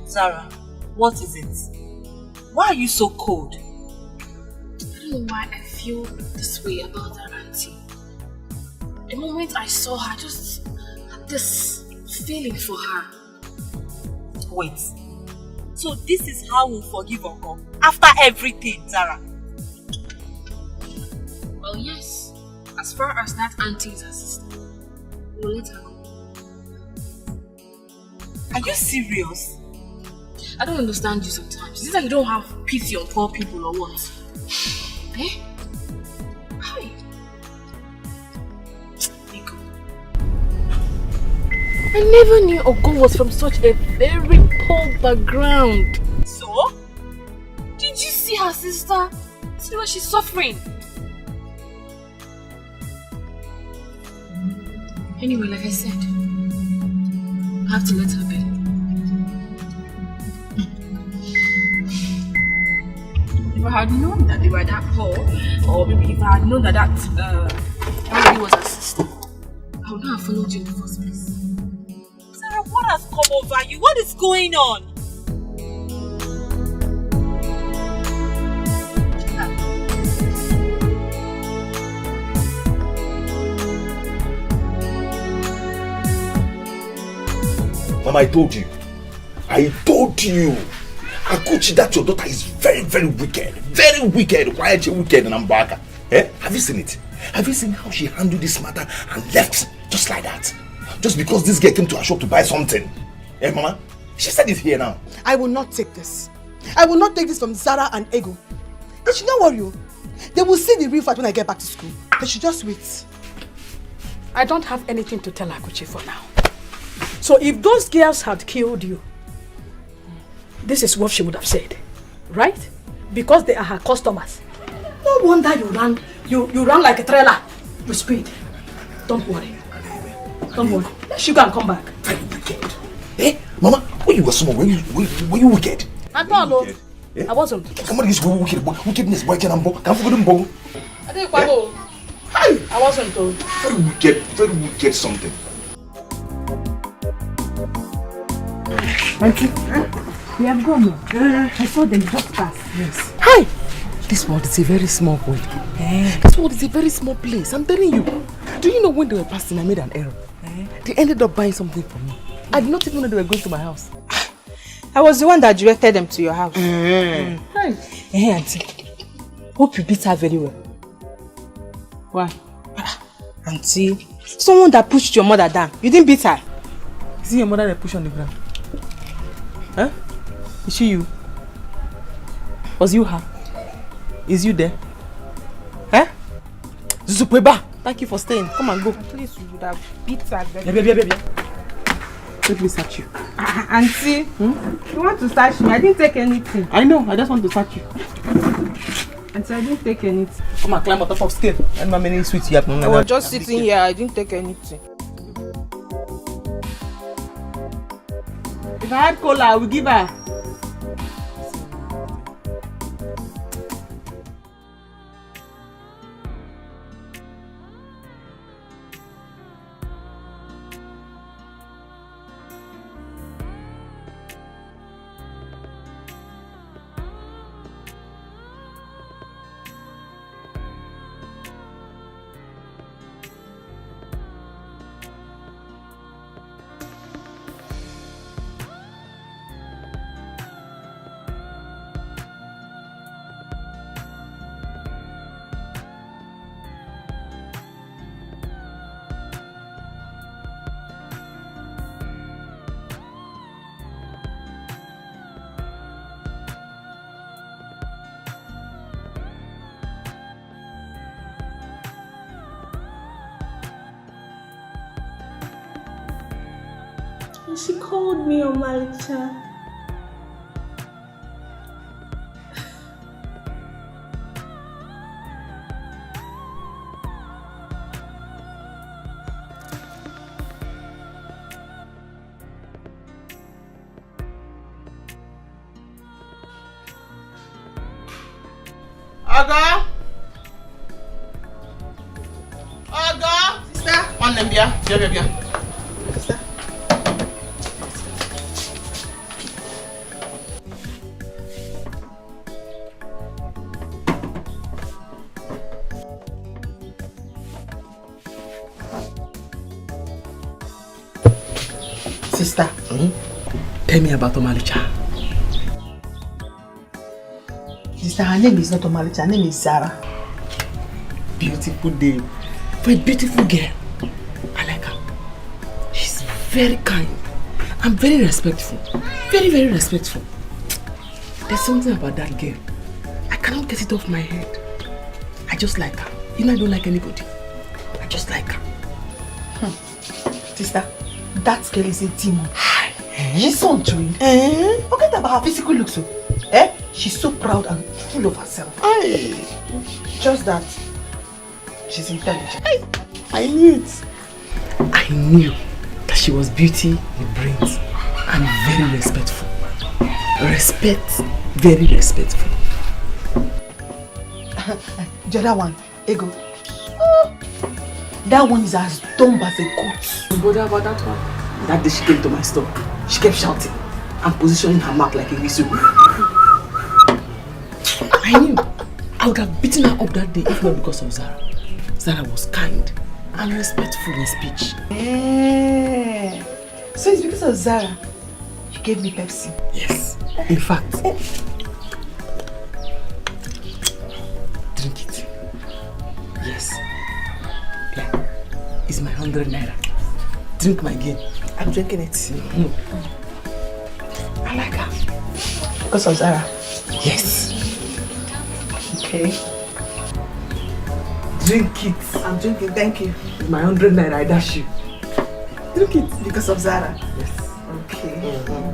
Zara, what is it? Why are you so cold? I don't know why I feel this way about her auntie. The moment I saw her, I just had this feeling for her. Wait. So this is how we'll forgive Uncle? After everything, Zara? Well, yes. As far as that auntie is her sister, we'll let her go. Are you serious? I don't understand you sometimes. Is it like you don't have pity on poor people or what? Eh? Hi. Nico. I never knew Ogo was from such a very poor background. So? Did you see her sister? See what she's suffering. Anyway, like I said, I have to let her be. If I had known that they were that poor, or maybe if I had known that that lady was her sister, I would not have followed you in the first place. Sarah, what has come over you? What is going on? Mama, I told you. Akuchi, that your daughter is very, very wicked. Very wicked. Why are you wicked and Mbaka? Eh? Have you seen it? Have you seen how she handled this matter and left just like that? Just because this girl came to her shop to buy something. Eh, Mama? She said it here now. I will not take this. I will not take this from Zara and Ego. They should not worry you. They will see the real fight when I get back to school. They should just wait. I don't have anything to tell Akuchi for now. So if those girls had killed you, this is what she would have said, right? Because they are her customers. No wonder you ran like a trailer with speed. Don't worry. Don't worry. She can come back. Very wicked. Eh? Mama, when you were small, were you wicked? I thought no. I wasn't. Come on, this wickedness, boy, can I forget him? I wasn't told. Very wicked something. Auntie, we have gone now. I saw them just pass. Yes. Hi! This world is a very small world. This world is a very small place. I'm telling you. Do you know when they were passing, I made an error? They ended up buying something for me. I did not even know they were going to my house. I was the one that directed them to your house. Hey, Auntie. Hope you beat her very well. Why? Auntie, someone that pushed your mother down. You didn't beat her. Is it your mother that pushed on the ground? Huh? Is she you? Was you her? Is you there? Huh? Zuzupeba! Thank you for staying. Come and go. At least you would have beat her very well. Let me search you. Auntie, you want to search me? I didn't take anything. I know, I just want to search you. Auntie, I didn't take anything. Come and climb on top of scale. And how many sweets you have? I was just sitting here. I didn't take anything. If I had cola, I would give her. And she called me Omalicha. Aga? Aga? Sister? One them here. Here. Sister? Sister, tell me about Omalicha. Sister, her name is not Omalicha, her name is Sarah. Beautiful name. For a beautiful girl. I like her. She's very kind and very respectful. Very, very respectful. There's something about that girl. I cannot get it off my head. I just like her. You know, I don't like anybody. I just like her. Sister, that girl is a demon. She's so trained. Forget about her physical looks. She's so proud and full of herself. Just that she's intelligent. I knew it. I knew that she was beauty with brains and very respectful. Very respectful. The other one, Ego. That one is as dumb as a goat. Don't bother about that one. That day she came to my store, she kept shouting and positioning her mouth like a whistle. I knew I would have beaten her up that day if not because of Zara. Zara was kind and respectful in speech. So it's because of Zara you gave me Pepsi? Yes. In fact, drink it. Yes. Yeah. It's my 100 naira. Drink my game. I'm drinking it. I like her. Because of Zara? Yes. Okay. Drink it. I'm drinking, thank you. With my 100 naira, I dash you. Drink it. Because of Zara? Yes. Okay.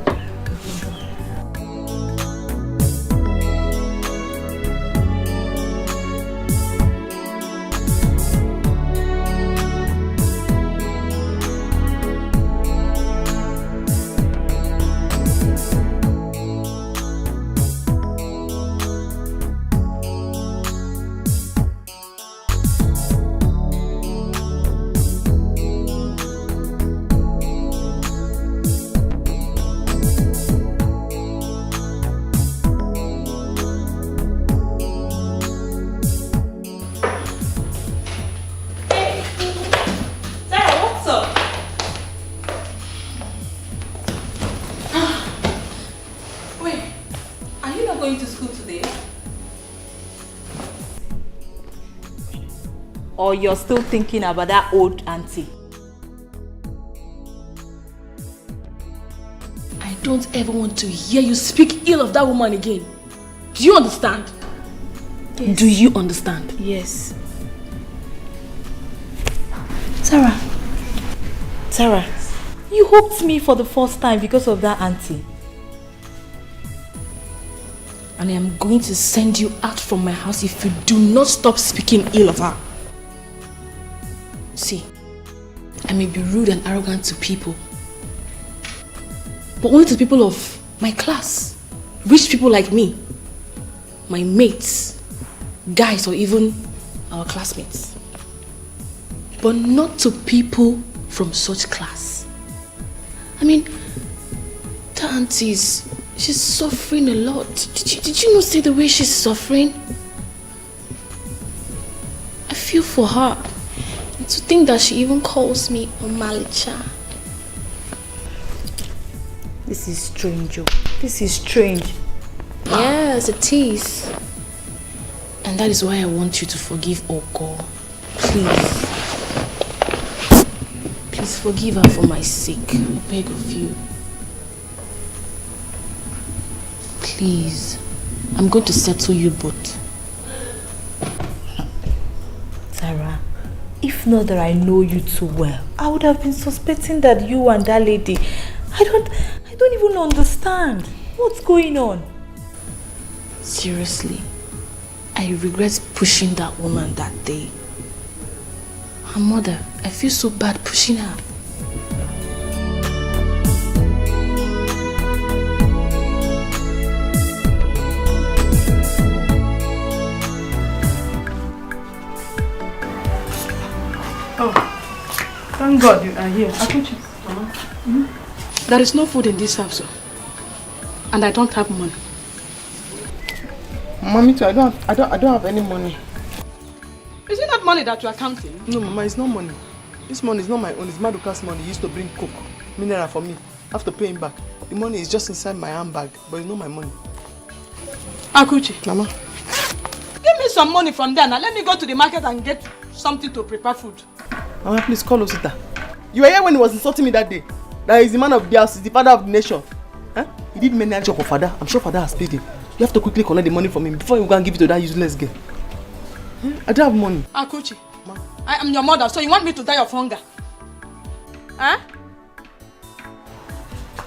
Or you're still thinking about that old auntie? I don't ever want to hear you speak ill of that woman again. Do you understand? Yes. Do you understand? Yes. Sarah, you hooked me for the first time because of that auntie. And I am going to send you out from my house if you do not stop speaking ill of her. See, I may be rude and arrogant to people, but only to people of my class, rich people like me, my mates, guys, or even our classmates. But not to people from such class. I mean, the auntie she's suffering a lot. Did you not see the way she's suffering? I feel for her. And to think that she even calls me Omalicha. This is strange, oh. This is strange. Yes, it is. And that is why I want you to forgive Oko. Please. Please forgive her for my sake. I beg of you. Please. I'm going to settle you both. Sarah, if not that I know you too well, I would have been suspecting that you and that lady I don't even understand. What's going on? Seriously, I regret pushing that woman that day. Her mother, I feel so bad pushing her. Oh, thank God you are here. Akuchi. There is no food in this house, and I don't have money. Mommy too, I don't have any money. Is it not money that you are counting? No, Mama, it's not money. This money is not my own. It's Maduka's money. He used to bring coke, mineral for me. I have to pay him back. The money is just inside my handbag, but it's not my money. Akuchi. Mama. Give me some money from there now. Let me go to the market and get something to prepare food. Mama, please call Osita. You were here when he was insulting me that day. That he's the man of the house, he's the father of the nation. Huh? He did many job for father. I'm sure father has paid him. You have to quickly collect the money from him before you go and give it to that useless girl. I don't have money. Akuchi, I am your mother, so you want me to die of hunger? Huh?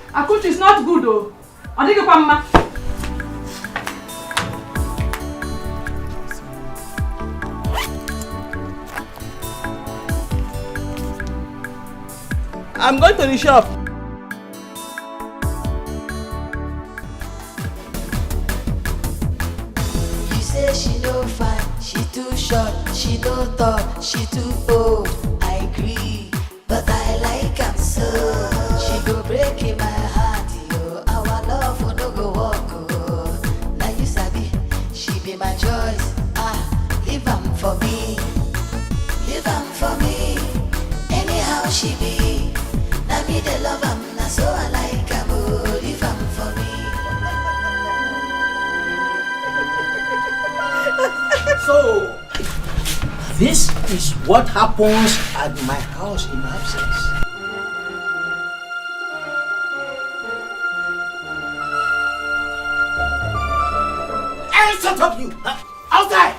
Akuchi, it's not good though. I think you come. I'm going to the shop. You say she no fine, she too short, she no tall, she too old. I agree, but I like her so. She go break in my heart, yo. Our love will no go walk, oh. Now you sabi, she be my choice. Leave am for me, leave am for me. Anyhow she be. Now me the love am, na so I like am, oh, leave am for me. So, this is what happens at my house in absence. Hey, shut up you! Outside!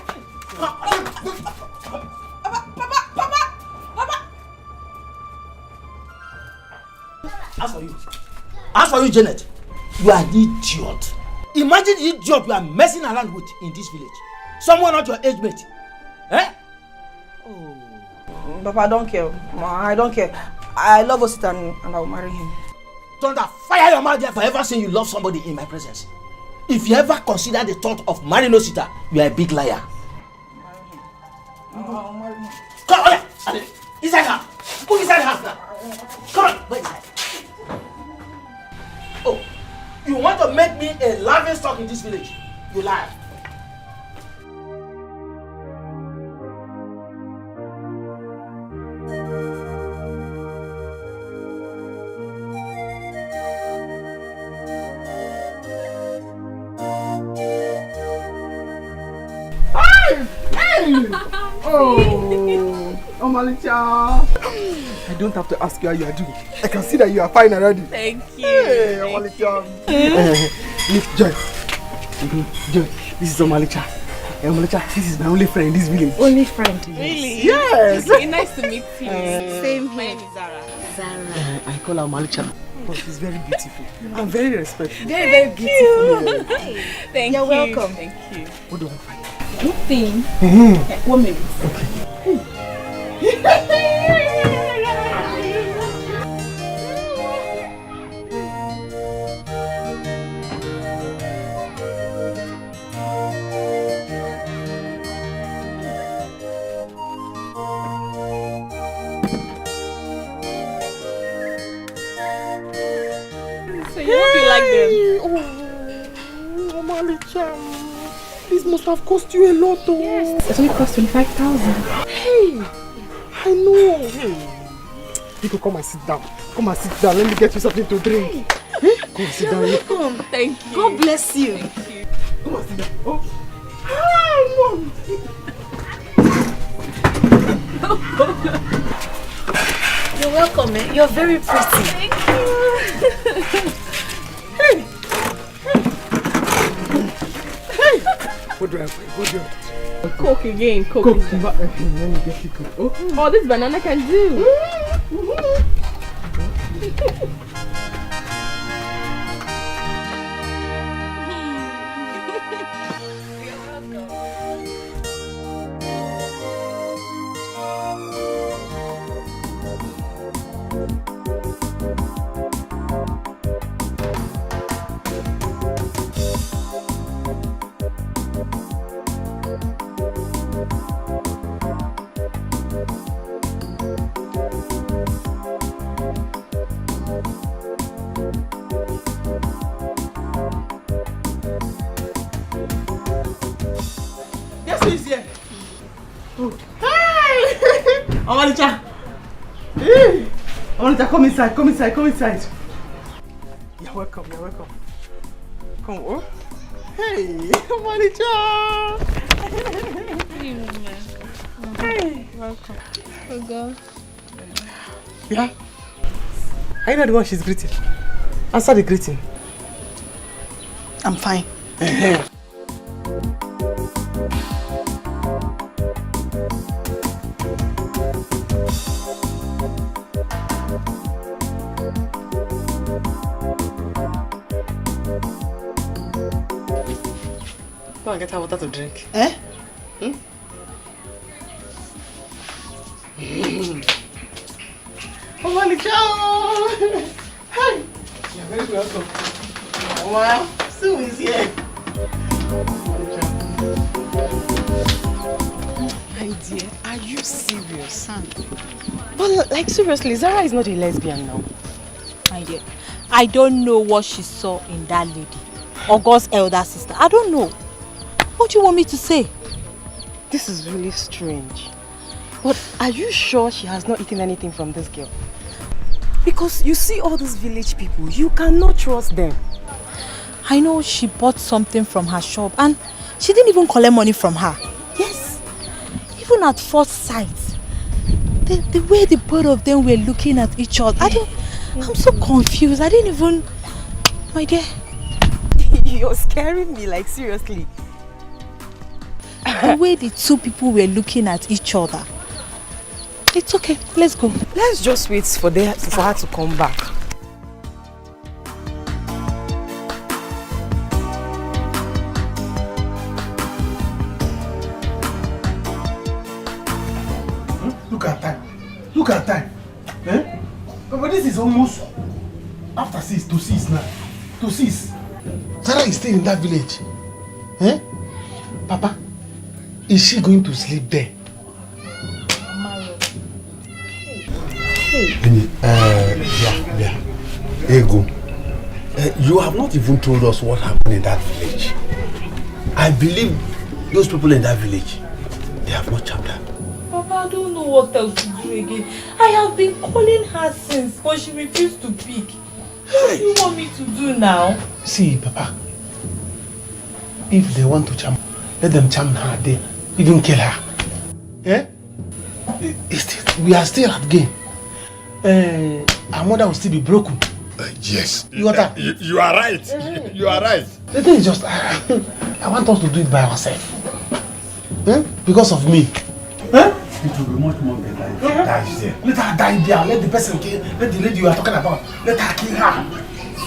As for you, Janet, you are an idiot. Imagine the idiot you are messing around with in this village. Someone not your age mate. Eh? Oh. Papa, I don't care. I don't care. I love Osita and I will marry him. Thunder, fire your mouth there for ever saying you love somebody in my presence. If you ever consider the thought of marrying Osita, you are a big liar. I'll marry him. Come on, inside the house. Go inside the house now. Come on, go inside. Oh, you want to make me a laughing stock in this village? You lie. Oh, Malicha. I don't have to ask you how you are doing. I can see that you are fine already. Thank you. Hey, Malicha. Look, Joy. Joy, this is Malicha. Malicha, this is my only friend in this village. Only friend? Really? Yes. Okay, nice to meet you. Same My name is Zara. I call her Malicha. But she's very beautiful. I'm very respectful. Very, very beautiful. Thank You're you. welcome. Thank you. What do I find? Good thing. 1 minute. Okay. So you hope you like them? Oh, Malicha. This must have cost you a lot, though. Yes, it only cost 25,000. Hey, I know. Hey. You could come and sit down. Come and sit down. Let me get you something to drink. Hey. Come and sit down here. Welcome. Thank you. God bless you. Thank you. Come and sit down. Oh. Hi, Mom. You're welcome, man. You're very pretty. Thank you. Hey. What do I find? What do I find? Coke again. Coke. Let me get you Coke. Oh. Oh, this banana can do. Omalicha! Omalicha, come inside, come inside, come inside. You're welcome, you're welcome. Come on. Hey, Omalicha! Hey, welcome. Oh God. Yeah? Are you not the one she's greeting? Answer the greeting. I'm fine. Go and get her water to drink. Eh? Omalicha! Hey! You're very welcome. Wow, Sue is here. My dear, are you serious? But like seriously, Zara is not a lesbian now. My dear, I don't know what she saw in that lady. Or God's elder sister. I don't know. What do you want me to say? This is really strange. But are you sure she has not eaten anything from this girl? Because you see all these village people, you cannot trust them. I know she bought something from her shop and she didn't even collect money from her. Yes. Even at first sight, the way the both of them were looking at each other, I'm so confused. I didn't even... My dear. You're scaring me, like seriously. The way the two people were looking at each other. It's okay, let's go. Let's just wait for her to come back. Look at time. Look at time. Eh? But this is almost after 6 to 6 now. To 6. Sarah is still in that village. Eh? Papa, is she going to sleep there? Yeah. Ego, you have not even told us what happened in that village. I believe those people in that village, they have not charmed her. Papa, I don't know what else to do again. I have been calling her since, but she refused to pick. What do you want me to do now? See, Papa, if they want to charm, let them charm her there. Even kill her. Eh? We are still at game. Our mother will still be broken. Yes. You are right. You are right. The thing is just, I want us to do it by ourselves. Eh? Because of me. Eh? It will be much more better if she dies there. Let her die there. Let the person kill. Let the lady you are talking about. Let her kill her.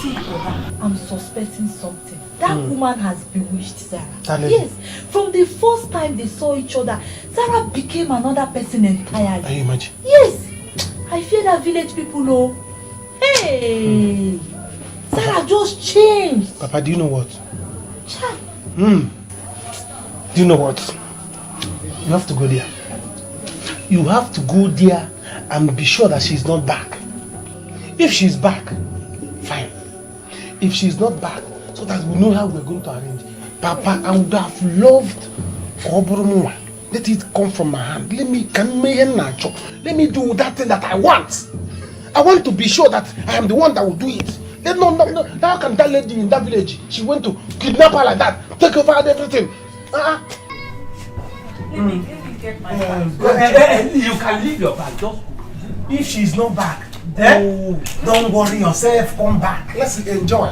See, Papa, I'm suspecting something. That woman has bewitched Zara. Yes. From the first time they saw each other, Zara became another person entirely. Can you imagine? Yes. I fear that village people know. Hey! Zara just changed. Papa, do you know what? Do you know what? You have to go there. You have to go there and be sure that she's not back. If she's back, fine. If she's not back, so that we know how we're going to arrange. Papa, I would have loved Oboromwa. Let it come from my hand. Let me do that thing that I want. I want to be sure that I am the one that will do it. No. How can that lady in that village, she went to kidnap her like that, take over everything? Let me get my bag. You can leave your bag. Just if she's not back, don't worry yourself. Come back. Let's enjoy.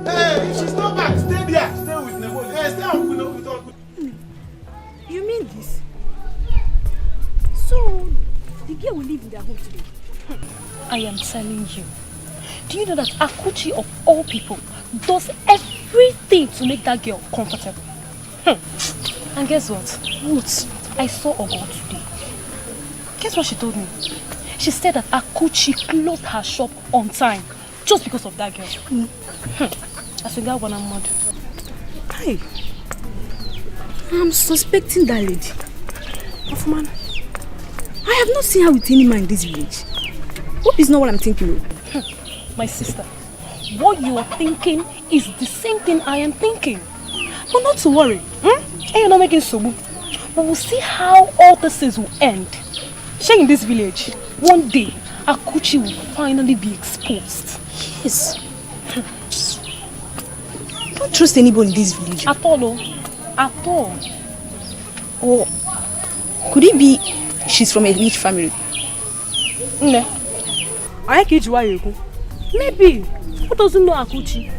Hey, if she's not back, stay there. Stay with me. Stay on with You mean this? So, the girl will live in their home today? I am telling you. Do you know that Akuchi of all people does everything to make that girl comfortable? And guess what? What? I saw Ogo today. Guess what she told me? She said that Akuchi closed her shop on time just because of that girl. I think that one I'm mad. Hey, I'm suspecting that lady. Of man, I have not seen her with any man in this village. Hope is not what I'm thinking of. My sister, what you are thinking is the same thing I am thinking. But not to worry. And you're not making sobu. But we'll see how all this things will end. In this village, one day, Akuchi will finally be exposed. Yes. Don't trust anybody in this village. At all, no. At all. Or could it be she's from a rich family? No. Maybe. Who doesn't know Akuchi?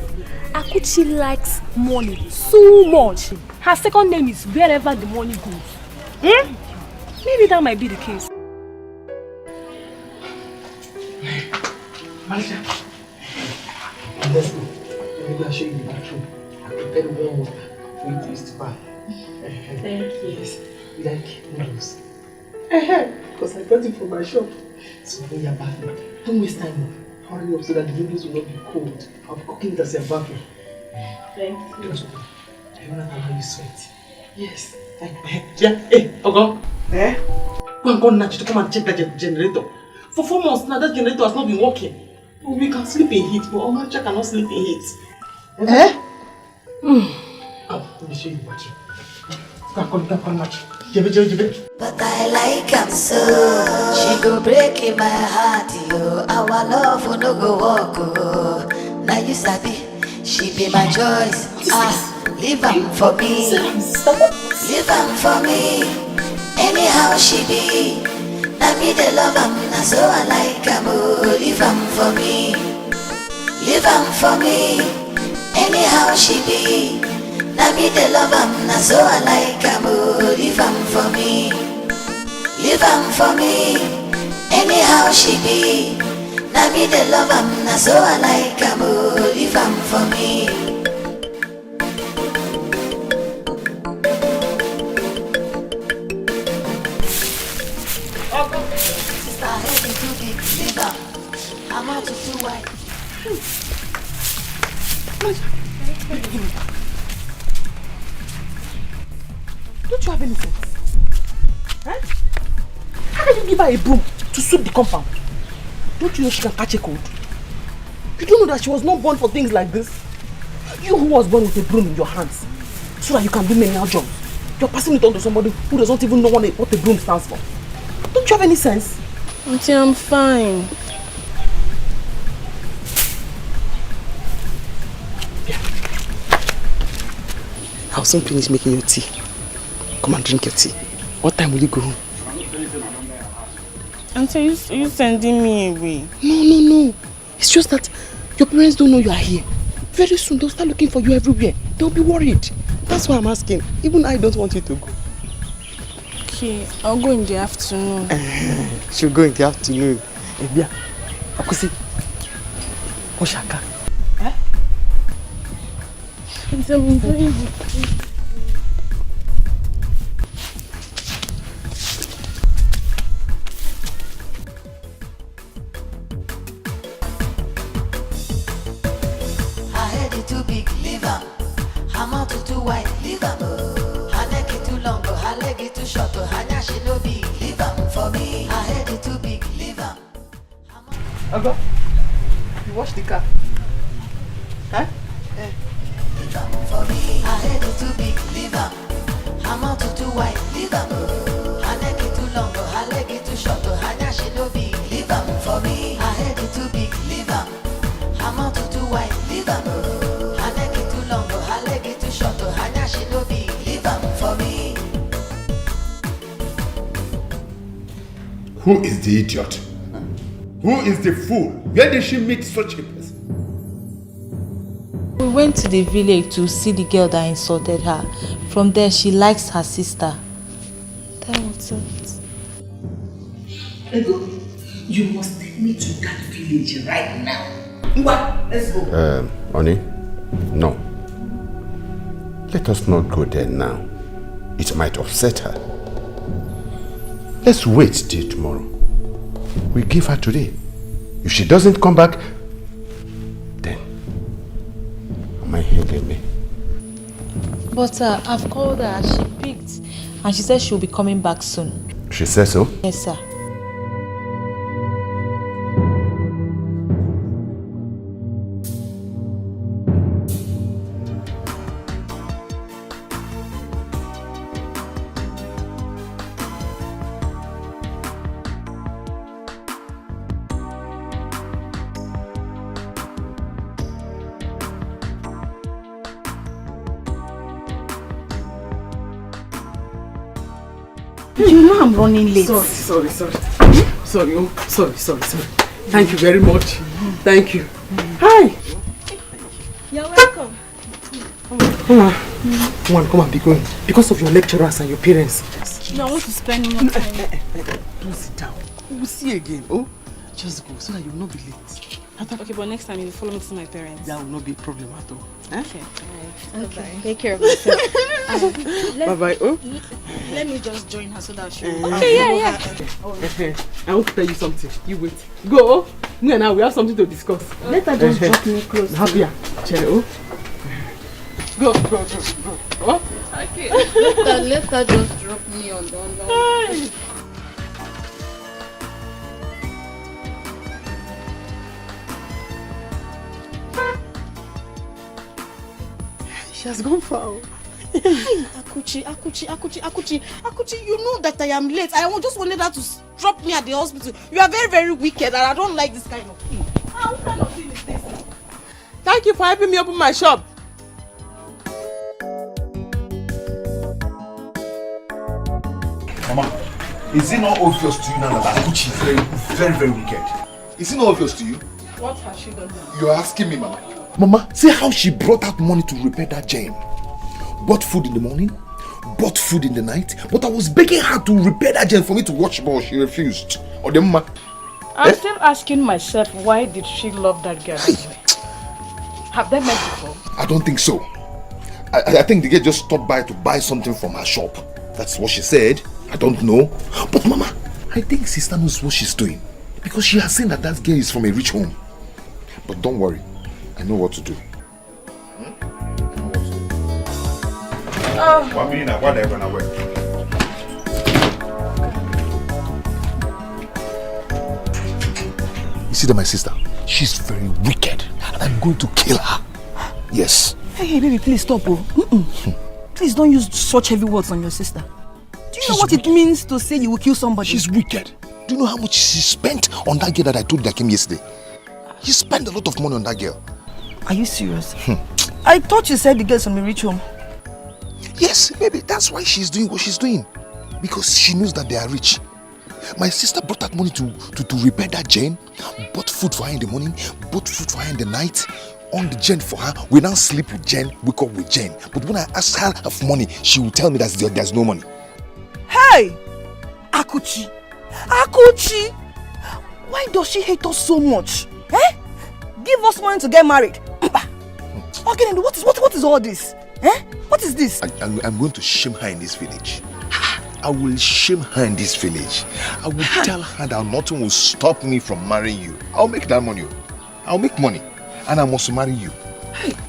Akuchi likes money so much. Her second name is wherever the money goes. Maybe that might be the case. Marisha, let's go. Let me go and show you the bathroom. I prepared warm water for you to use to bath. Thank you. Yes, you like noodles? Because I bought it from my shop. So when you're bathing, don't waste time. Hurry up so that the noodles will not be cold. I'll be cooking it as you're bathing. Thank you. I don't know how you sweat. Yes. Yeah. Hey, Ogo. Go and call Nachi to come and check that generator. For 4 months now, that generator has not been working. We can sleep in heat, but Omacha cannot sleep in heat. Come, let me show you the battery. Go and call Nachi. But I like him so. She go break in my heart, yo. Our love will no go walk, oh. Now you sabi, she be my choice. Leave him for me. Leave him for me. Anyhow she be. Now me the love him, now so I like him, oh. Leave him for me. Leave him for me. Anyhow she be. Now me the love him, now so I like him, oh. Leave him for me. Leave him for me. Anyhow she be. Now me the love him, now so I like him, oh. Leave him for me. Sister, I hate it too big. Leave him. I'm out to too wide. Don't you have any sense? Huh? How can you give her a broom to sweep the compound? Don't you know she can catch a cold? You don't know that she was not born for things like this? You who was born with a broom in your hands so that you can do menial jobs. You're passing it on to somebody who doesn't even know what a broom stands for. Don't you have any sense? Auntie, I'm fine. I'll soon finish making your tea. Come and drink your tea. What time will you go home? Auntie, are you sending me away? No. It's just that your parents don't know you are here. Very soon they'll start looking for you everywhere. They'll be worried. That's why I'm asking. Even I don't want you to go. Okay, I'll go in the afternoon. She'll go in the afternoon. Ebia, Akusi, Oshaka. I'm very Too big, leave him. Her mouth too wide, leave him. Her neck is too long, her leg is too short. Her nyash is no big, leave him for me. Her head is too big, leave him. Ogo, you wash the car. Huh? Leave him for me. Her head is too big, leave him. Her mouth is too wide, leave him. Her neck is too long, her leg is too short. Her nyash is no big, leave him for me. Her head is too big, leave him. Her mouth is too wide, leave him. Who is the idiot? Who is the fool? Where did she meet such a person? We went to the village to see the girl that insulted her. From there, she likes her sister. That was it. Ego, you must take me to that village right now. What? Let's go. Oni, no. Let us not go there now. It might upset her. Let's wait till tomorrow. We give her today. If she doesn't come back, then am I hanging me? But I've called her, she picked, and she said she'll be coming back soon. She says so? Yes, sir. You know I'm running late. Sorry. Sorry. Thank you very much. Thank you. Hi. You're welcome. Come on, be going. Because of your lecturers and your parents. No, I want to spend more time. Please sit down. We'll see you again. Oh, just go so that you will not be late. Okay, but next time you follow me to my parents. That will not be a problem at all. Okay. Okay. Take care of yourself. Bye-bye. Oh. Let me just join her so that she will. Okay, yeah. I want to tell you something. You wait. Go. Me and I, we have something to discuss. Let her just drop me close. Happy. Oh. Go. Oh. Okay. Let her just drop me on the She has gone far. Hey, Akuchi, you know that I am late. I just wanted her to drop me at the hospital. You are very, very wicked and I don't like this kind of thing. What kind of thing is this? Thank you for helping me open my shop. Mama, is it not obvious to you now that Akuchi is very, very, very wicked? Is it not obvious to you? What has she done now? You're asking me, Mama. Mama, see how she brought out money to repair that gem. Bought food in the morning, bought food in the night, but I was begging her to repair that gem for me to watch ball. She refused. Or the Mama. I'm still asking myself, why did she love that girl? Have they met before? I don't think so. I think the girl just stopped by to buy something from her shop. That's what she said. I don't know. But Mama, I think sister knows what she's doing. Because she has seen that that girl is from a rich home. But don't worry. I know what to do. You see that my sister? She's very wicked. And I'm going to kill her. Yes. Hey, baby, please stop. Please don't use such heavy words on your sister. Do you know what it means to say you will kill somebody? She's wicked. Do you know how much she spent on that girl that I told you that came yesterday? She spent a lot of money on that girl. Are you serious? I thought you said the girl's from a rich home. Yes, baby, that's why she's doing what she's doing. Because she knows that they are rich. My sister brought that money to repair that gen, bought food for her in the morning, bought food for her in the night, on the gen for her. We now sleep with Jen, wake up with Jen. But when I ask her of money, she will tell me that there's no money. Hey! Akuchi! Why does she hate us so much? Eh? Give us money to get married. Okay, then what is all this? Eh? What is this? I'm going to shame her in this village. I will shame her in this village. I will tell her that nothing will stop me from marrying you. I'll make that money. I'll make money. And I must marry you.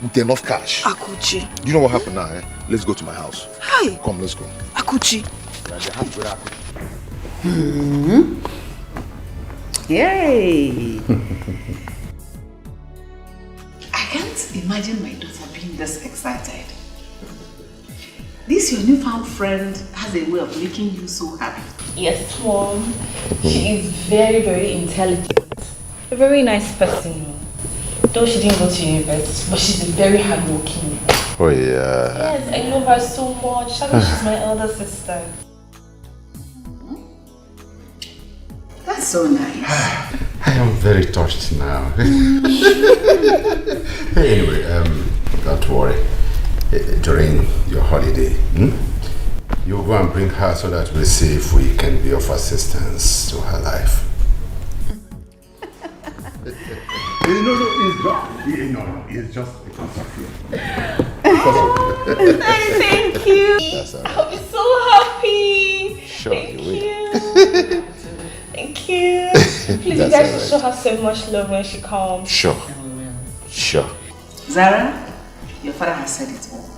With enough cash. Akuchi. You know what happened now, eh? Let's go to my house. Hi. Come, let's go. Akuchi. Yay! I can't imagine my daughter being this excited. This your newfound friend has a way of making you so happy. Yes, Mom. She is very, very intelligent. A very nice person. Though she didn't go to university, but she's very hardworking. Oh yeah. Yes, I love her so much. I mean, she's my elder sister. That's so nice. I am very touched now. Anyway, don't worry. During your holiday, you go and bring her so that we'll see if we can be of assistance to her life. No, it's just because of you. Thank you. I'll be so happy. Sure, Thank you. Thank you. Please, you guys will show her so much love when she comes. Sure. Zara, your father has said it all.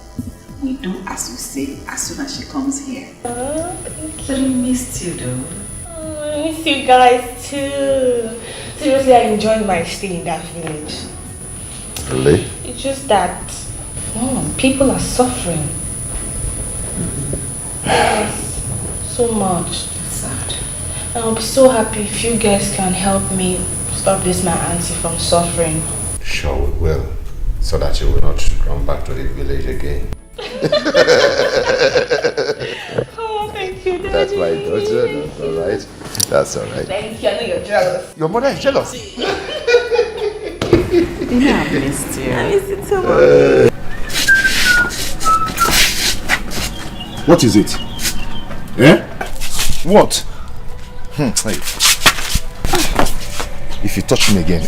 We do as we say as soon as she comes here. Thank you. We missed you though. I miss you guys too. Seriously, I enjoyed my stay in that village. Really? It's just that people are suffering. Yes, so much. That's sad. I'll be so happy if you guys can help me stop this my auntie from suffering. Sure we will. So that you will not run back to the village again. Oh, thank you, Daddy. That's my daughter. That's alright. That's alright. Thank you. I know you're jealous. Your mother is jealous. You know I missed you. I missed you too much. What is it? Eh? What? Hey. If you touch me again,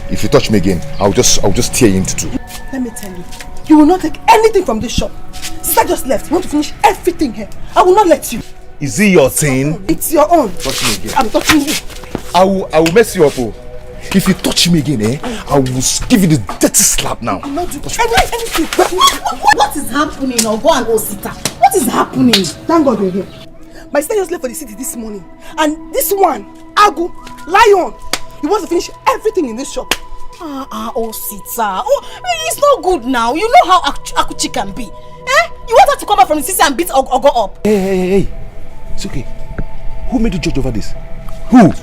If you touch me again, I'll just tear you into two. Let me tell you, you will not take anything from this shop. Sister just left. You want to finish everything here. I will not let you. Is it your thing? It's your own. Touch me again. I'm touching you. I will mess you up. Oh. If you touch me again, I will give you the dirty slap now. I'm not doing anything. What is happening, Ogo and Osita? What is happening? Thank God you're here. My sister just left for the city this morning. And this one, Agu, Lion, he wants to finish everything in this shop. Osita. Oh, it's not good now. You know how Akuchi can be. You want her to come back from the city and beat Ogo up? Hey. It's okay. Who made you judge over this? Who?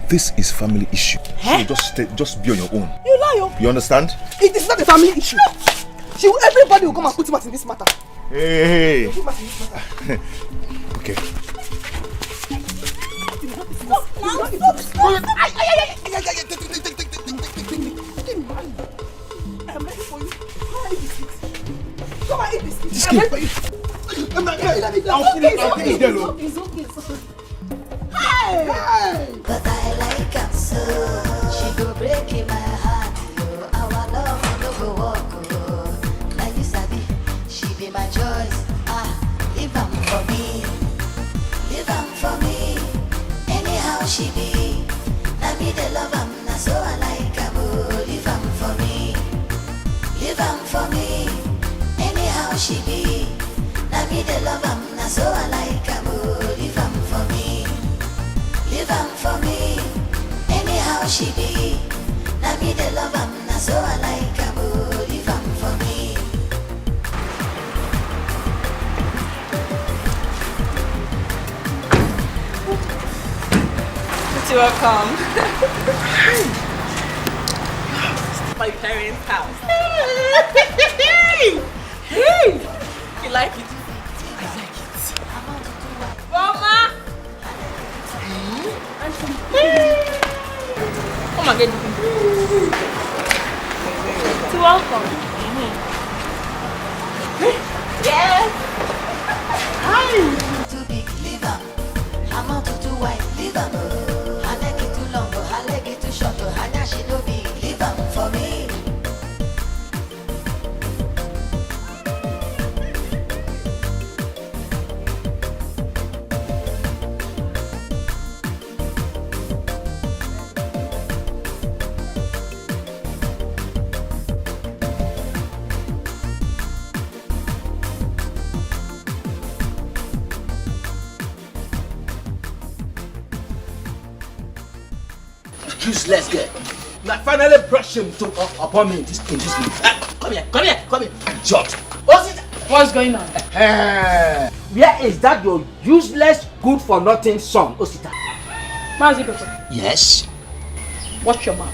This is family issue. So just be on your own. You lie. You understand? It is not a family issue. Everybody will come and put him out in this matter. Hey. Okay. I'm ready for you. Come and eat this. This I'm ready for you. I'll finish there, Lord. It's okay. But I like her so. She go breaking my heart. Our love no go walk. Like you sabi, she be my choice. Leave am for me. Leave am for me. Anyhow she be. Now me the love am. Na so I like her. Leave am for me. Leave am for me. Anyhow she be. Now me the love am. Na so I like her. Leave am for me. Leave am for me. Anyhow she be. Now me the love am. Na so I like her. Leave am for me. You're welcome. It's my parents' house. Hey! You like it? I like it. Mama! Come on, get it. You're welcome. Yes! Hi! Too big, leave am. I'm out too wide, leave am. Her leg is too long, her leg is too short, her dash is no big, leave am for me. Useless girl. I finally brushed him upon me in this room. Come here. Shut. What's going on? Where is that your useless, good for nothing son, Osita? Mazigoto, Yes. watch your mouth.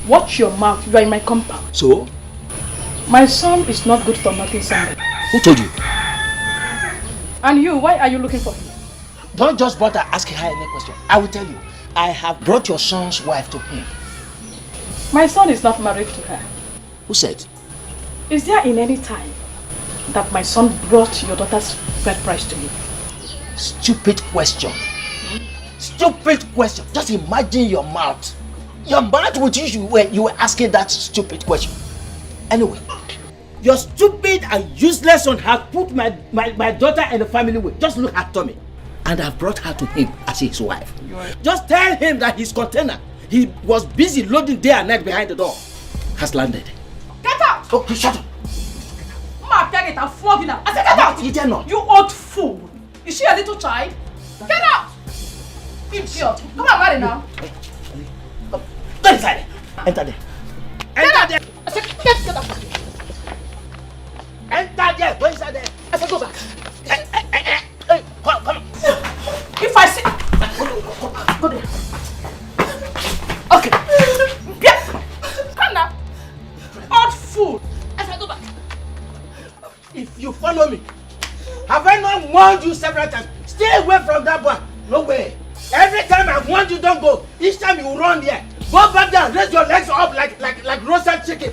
Watch your mouth. You are in my compound. So? My son is not good for nothing, somebody. Who told you? And you, why are you looking for him? Don't just bother asking her any question. I will tell you. I have brought your son's wife to him. My son is not married to her. Who said? Is there in any time that my son brought your daughter's bride price to you? Stupid question. Stupid question. Just imagine your mouth. Your mouth with you when you were asking that stupid question. Anyway, your stupid and useless son has put my daughter in the family way. Just look at Tommy. And I've brought her to him as his wife. Just tell him that his container, he was busy loading day and night behind the door, has landed. Get out! Oh, shut up. Ma, get it, I'm flogging her. I said get out! You dare not. You old fool. Is she a little child? Get out! Idiot. Come on, marry now. Go inside. Enter there. Enter there. I said get out. Enter there. Go inside there. I said go back. Hey, come. If I see... Go there. Okay. Yeah. Come now. Old fool. I said go back. If you follow me, have I not warned you several times? Stay of that bar. No way. Every time I want you don't go, each time you run there. Go back there, raise your legs up like roasted chicken.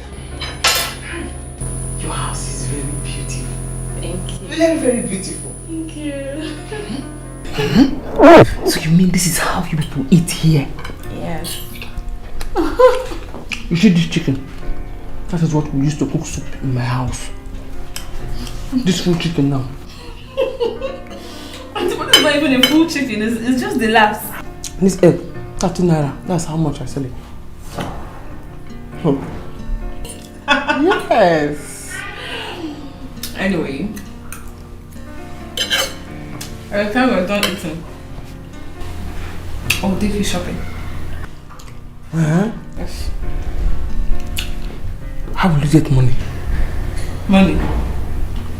Your house is very beautiful. Thank you. Very, very beautiful. Thank you. So you mean this is how you people eat here? Yes. You see this chicken? That is what we used to cook soup in my house. This full chicken now. But it's not even a full chicken, it's just the last. This egg, 30 naira. That's how much I sell it. Yes. Anyway, by the time we're done eating, I'll take you shopping. Yes. How will you get money? Money?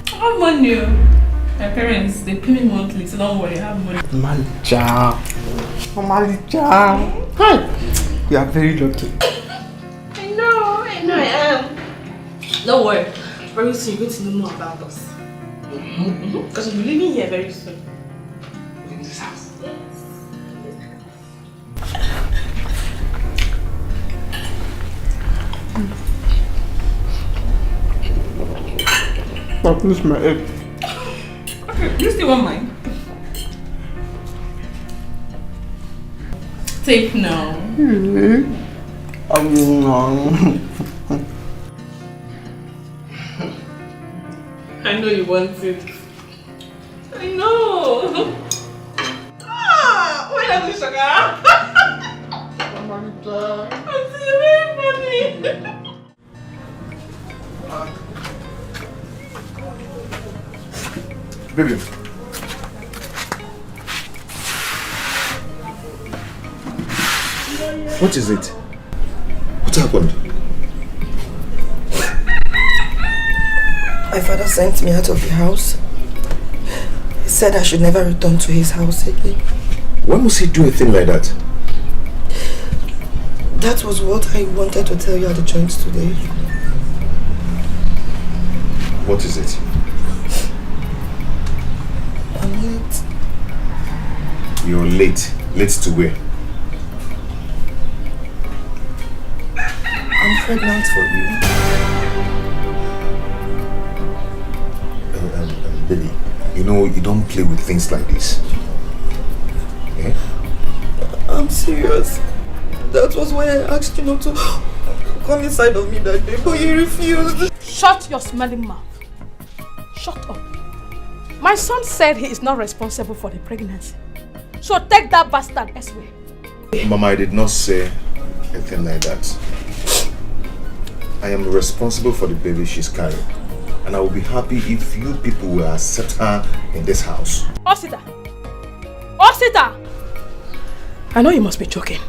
I have money. My parents, they pay me monthly, so don't worry, I have money. Malija. Hi. You are very lucky. I know I am. Don't worry, very soon you're going to know more about us. Because we'll be living here very soon. In this house? Yes. I'll finish my egg. Okay, you still want mine? Take now. Really? I know you want it. I know. Why not this sugar? I'm very funny. Baby. What is it? What happened? My father sent me out of the house. He said I should never return to his house again. Why must he do a thing like that? That was what I wanted to tell you at the joint today. What is it? I'm late. You're late. Late to where? I'm pregnant for you. Baby, you know you don't play with things like this. Yeah? I'm serious. That was why I asked you not to come inside of me that day, but you refused. Shut your smelling mouth. Shut up. My son said he is not responsible for the pregnancy. So take that bastard elsewhere. Mama, I did not say anything like that. I am responsible for the baby she's carrying. And I will be happy if you people will accept her in this house. Osita! Osita! I know you must be joking.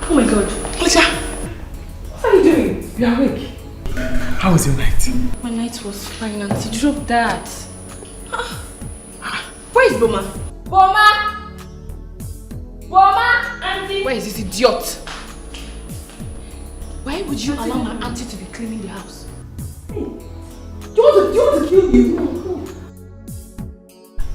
Oh my god. Alicia! What are you doing? You are awake. How was your night? My night was fine, Auntie. Drop that. Where is Boma? Boma! Boma! Auntie! Where is this idiot? Why would you allow my auntie to be cleaning the house? Do you want to kill you?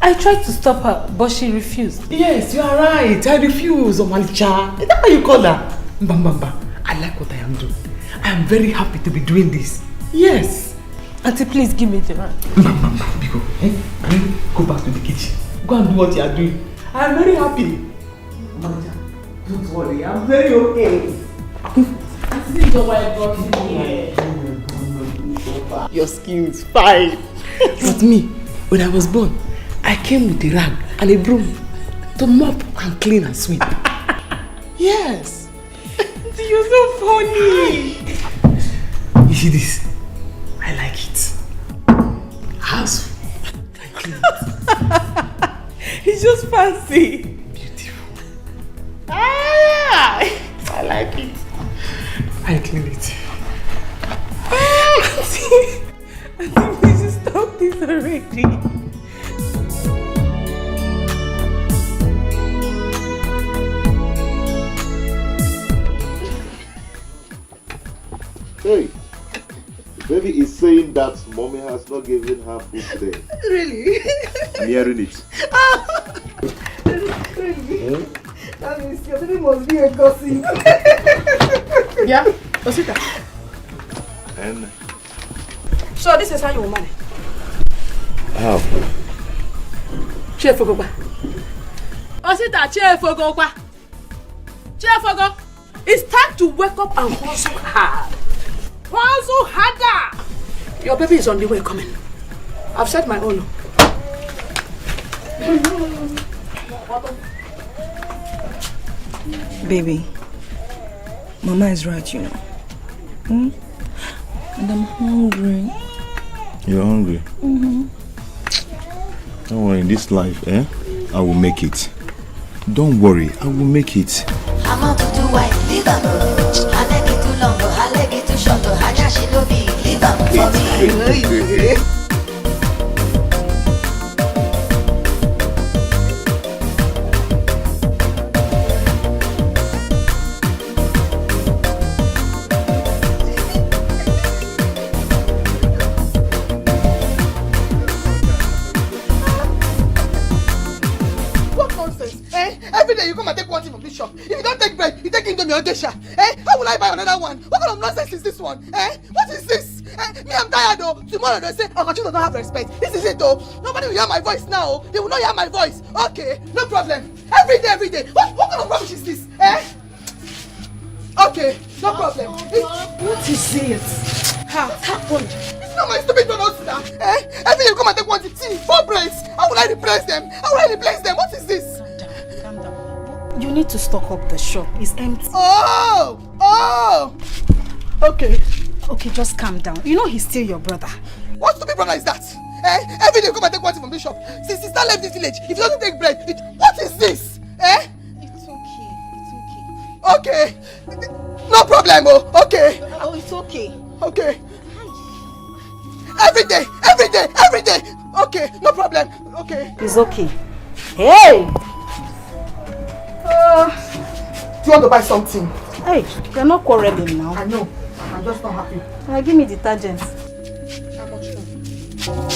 I tried to stop her, but she refused. Yes, you are right. I refuse, Omalicha. Is that how you call her? Mbambamba. I like what I am doing. I am very happy to be doing this. Yes. Auntie, please give me the hand. Mbambamba, Biko. Go back to the kitchen. Go and do what you are doing. I am very happy. Omalicha, don't worry. I am very okay. This is why I brought you here. Your skin is fine. But me, when I was born, I came with a rag and a broom to mop and clean and sweep. Yes. You're so funny. You see this? I like it. House clean it. It's just fancy. Beautiful. Ah, I like it. I clean it. Auntie, please stop this already. Hey, baby is saying that mommy has not given her food today. Really? I'm hearing it. Really? That means your baby must be a gossip. Yeah, Osita. And So this is how you will manage. how? Chef Ogoba. Osita, Chef Ogoba. Chef Ogo. It's time to wake up and hustle hard. Hustle harder. Your baby is on the way coming. I've set my own. Baby, Mama is right, you know. Hmm? And I'm hungry. You're hungry? Mm-hmm. Don't worry, in this life, I will make it. Don't worry, I will make it. I'm out to do white, leave them. I like it too long, I like it too short, I just she don't be, leave them for me. Every day you come and take one thing from this shop. If you don't take bread, you take Indomie or Desha. How will I buy another one? What kind of nonsense is this one? What is this? Me, I'm tired though. Tomorrow they say, Okachu does not have respect. This is it though. Nobody will hear my voice now. They will not hear my voice. Okay, no problem. Every day. What kind of rubbish is this? Okay, no problem. What is it? What happened? It's not my stupid donuts now. Every day you come and take one tea, 4 breads. How will I replace them? What is this? You need to stock up the shop. It's empty. Oh! Okay, just calm down. You know he's still your brother. What stupid brother is that? Every day you come and take one thing from this shop. Since sister left this village, if he doesn't take bread, what is this? It's Okay. No problem, okay. Oh, it's okay. Okay. Every day. Okay, no problem. Okay. It's okay. Hey! Do you want to buy something? Hey, you're not quarreling now. I know. I'm just not happy. Give me detergent. How much now?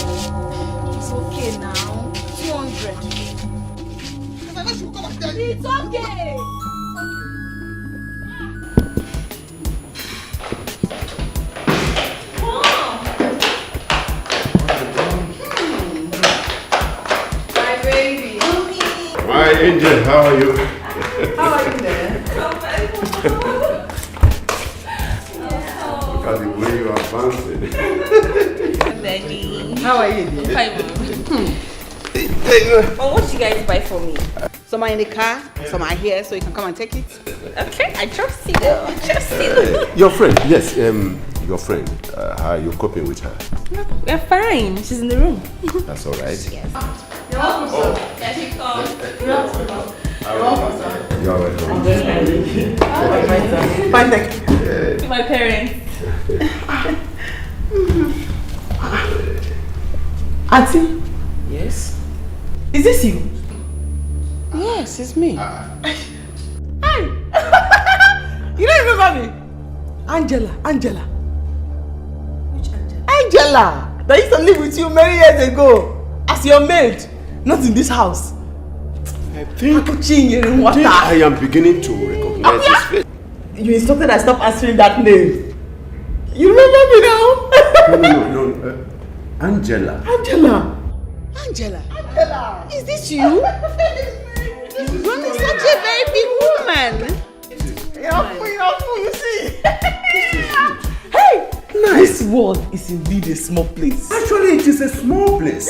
It's okay now. 200. Because I know she will come and tell you. It's okay. My baby. My angel, how are you? How are you there? Look at the way you are bouncing. Daddy. How are you, dear? Fine, Mom. Well, what did you guys buy for me? Some are in the car, some are here, so you can come and take it. Okay, I trust you. Your friend, yes, your friend. How are you coping with her? We're fine. She's in the room. That's all right. Yes. You're welcome, Oh. sir. There she comes. You're welcome. Fine, thank you. To my parents. Auntie? Yes? Is this you? Yes, it's me. Hi! You don't remember me? Angela. Which Angela? Angela! That used to live with you many years ago. As your maid. Not in this house. I think water. I am beginning to recognize his face. You instructed I stop answering that name. You remember me now? No. Angela. Angela. Is this you? You're such a very big woman. You see? Hey! Nice. This world is indeed a small place. Actually, it is a small place.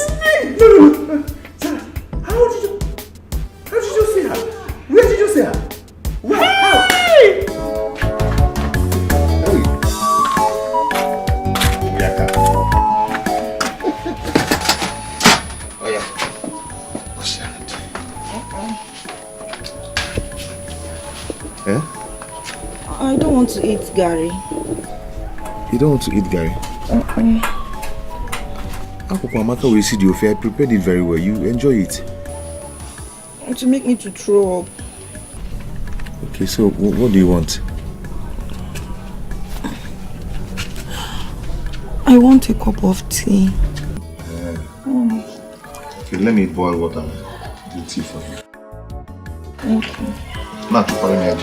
No. Sarah, how did you see her? Where did you see her? Where? How? want to eat Gary. You don't want to eat Gary? Akoko Amaka will see the affair. I prepared it very well. You enjoy it. To make me to throw up. Okay, so what do you want? I want a cup of tea. Okay, let me boil water and do tea for you. Okay. Not to follow me.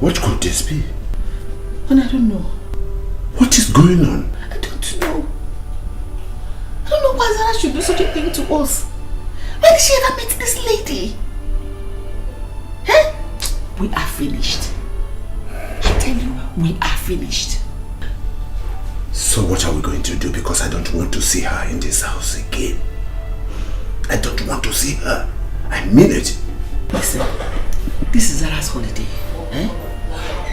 What could this be? And I don't know. What is going on? I don't know. I don't know why Zara should do such a thing to us. Why did she ever meet this lady? Huh? We are finished. I tell you, we are finished. So what are we going to do? Because I don't want to see her in this house again. I don't want to see her. I mean it. Listen, this is Zara's holiday. Eh?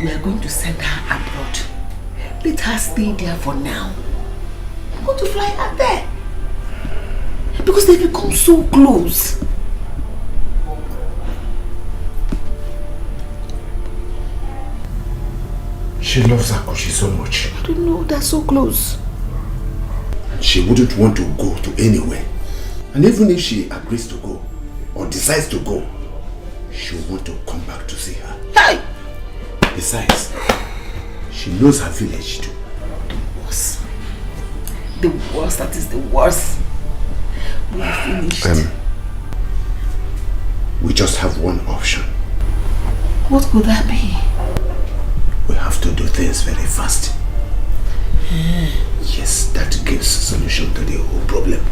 We are going to send her abroad. Let her stay there for now. I'm going to fly her there. Because they've become so close. She loves Akuchi so much. I don't know, they're so close. She wouldn't want to go to anywhere. And even if she agrees to go, or decides to go, she'll want to come back to see her. Hey! Besides, she knows her village too. The worst. The worst, that is the worst. We are finished. We just have one option. What could that be? We have to do things very fast. Yes, that gives solution to the whole problem.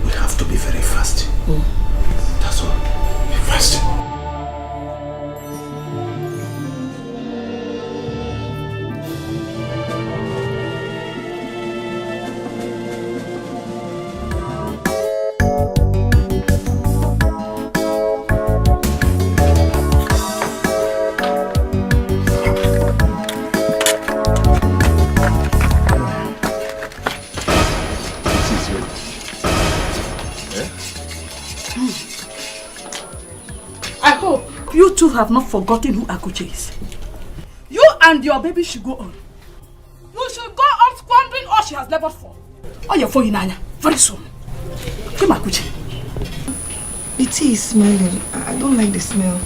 We have to be very fast. That's all. Be fast. I hope you two have not forgotten who Akuche is. You and your baby should go on. You should go on squandering all she has labored for. Oh, you're for Inanya very soon. Come Akuche. The tea is smelling. I don't like the smell.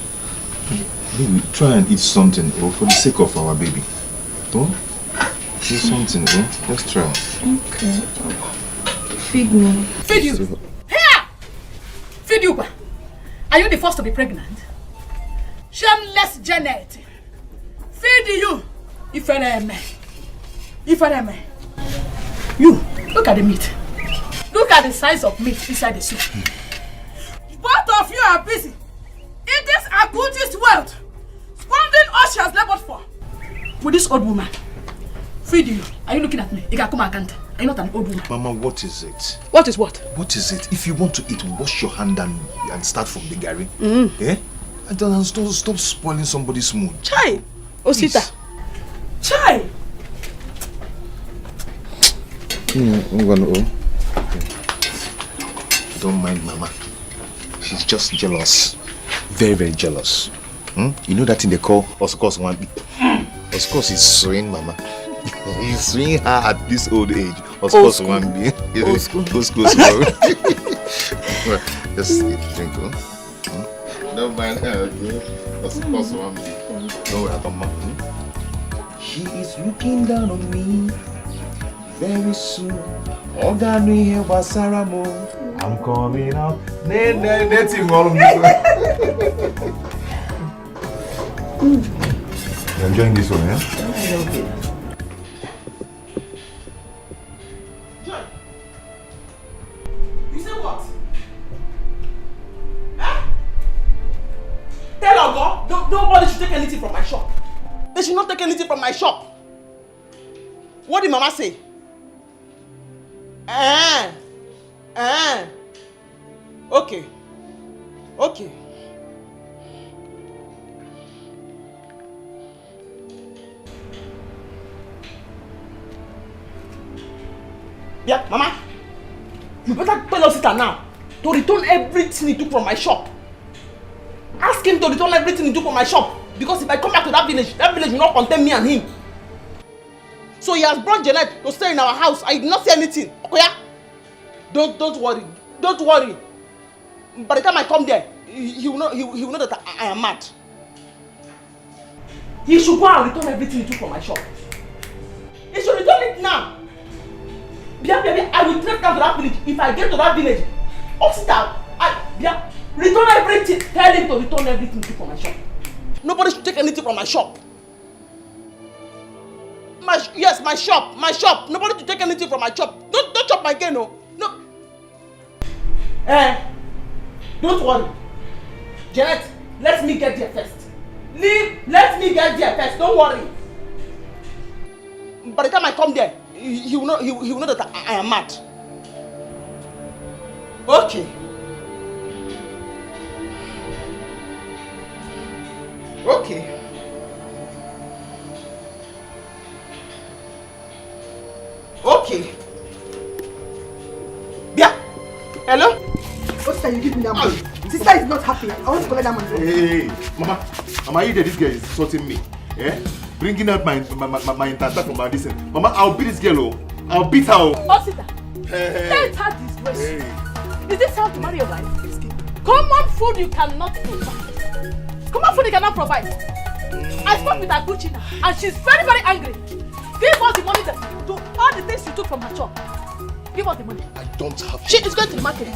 Baby, try and eat something, for the sake of our baby. Don't do something, Let's try. Okay. Feed me. Feed you. Here! Feed you. Are you the first to be pregnant? Shameless Janet. Feed you. Ifereme. You, look at the meat. Look at the size of meat inside the soup. Both of you are busy. It is Akuchi's wealth. Squandering all she has labored for. With this old woman. Feed you. Are you looking at me? Are you not an old woman? Mama, what is it? What is what? What is it? If you want to eat, wash your hand and start from the Gary. Eh? And then stop spoiling somebody's mood. Chai! Osita. Chai! I'm gonna Don't mind Mama. She's just jealous. Very, very jealous. You know that thing they call Oscos one. Oscos is swinging Mama. He's swinging her at this old age. Oscos one be. Old school. Just drink. Don't mind her. Oscos one be. Don't worry about Mama. She is looking down on me. Very soon. Ogani here Basaramo. I'm coming out. That's him all of You're enjoying this one, yeah? I love it. You say what? Eh? Tell Ogo, nobody should take anything from my shop. They should not take anything from my shop. What did Mama say? Okay. Yeah, Mama. You better tell Osita now to return everything he took from my shop. Ask him to return everything he took from my shop. Because if I come back to that village will not contain me and him. So he has brought Janet to stay in our house. I did not say anything. Okay? Don't worry. Don't worry. By the time I come there, he will know that I am mad. He should go and return everything he took from my shop. He should return it now. Baby, I will trek down to that village. If I get to that village, Osita, return everything. Tell him to return everything he took from my shop. Nobody should take anything from my shop. Yes, my shop. Nobody should take anything from my shop. Don't chop my cane, no. Don't worry. Janet, let me get there first. Let me get there first. Don't worry. By the time I come there, he will know that I am mad. Okay. Okay. Okay. Bia. Hello? What's that? You give me that money. Sister is not happy. I want to collect that money. Hey, Mama, you there? This girl is insulting me. Eh? Bringing out my intestine from my distance. Mama, I'll beat this girl. I'll beat her. Osita, let her disgrace. Is this how to marry your wife? Common food you cannot provide. Common food you cannot provide. I spoke with Akuchi now, and she's very, very angry. Give us the money to all the things she took from her shop. Give us the money. I don't have it. She is going to the market.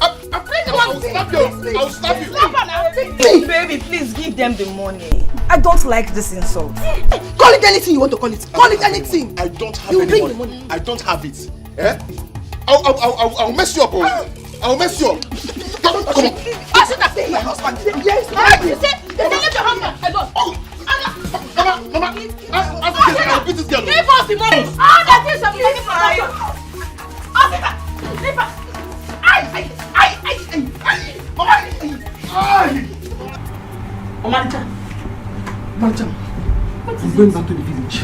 I'll slap you. I'll slap you. Slap her now. Please, baby, please give them the money. I don't like this insult. Call it anything you want to call it. Call it anything. I don't have any money. I don't have it. Eh? I'll mess you up. I'll mess you up. Come on. Asita, my husband. Yes, let your husband. I go. Mama, I'll beat this girl. Give us the money. All the things I'm taking from you. Asita, leave us. Madam, I'm going back to the village.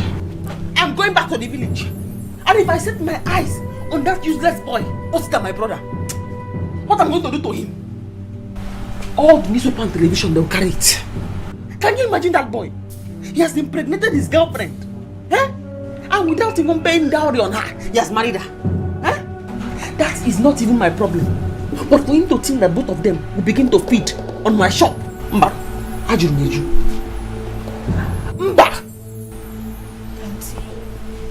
I'm going back to the village. And if I set my eyes on that useless boy, Osita, my brother, what am I going to do to him? All the newspaper and television, they'll carry it. Can you imagine that boy? He has impregnated his girlfriend. Eh? And without even paying dowry on her, he has married her. Eh? That is not even my problem. But for him to think that both of them will begin to feed on my shop, Mba, Mba! Auntie,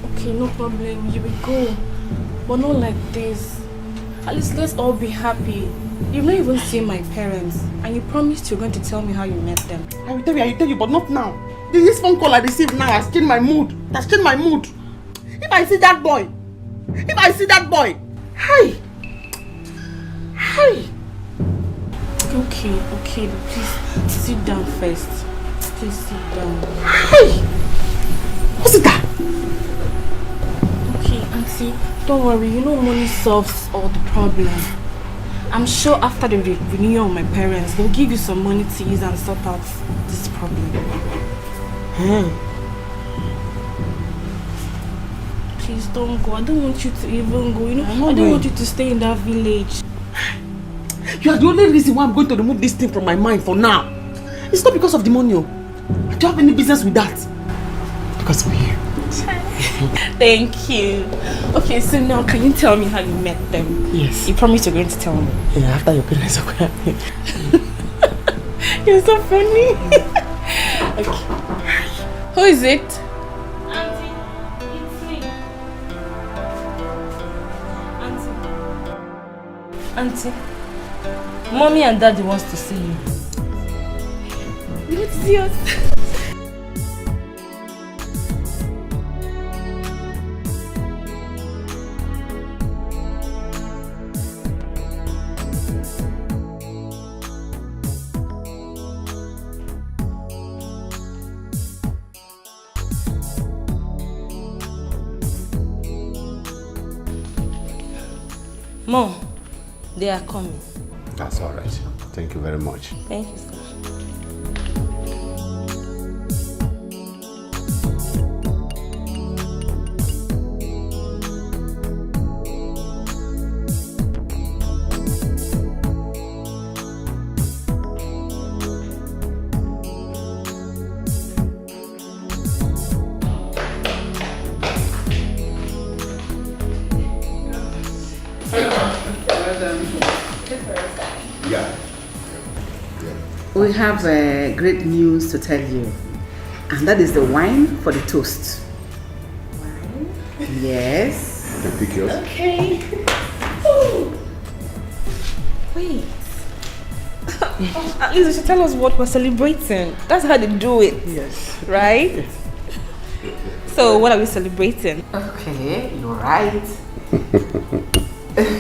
okay, no problem. You will go. But not like this. At least let's all be happy. You've not even seen my parents. And you promised you're going to tell me how you met them. I will tell you, but not now. This phone call I received now has changed my mood. That's changed my mood. If I see that boy, hey! Okay, please sit down first. Please sit down. Hey! What's that? Okay, Auntie, don't worry. You know money solves all the problems. I'm sure after the renewal of my parents, they'll give you some money to use and sort out this problem. Please don't go. I don't want you to even go. You know, I don't want you to stay in that village. You are the only reason why I'm going to remove this thing from my mind for now. It's not because of the money. I don't have any business with that. Because of you. Thank you. Okay, so now can you tell me how you met them? Yes. You promised you're going to tell me. Yeah, after your parents are crying. You're so funny. Okay. Who is it? Auntie, it's me. Auntie, Mommy and Daddy wants to see you. You want to see us? Mom, they are coming. That's all right. Thank you very much. Thank you, sir. We have great news to tell you. And that is the wine for the toast. Wine? Yes. The pick yours. Okay. Wait. At least you should tell us what we're celebrating. That's how they do it. Yes. Right? So what are we celebrating? Okay, you're right.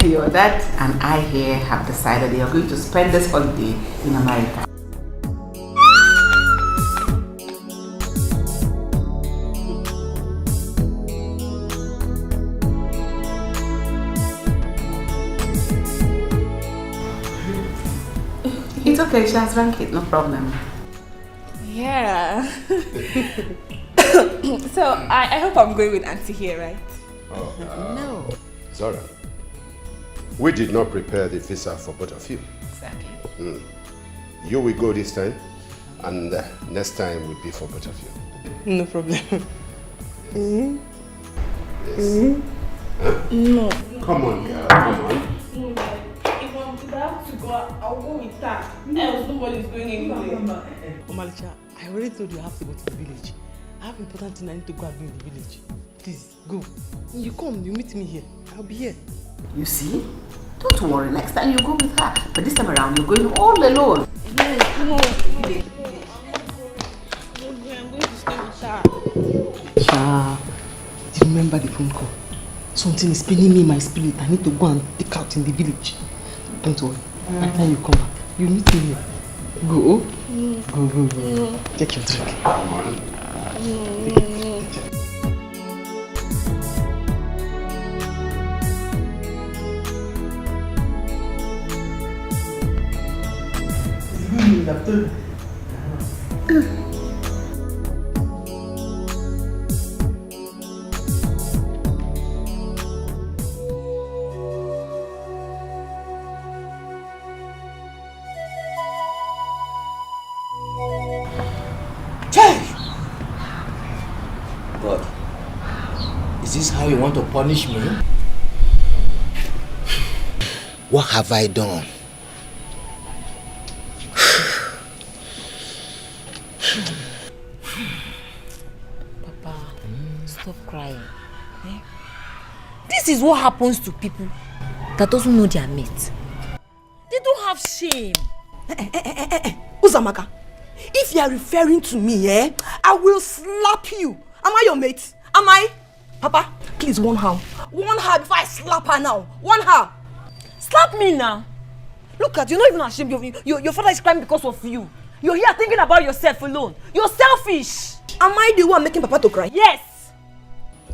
Your dad and I here have decided they are going to spend this holiday in America. It's okay, she has drank it, no problem. Yeah. So I hope I'm going with Auntie here, right? No. Zora, we did not prepare the visa for both of you. Exactly. You will go this time, and next time will be for both of you. No problem. Yes. Huh? No. Come on, girl, come on. If I have to go, I'll go with her. Else nobody's going anywhere. Omalicha, I already told you I have to go to the village. I have important thing I need to go and do in the village. Please, go. When you come, you meet me here. I'll be here. You see? Don't worry, next time you go with her. But this time around, you're going all alone. No. I'm going to stay with her. Cha, do you remember the phone call? Something is paining me in my spirit. I need to go and take out in the village. Don't worry. By the time you come back, you meet me here. Go. Go. Take your drink. Come on. God, is this how you want to punish me? What have I done? Papa, stop crying. Eh? This is what happens to people that doesn't know their mate. They don't have shame. Uzamaka, if you are referring to me, I will slap you. Am I your mate? Am I? Papa, please warn her. Warn her before I slap her now. Warn her. Slap me now. Look at you, you're not even ashamed of you. Your father is crying because of you. You're here thinking about yourself alone. You're selfish. Am I the one making Papa to cry? Yes.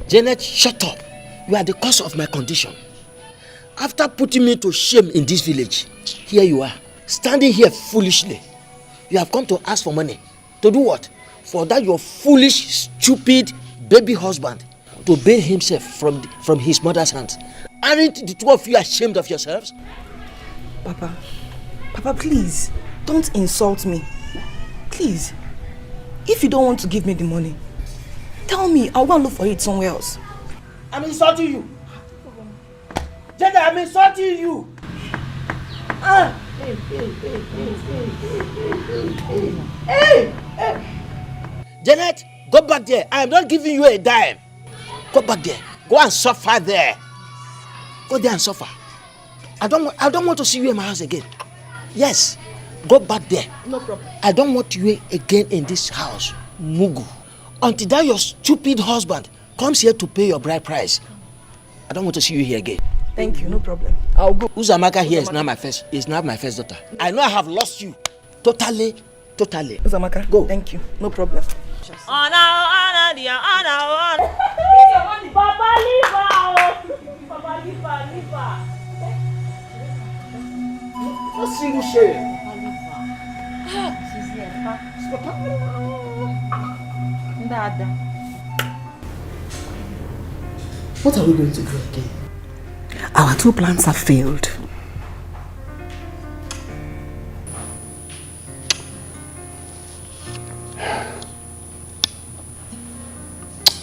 Janet, shut up. You are the cause of my condition. After putting me to shame in this village, here you are, standing here foolishly. You have come to ask for money. To do what? For that your foolish, stupid baby husband to bail himself from his mother's hands. Aren't the two of you ashamed of yourselves? Papa, please, don't insult me. Please. If you don't want to give me the money, tell me, I'll go and look for it somewhere else. I'm insulting you. Janet, I'm insulting you. Hey! Janet, go back there. I am not giving you a dime. Go back there. Go and suffer there. Go there and suffer. I don't want to see you in my house again. Yes, go back there. No problem. I don't want you again in this house, Mugu. Until that your stupid husband comes here to pay your bride price. I don't want to see you here again. Thank you, no problem. I'll go. Uzamaka here is now my first daughter. I know I have lost you. Totally. Uzamaka, go. Thank you, no problem. Anna, dear, Anna. Papa, leave her. Papa, leave her. No single shame. She's here, Dada. What are we going to do again? Our two plans have failed.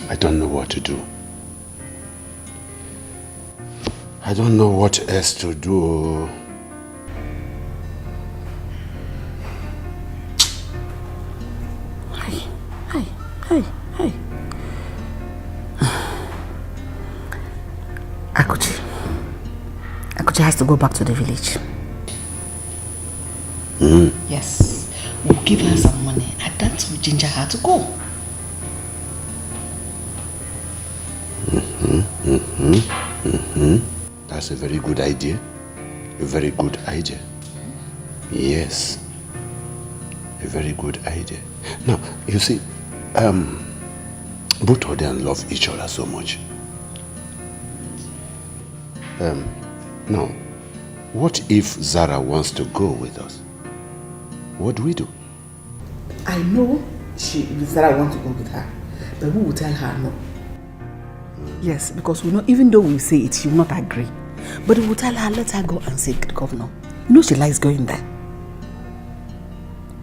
I don't know what to do. I don't know what else to do. Akuchi has to go back to the village. Yes. We'll give her some money and that will ginger her to go. That's a very good idea. A very good idea. Yes. A very good idea. Now, you see, both of them love each other so much. Now, what if Zara wants to go with us? What do we do? I know Zara wants to go with her, but we will tell her no. Yes, because we know even though we say it, she will not agree. But we will tell her, let her go and see the governor. You know she likes going there.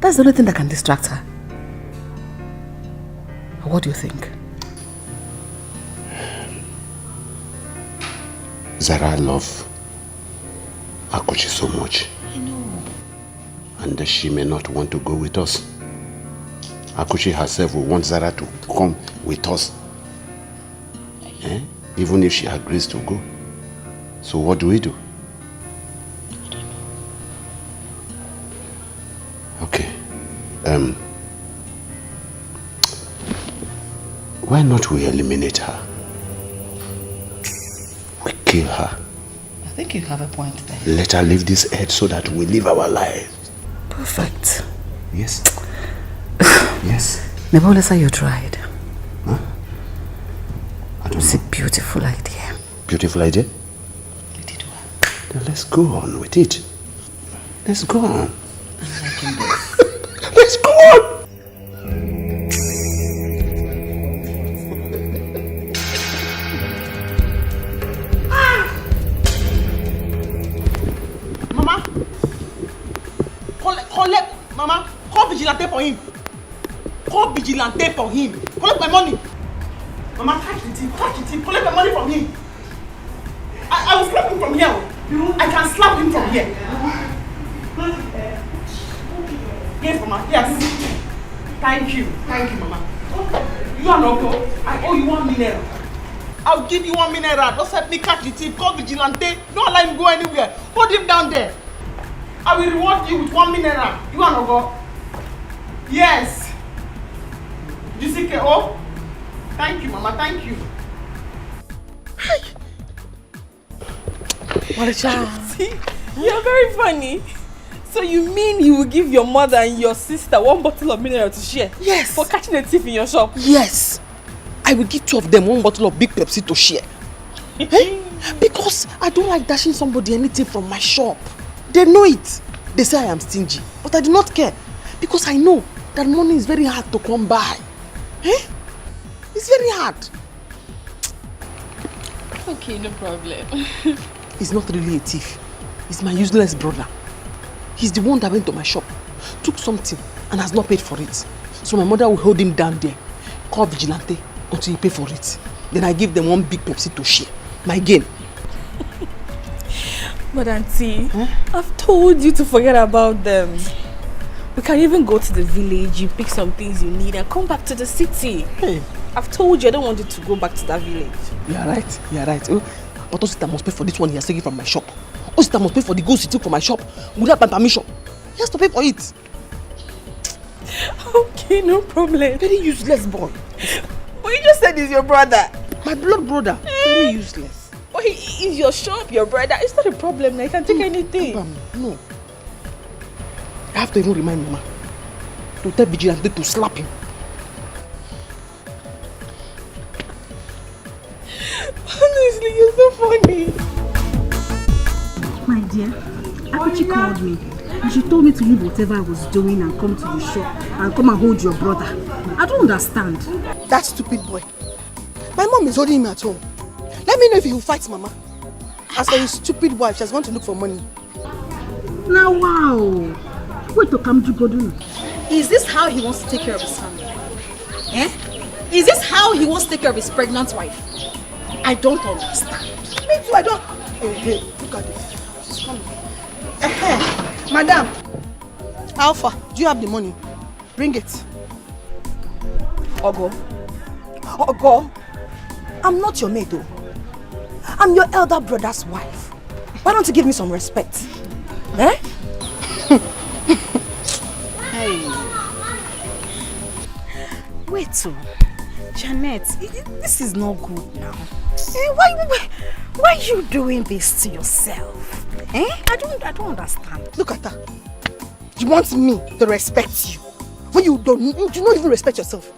That's the only thing that can distract her. What do you think? Zara loves Akuchi so much. I know. And she may not want to go with us. Akuchi herself will want Zara to come with us. Even if she agrees to go. So what do we do? I don't know. Okay. Why not we eliminate her? We kill her. I think you have a point there. Let her leave this earth so that we live our lives. Perfect. Yes. Yes. Nebolesa, you tried. Huh? It's a beautiful idea. Beautiful idea? You did well. Then let's go on with it. Let's go on. I'm liking this. Let's go on! Mama! Mama! Call vigilante for him! Call vigilante for him! Collect my money! Mama, catch the thief! Collect my money from him! I will slap him from here! I can slap him from here! Yes, Mama, yes! Thank you, Mama. You are not go. I owe you 1 million. I'll give you 1 million. Just help me catch the thief. Call vigilante. Don't allow him go anywhere. Hold him down there. I will reward you with 1 million. You are not go. Yes. You see, KO? Thank you, Mama. Thank you. See, you're very funny. So you mean you will give your mother and your sister 1 bottle of mineral to share? Yes. For catching a thief in your shop? Yes. I will give 2 of them 1 bottle of big Pepsi to share. Because I don't like dashing somebody anything from my shop. They know it. They say I am stingy. But I do not care. Because I know that money is very hard to come by. It's very hard. Okay, no problem. He's not really a thief. He's my useless brother. He's the one that went to my shop, took something and has not paid for it. So my mother will hold him down there, call vigilante until he pay for it. Then I give them 1 big Pepsi to share. My gain. But auntie, I've told you to forget about them. We can even go to the village, you pick some things you need and come back to the city. Hey. I've told you I don't want you to go back to that village. You are right. But Osita must pay for this one he has taken from my shop. Osita must pay for the goods he took from my shop without my permission. He has to pay for it. Okay, no problem. Very useless boy. But you just said he's your brother. My blood brother. Very useless. But he is your shop, your brother. It's not a problem. I can take anything. No. I have to even remind Mama to tell vigilante to slap him. Honestly, you're so funny. My dear, Akuchi called me and she told me to leave whatever I was doing and come to the shop and come and hold your brother. I don't understand. That stupid boy. My mom is holding him at home. Let me know if he will fight Mama. As for his stupid wife, she's going to look for money. Now, wow. Wait to come to Godun. Is this how he wants to take care of his family? Is this how he wants to take care of his pregnant wife? I don't understand. Me too, I don't. Hey, look at this. She's coming. Madam, Alpha, do you have the money? Bring it. Ogo, I'm not your maid though. I'm your elder brother's wife. Why don't you give me some respect? Eh? Hey. Wait, oh. Janet, this is not good now. Why are you doing this to yourself? Eh? I don't understand. Look at her. You want me to respect you when you don't even respect yourself.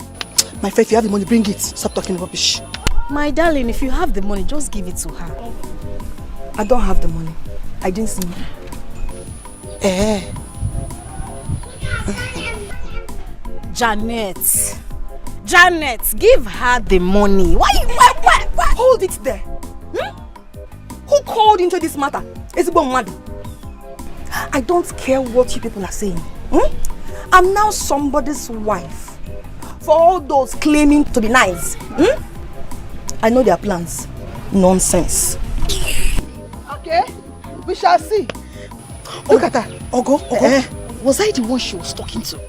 My friend, if you have the money, bring it. Stop talking rubbish. My darling, if you have the money, just give it to her. I don't have the money. I didn't see you. Janet, give her the money. Why? Hold it there. Who called into this matter? It's about money. I don't care what you people are saying. I'm now somebody's wife. For all those claiming to be nice. I know their plans. Nonsense. Okay, we shall see. Look at her. Ogo. Was I the one she was talking to?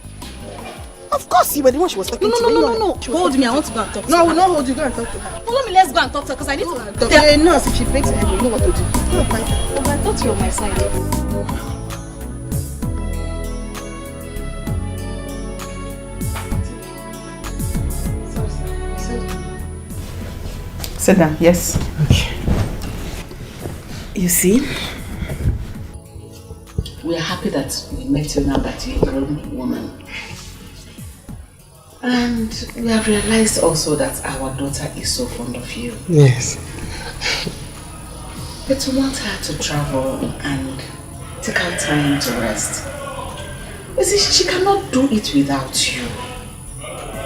Of course you were the one she was talking to. No. Hold me, I want to go and talk to her. No, I will not hold you. Go and talk to her. Follow me, let's go and talk to her because I need to... The nurse, if she breaks her head, you know what to do. Go and find her. I thought you were on my side. Sit down, yes. Okay. You see, we are happy that we met you now that you're a grown woman. And we have realized also that our daughter is so fond of you. Yes. But we want her to travel and take her time to rest. You see, she cannot do it without you.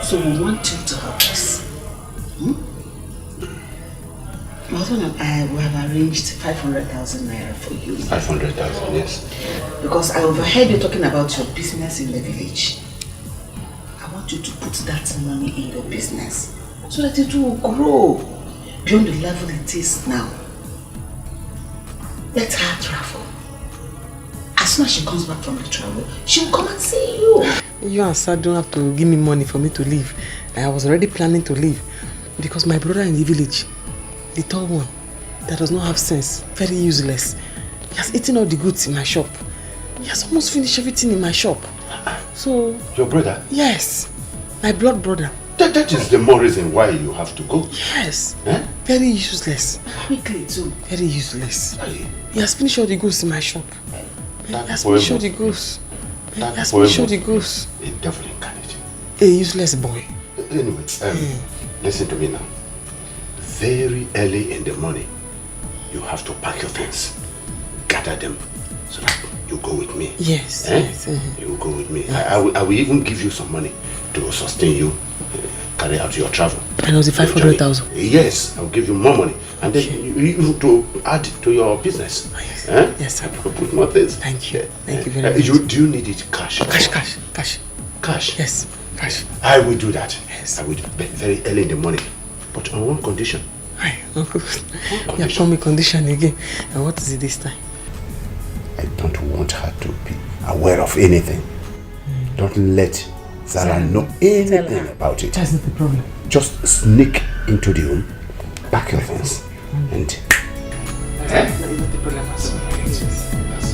So we want you to help us. My husband and I we have arranged 500,000 naira for you. 500,000, yes. Because I overheard you talking about your business in the village. I want you to put that money in your business so that it will grow beyond the level it is now. Let her travel. As soon as she comes back from the travel, she will come and see you. You and Sir don't have to give me money for me to leave. I was already planning to leave because my brother in the village, the tall one, that does not have sense, very useless. He has eaten all the goods in my shop. He has almost finished everything in my shop. So... Your brother? Yes. My blood brother. That is the more reason why you have to go. Yes. Eh? Very useless. Quickly too. Very useless. He has finished all the goods in my shop. He has boy finished all the goods. He has finished all the goods. A devil incarnate. A useless boy. Anyway, listen to me now. Very early in the morning, you have to pack your things, gather them, so that you go with me. Yes, yes. You will go with me. I will even give you some money to sustain you, carry out your travel. And was it 500,000? Yes, I will give you more money, and then you to add to your business. Yes, yes, I will put more things. Thank you. Thank you very much. Do you need it cash? Cash. Yes, cash. I will do that. Yes. I will do it very early in the morning. But on one condition. You have told me condition again. And what is it this time? I don't want her to be aware of anything. Don't let Zara know anything about it. That's not the problem. Just sneak into the room, pack your things, and... That's not the problem. That's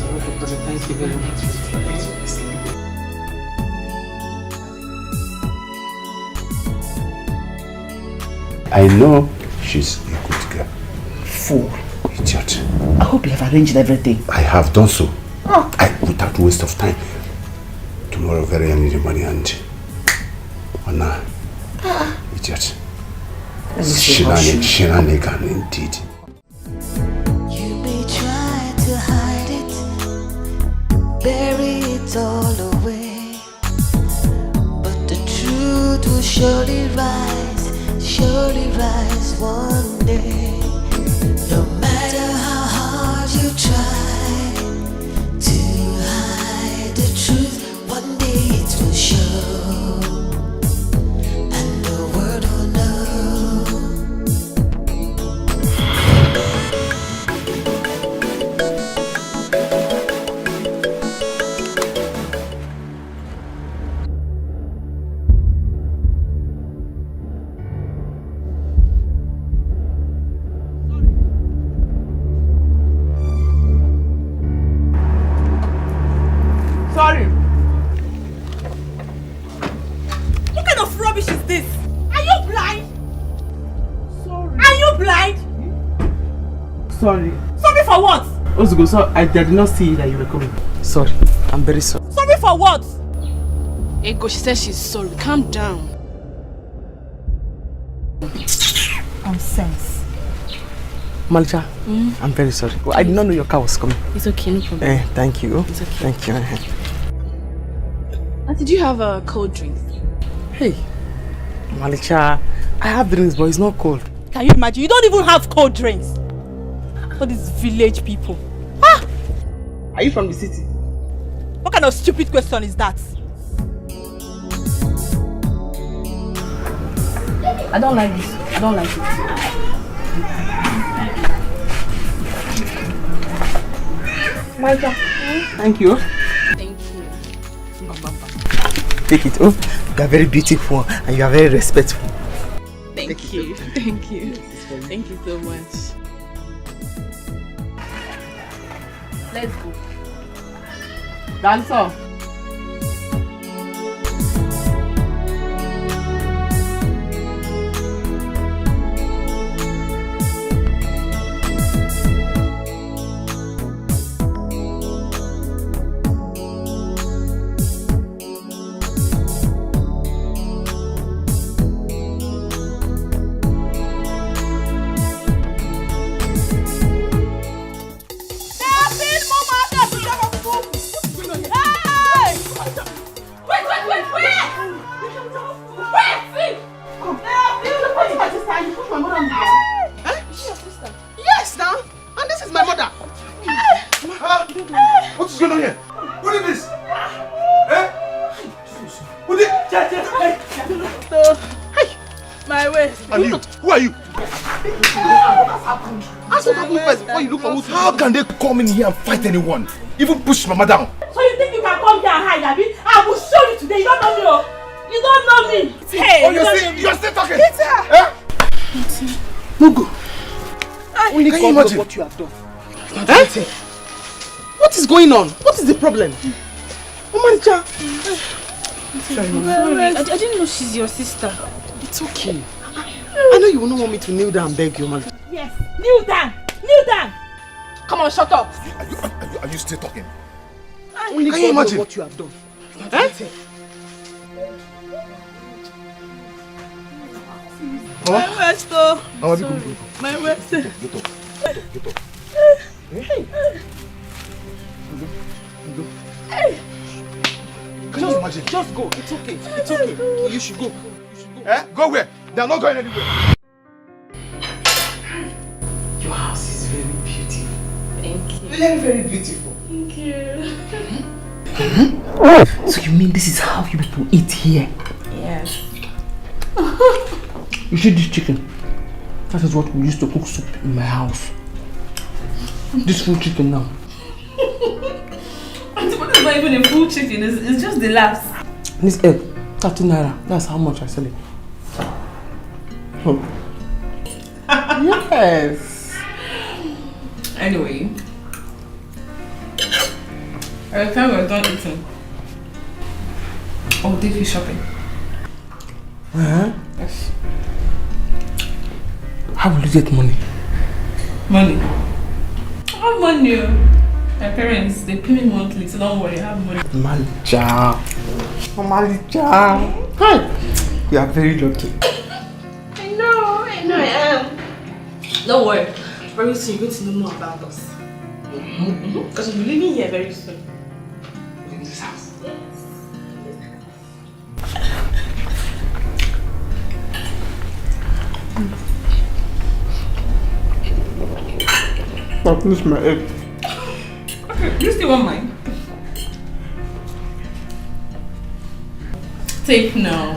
all. Thank you very much. I know she's a good girl. Fool, idiot. I hope you have arranged everything. I have done so. Without waste of time. Tomorrow very early in the morning and... Anna, idiot. Shenanigan indeed. You may try to hide it, bury it all away, but the truth will surely rise one day. No matter how hard you try to hide the truth, one day it will show, and the world will know. sorry. Sorry for what? Ozugo, so I did not see that you were coming. Sorry. I'm very sorry. Sorry for what? Ego, she said she's sorry. Calm down. Nonsense. Malicha, I'm very sorry. Well, I did not know your car was coming. It's okay, no problem. Thank you. It's okay. Thank you. And did you have a cold drink? Hey, Malicha, I have drinks, but it's not cold. Can you imagine? You don't even have cold drinks. For these village people. Ah! Are you from the city? What kind of stupid question is that? I don't like this. I don't like it. Malicha. Thank you. Thank you. Take it. Oh, you are very beautiful and you are very respectful. Thank you. Thank you. Thank you so much. Let's go. Dancer. Yes, now. And this is my mother. What is going on here? What is this? What is My way. And you? Who are you? Ask what happened first before you look for who's. How can they come in here and fight anyone? Even push Mama down? So you think you can come here and hide, Abi? I will show you today. You don't know me, oh. You don't know me. Hey, Oh, you're still talking? It's her. Mugu. Only Can God you knows imagine? what you have done. What is going on? What is the problem? Malicha. Sorry. I didn't know she's your sister. It's okay. I know you will not want me to kneel down and beg you, Malicha. Yes. Kneel down. Kneel down. Come on, shut up. Are you still talking? Only Can God you knows imagine? what you have done. My waist, oh. Sorry. My waist. Get up. Can you imagine? Just go. It's okay. It's okay. You should go. Go where? They are not going anywhere. Your house is very beautiful. Thank you. Very, very beautiful. Thank you. So you mean this is how you people eat here? Yes. You see this chicken? That is what we used to cook soup in my house. This full chicken now. It's not even a full chicken. It's just the last. This egg, 30 naira. That's how much I sell it. Oh. Yes. Anyway, by the time we're done eating, I'll take you shopping. Yes. How will you get money? Money? I have money. My parents, they pay me monthly, so don't worry, I have money. Malicha. Malicha. Hi. You are very lucky. I know I am. Don't worry, very soon you're going to know more about us. Because we'll be living here very soon. In this house. I'll finish my egg. Okay, you still want mine? Take now.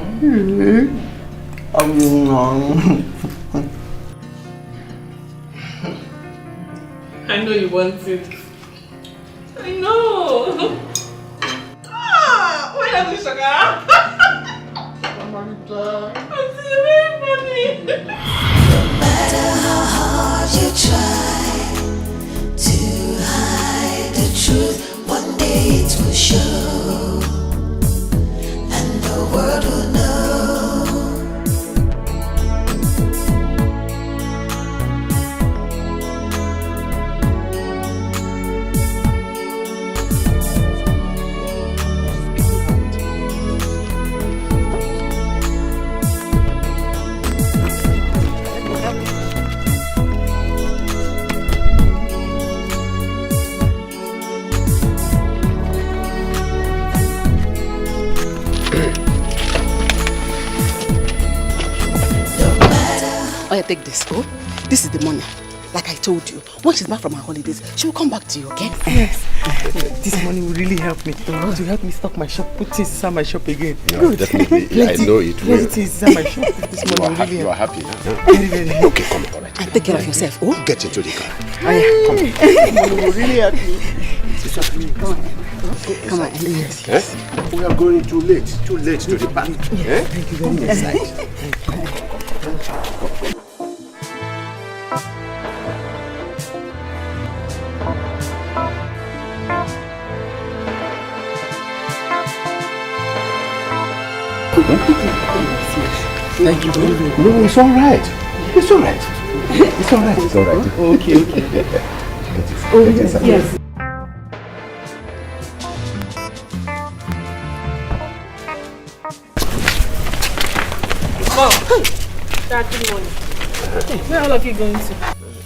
I know you want it. I know. Why are you sugar? I'm very funny. matter how hard you try to hide the truth, one day it will show, and the world will know. Oya, take this. Oh, this is the money. Like I told you, when she's back from her holidays, she will come back to you, okay? Yes. This money will really help me. To help me stock my shop, put things inside my shop again. No, Good. definitely. I know it will. Put things inside my shop. This money will really You are help. happy now? Very, very happy. Okay, come on. All right. And take care of yourself. Oh, Get into the car. Oh, yeah. Come on. This money will really help me. Come on. Yes. We are going too late to the bank. Eh? Thank you very Come much. inside. Thank you very much. No, it's all right. It's all right. It's all right. It's all right. Okay. Get inside. Yes. Mom. Dad, good morning. Where are all of you going to?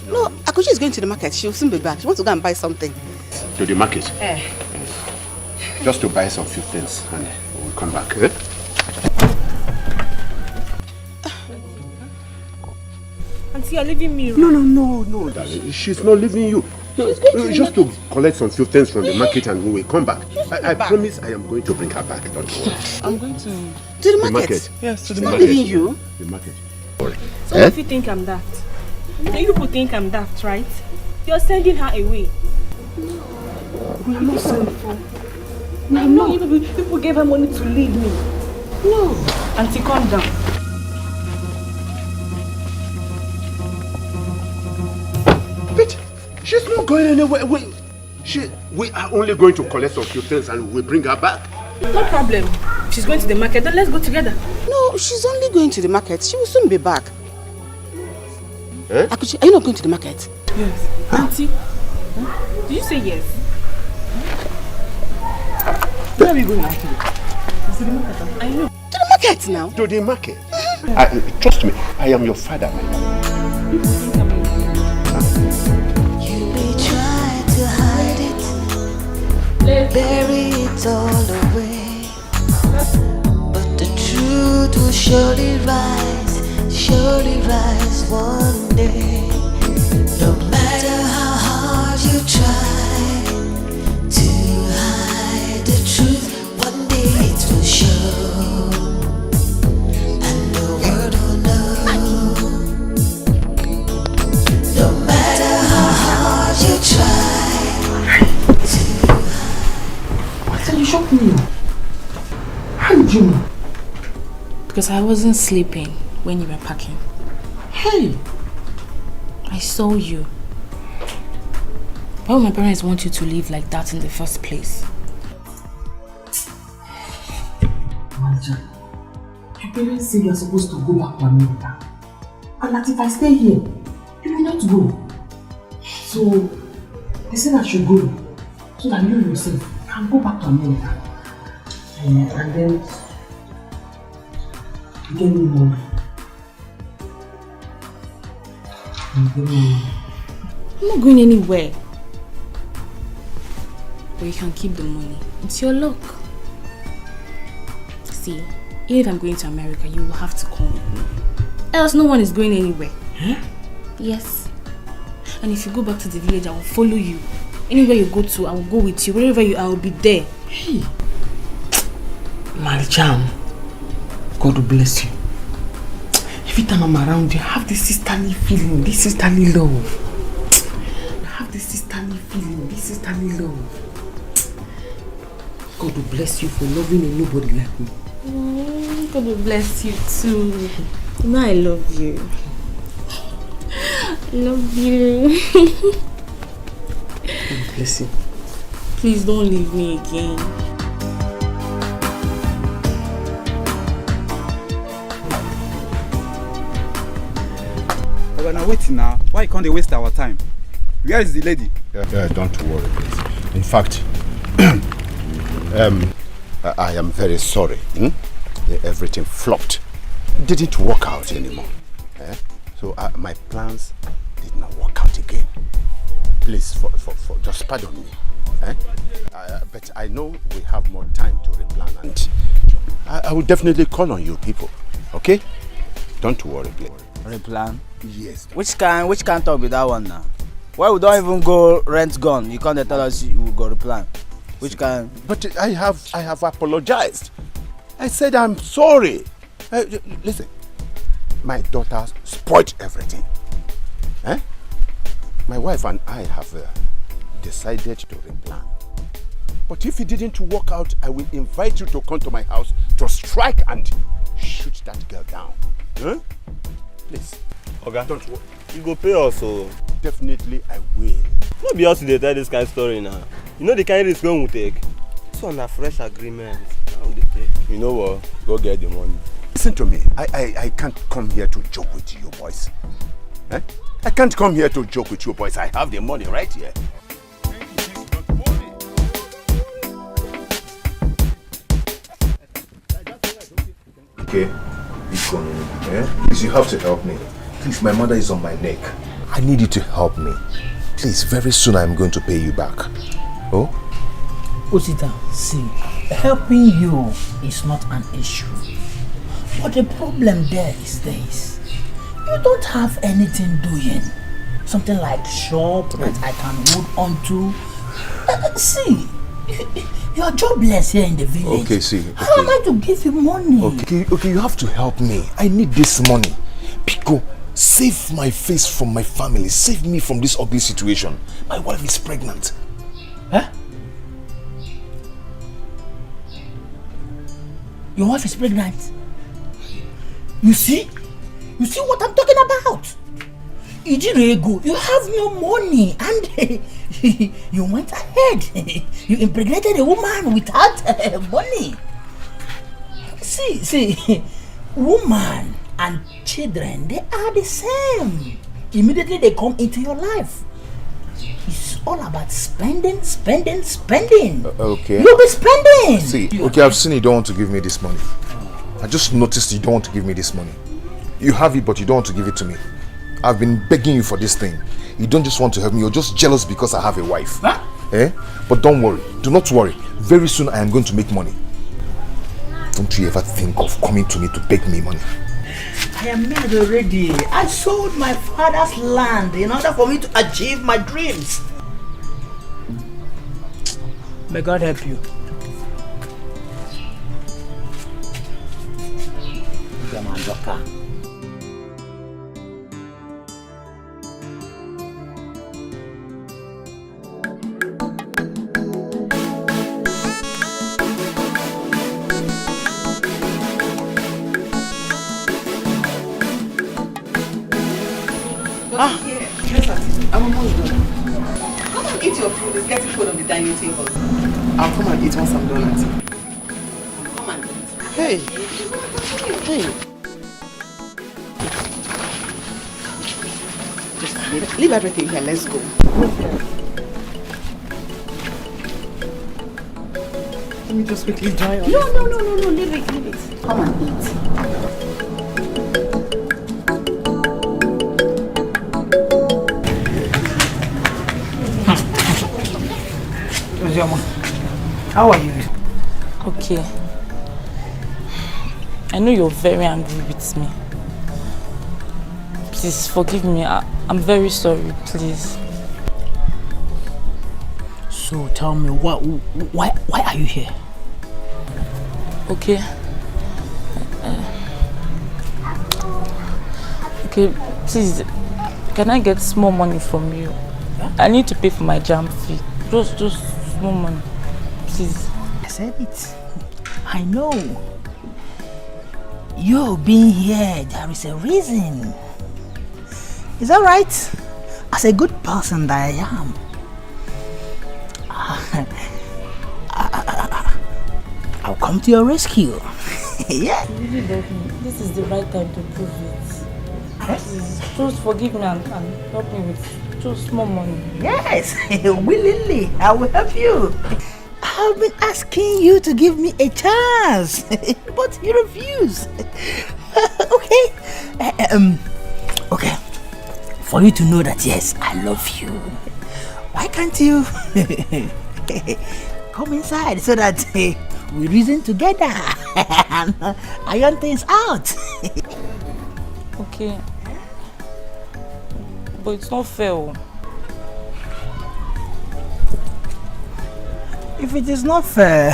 No, Akuchi is going to the market. She will soon be back. She wants to go and buy something. To the market. Eh. Just to buy some few things and we'll come back. Eh? Auntie, you're leaving me. No, darling. She's not leaving you. No, just to collect some few things from the market and we will come back. I promise I am going to bring her back. Don't worry. I'm going to the market. Yes, to the She's not market. leaving you. The market. Some of you think I'm daft. You people think I'm daft, right? You're sending her away. We are not sinful. I know people gave her money to leave me. No. Auntie, calm down. But she's not going anywhere. We are only going to collect some few things and we'll bring her back. No problem. She's going to the market, then let's go together. No, she's only going to the market. She will soon be back. Eh? Akuchi, are you not going to the market? Yes. Auntie, did you say yes? Where are we going actually? To the market. I know. To the market now. To the market? Trust me, I am your father, my love. You may try to hide it, bury it all away, but the truth will surely rise one day. No matter how hard you try to hide the truth, one day it will show, and the world will know. No matter how hard you try to Why did you shock me? How did you know? Because I wasn't sleeping when you were packing. Hey! I saw you. Why would my parents want you to leave like that in the first place? Manager, your parents say you're supposed to go back to America. And that if I stay here, you will not go. So, they said I should go. So that you yourself can go back to America. And then, you get me money. I'm not going anywhere. But you can keep the money. It's your luck. See, even if I'm going to America, you will have to come with me. Else no one is going anywhere. Huh? Yes. And if you go back to the village, I will follow you. Anywhere you go to, I will go with you. Wherever you are, I will be there. Hey! Maricham, God will bless you. Every time I'm around you, I have this sisterly feeling, this sisterly love. I have this sisterly feeling, this sisterly love. God will bless you for loving a nobody like me. God will bless you too. You know I love you. I love you. God will bless you. Please don't leave me again. We're now waiting now. Why can't they waste our time? Where is the lady? Don't worry, please. In fact, I am very sorry. Everything flopped. It didn't work out anymore. So my plans did not work out again. Please, for just pardon me. But I know we have more time to replan, and I will definitely call on you people. Okay? Don't worry, please. Replan? Yes. Which can talk with that one now? Why we don't even go rent gun? You can't tell us you will go to plan. Which can? But I have apologized. I said I'm sorry. Listen, my daughter spoiled everything. Eh? My wife and I have decided to replan. But if it didn't work out, I will invite you to come to my house to strike and shoot that girl down. Huh? Please. Okay. Don't worry. You go pay us, so definitely I will. No be us to tell this kind of story now. You know the kind of risk we take. This one a fresh agreement. How they pay? You know what? Go get the money. Listen to me. I can't come here to joke with you boys. Eh? I can't come here to joke with you boys. I have the money right here. Okay, please, you have to help me. Please, my mother is on my neck. I need you to help me. Please, very soon I'm going to pay you back. Oh? Osita, see, helping you is not an issue. But the problem there is this. You don't have anything doing. Something like shop that I can hold on to. See, you are jobless here in the village. Okay, see. Okay. How am I to give you money? Okay, you have to help me. I need this money. Pico, save my face from my family. Save me from this ugly situation. My wife is pregnant. Huh? Your wife is pregnant? You see? You see what I'm talking about? Ijirego, you have no money and you went ahead. You impregnated a woman without money. See, woman and children, they are the same. Immediately they come into your life. It's all about spending. Okay. You'll be spending. See, okay, I've seen you don't want to give me this money. I just noticed you don't want to give me this money. You have it, but you don't want to give it to me. I've been begging you for this thing. You don't just want to help me, you're just jealous because I have a wife. Huh? Eh? But don't worry, do not worry. Very soon I am going to make money. Don't you ever think of coming to me to beg me money. I am made already. I sold my father's land in order for me to achieve my dreams. May God help you. Yes, I'm almost done. Come and eat your food. It's getting cold on the dining table. I'll come and eat once I'm done eating. Come and eat. Hey. Just leave everything here. Let's go. Let me just quickly dry on. No. Leave it. Come and eat. How are you? Okay. I know you're very angry with me. Please forgive me. I'm very sorry, please. So tell me, why are you here? Okay. Okay, please, can I get small money from you? I need to pay for my jam fee. Just small money, please. I said it. I know. You being here, there is a reason. Is that right? As a good person that I am, I'll come to your rescue. Yeah. This is the right time to prove it. Please, just forgive me and help me with just small money. Yes, willingly, I will help you. I've been asking you to give me a chance, but you refuse. Okay. For you to know that yes, I love you. Why can't you come inside so that we reason together and iron things out? Okay. But it's not fair. If it is not fair,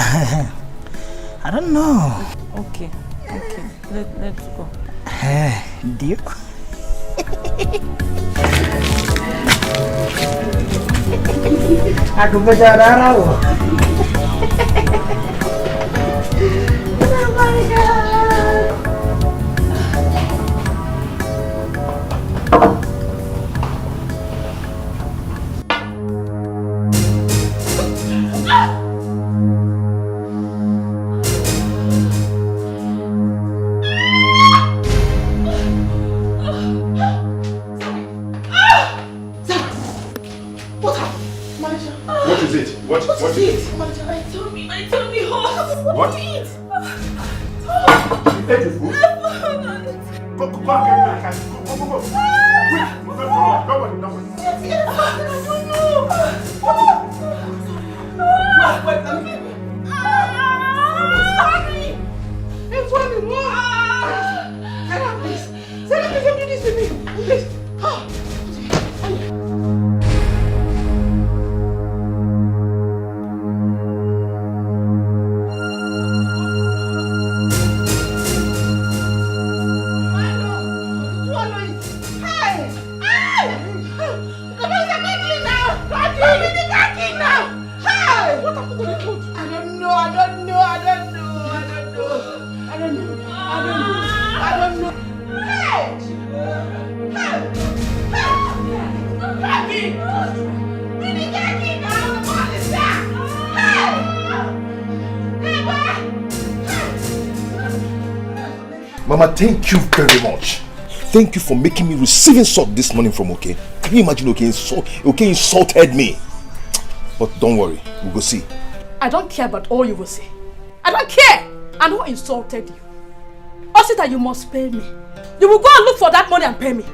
I don't know. Okay. Let's go. Deal? Aku berjarah. What is it? I told me, oh, What? To eat. You ate the food? Go and get me my cat. Go. Quick, nobody. Wait, let me get it. It's one more. Sarah, please. Sarah, please, don't do this to me. Please. Mama, thank you very much. Thank you for making me receive insult this morning from OK. Can you imagine OK insulted me? But don't worry, we'll go see. I don't care about all you will say. I don't care. And who insulted you? Osita, you must pay me. You will go and look for that money and pay me.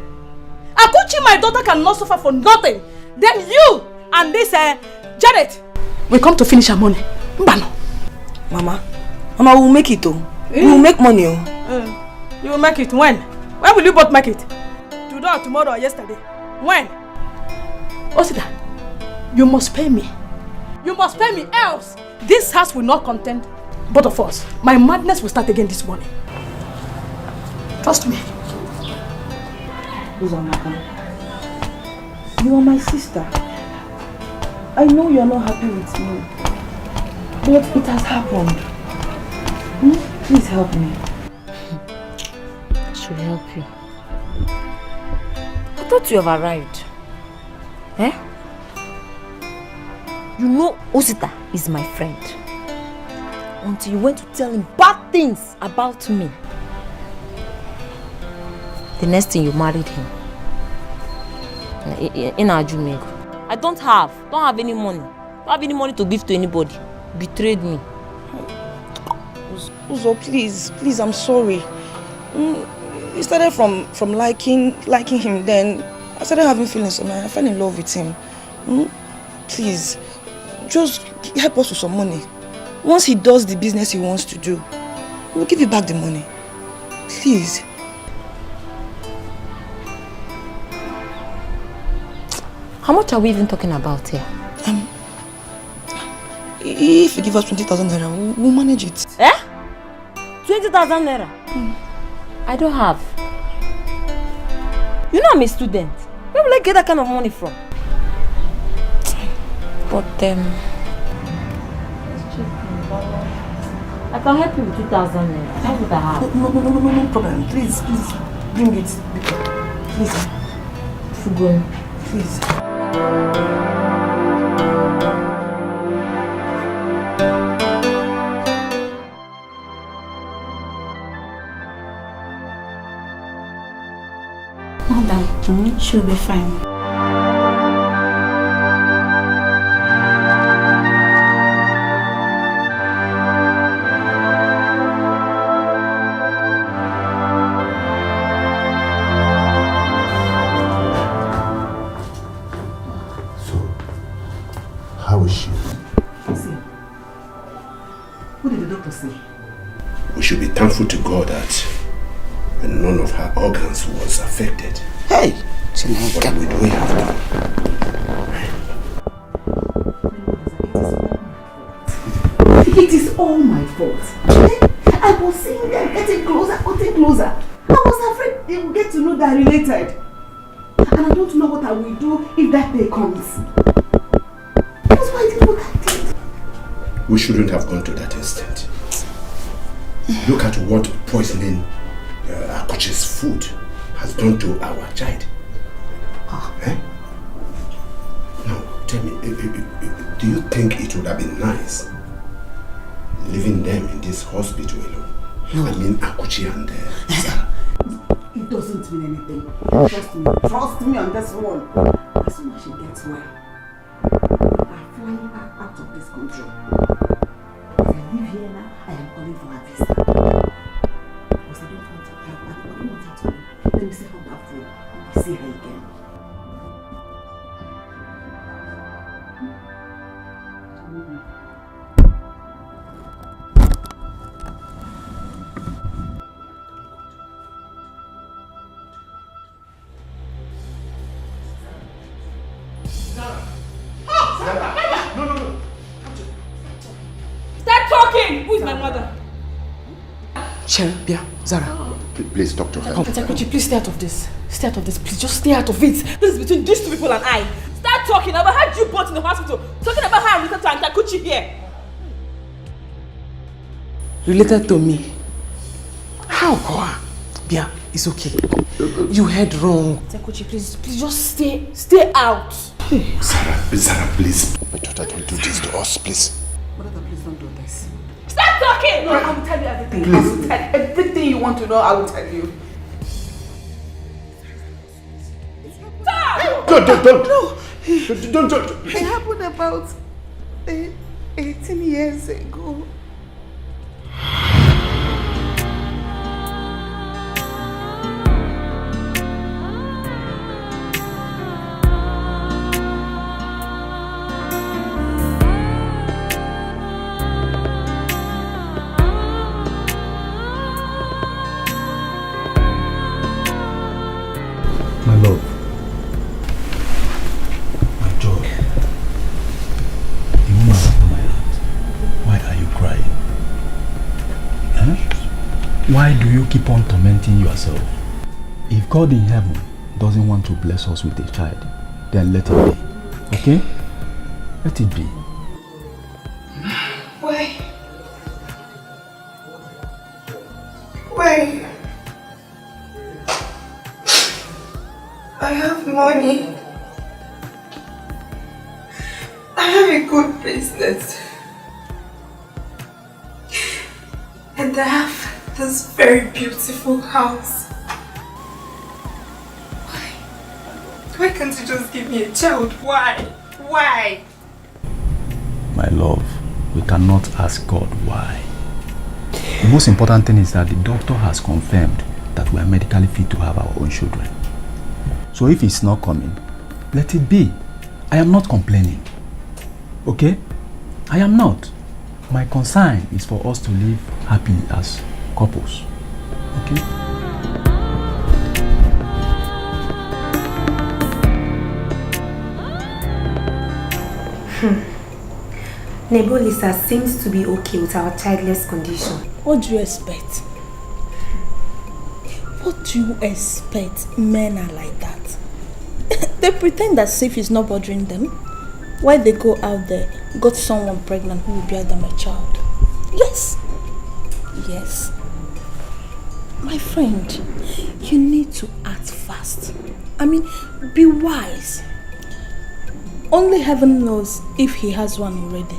Akuchi, my daughter, cannot suffer for nothing. Then you and this Janet will come to finish her money. Mbano. Mama, we will make it though. We will make money. You will make it when? When will you both make it? Today or tomorrow or yesterday? When? Osita, you must pay me. You must pay me, else this house will not contain both of us. My madness will start again this morning. Trust me. Uzamaka, you are my sister. I know you are not happy with me, but it has happened. Please help me. I should help you. I thought you have arrived. You know Osita is my friend. Until you went to tell him bad things about me. The next thing, you married him. In Ajumego. I don't have any money. Don't have any money to give to anybody. Betrayed me. Uzo, please, I'm sorry. It started from liking him, then I started having feelings for him. I fell in love with him. Please, just help us with some money. Once he does the business he wants to do, we'll give you back the money. Please. How much are we even talking about here? If you give us 20,000 naira, we'll manage it. 20,000 naira? I don't have. You know I'm a student. Where will I get that kind of money from? But I can help you with 2,000 naira. That's what I have. No problem. Please, bring it. Please. Fugon. Please. Madam, she'll be fine. How is she? What did the doctor say? We should be thankful to God that none of her organs was affected. Hey! What do we have to? It is all my fault. I was seeing them getting closer. I was afraid they would get to know they're related. And I don't know what I will do if that day comes. That's why I did what I did. We shouldn't have gone to that extent. Look at what poisoning Akuchi's food has done to our child. Eh? Now, tell me, do you think it would have been nice leaving them in this hospital alone? No. I mean, Akuchi and Sarah. It doesn't mean anything. Trust me on this one. As soon as she gets well, I'm flying her out of this country. As I live here now, I am calling for her visa. Because I don't want her to leave. Let me set up that phone and see her again. Who is my mother? Sherry, Bia, Zara. Please talk to her. Could you please stay out of this? Stay out of this, please. Just stay out of it. This is between these two people and I. Start talking about how you both in the hospital. Talking about how I'm related to Antakuchi here. Related to me? How, Koa? Bia, it's okay. You heard wrong. Antakuchi, please just stay out. Zara, please. My daughter, don't do this to us, please. Brother, please don't do this. Stop talking! No, I will tell you everything. Please. I will tell everything you want to know. I will tell you. Stop! Don't. No. Don't. It happened about 18 years ago. My love, my joy, the woman of my heart, why are you crying? Eh? Why do you keep on tormenting yourself? If God in heaven doesn't want to bless us with a child, then let it be, okay? Let it be. Why? Why? I have money. I have a good business. And I have this very beautiful house. Why can't you just give me a child? Why? Why? My love, we cannot ask God why. The most important thing is that the doctor has confirmed that we are medically fit to have our own children. So if it's not coming, let it be. I am not complaining. Okay? I am not. My concern is for us to live happily as couples. Okay? Nebulisa seems to be okay with our childless condition. What do you expect? What do you expect? Men are like that. They pretend that safe is not bothering them. Why they go out there, got someone pregnant who will bear them a child. Yes. Yes. My friend, you need to act fast. I mean, be wise. Only heaven knows if he has one already.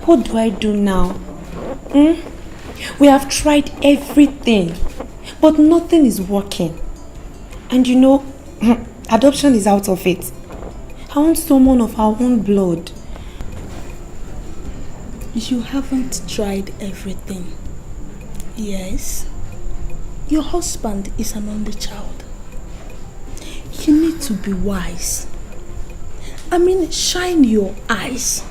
What do I do now? We have tried everything, but nothing is working. And you know, adoption is out of it. I want someone of our own blood. You haven't tried everything. Yes. Your husband is an only child. You need to be wise. I mean, shine your eyes.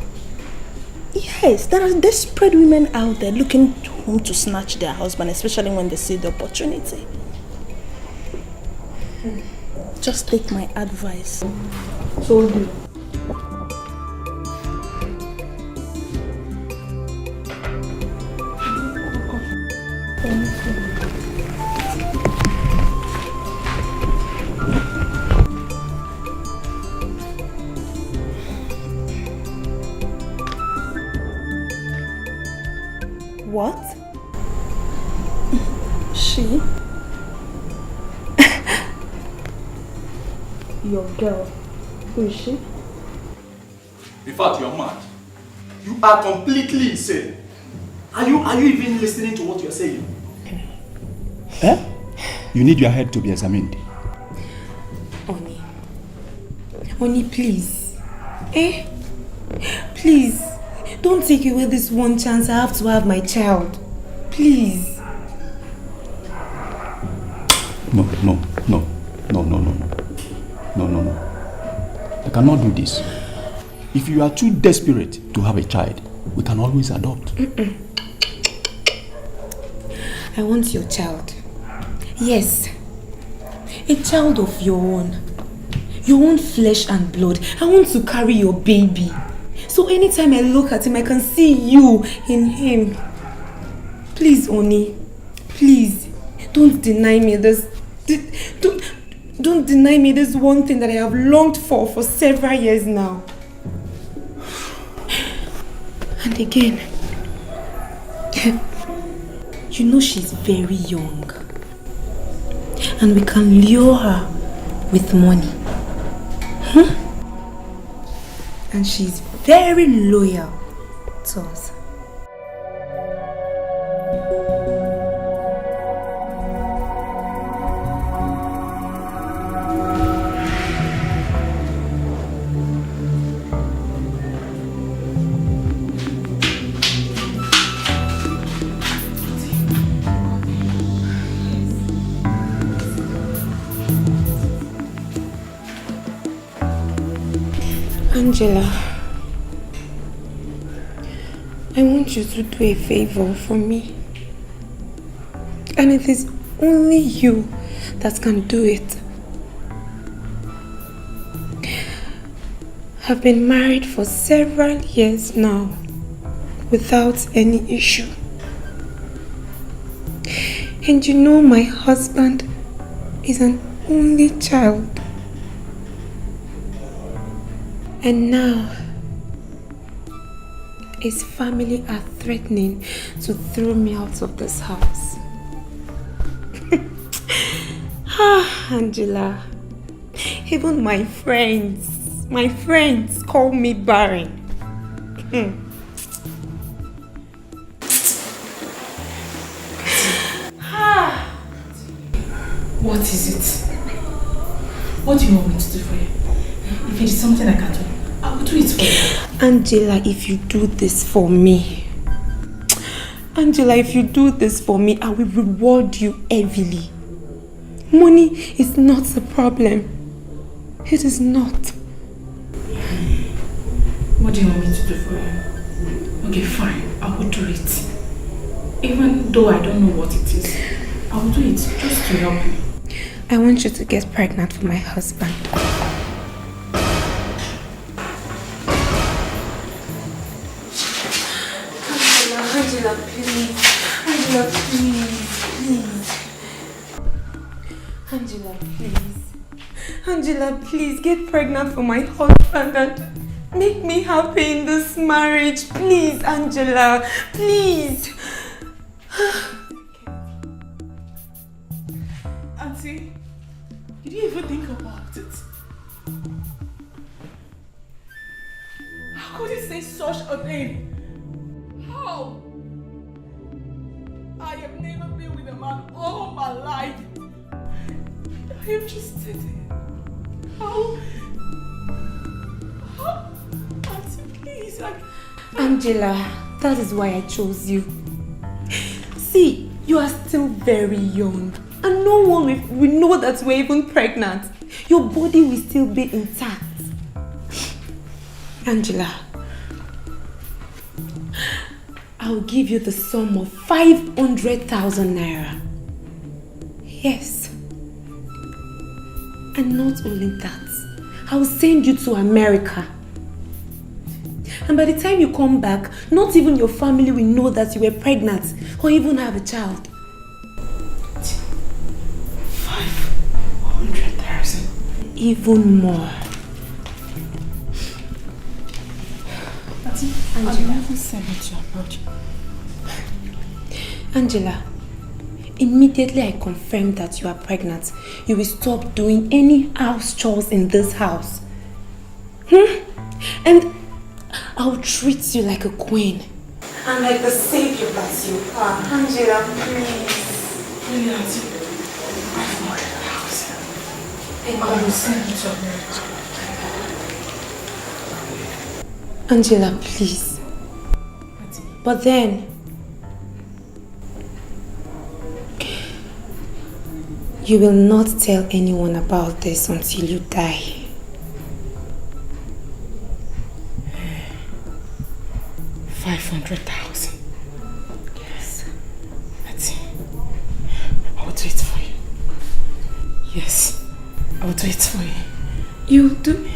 Yes, there are desperate women out there looking to whom to snatch their husband, especially when they see the opportunity. Just take my advice. So do. What? She? Your girl. Who is she? In fact, you're mad. You are completely insane. Are you even listening to what you're saying? Eh? You need your head to be examined. Oni, please. Eh? Please. Don't take away this one chance I have to have my child. Please. No. I cannot do this. If you are too desperate to have a child, we can always adopt. I want your child. Yes. A child of your own. Your own flesh and blood. I want to carry your baby. So anytime I look at him, I can see you in him. Please, Oni. Please. Don't deny me this. Don't deny me this one thing that I have longed for several years now. And again, you know she's very young. And we can lure her with money. And she's very loyal to us. Angela, I want you to do a favor for me. And it is only you that can do it. I've been married for several years now without any issue. And you know my husband is an only child. And now, his family are threatening to throw me out of this house. Angela, even my friends call me barren. What is it? What do you want me to do for you? If it is something I can do, I will do it for you. Angela, if you do this for me, I will reward you heavily. Money is not the problem. It is not. What do you want me to do for you? Okay, fine. I will do it. Even though I don't know what it is, I will do it just to help you. I want you to get pregnant for my husband. Angela, please. Angela, please. Angela, please. Angela, please get pregnant for my husband and make me happy in this marriage. Please, Angela, please. Auntie, did you even think about it? How could you say such a thing? How? I have never been with a man all my life. I am just sitting. How? Auntie, please. Angela, that is why I chose you. See, you are still very young. And no one will know that we're even pregnant. Your body will still be intact. Angela, I'll give you the sum of 500,000 naira. Yes. And not only that, I'll send you to America. And by the time you come back, not even your family will know that you were pregnant or even have a child. 500,000. Even more. Angela, immediately I confirm that you are pregnant, you will stop doing any house chores in this house. And I'll treat you like a queen. And like the savior that you are. Angela, please. Really, Auntie? I will send you to America. Angela, please. But then, you will not tell anyone about this until you die. 500,000. Yes. That's it. I will do it for you. Yes. I will do it for you. You do?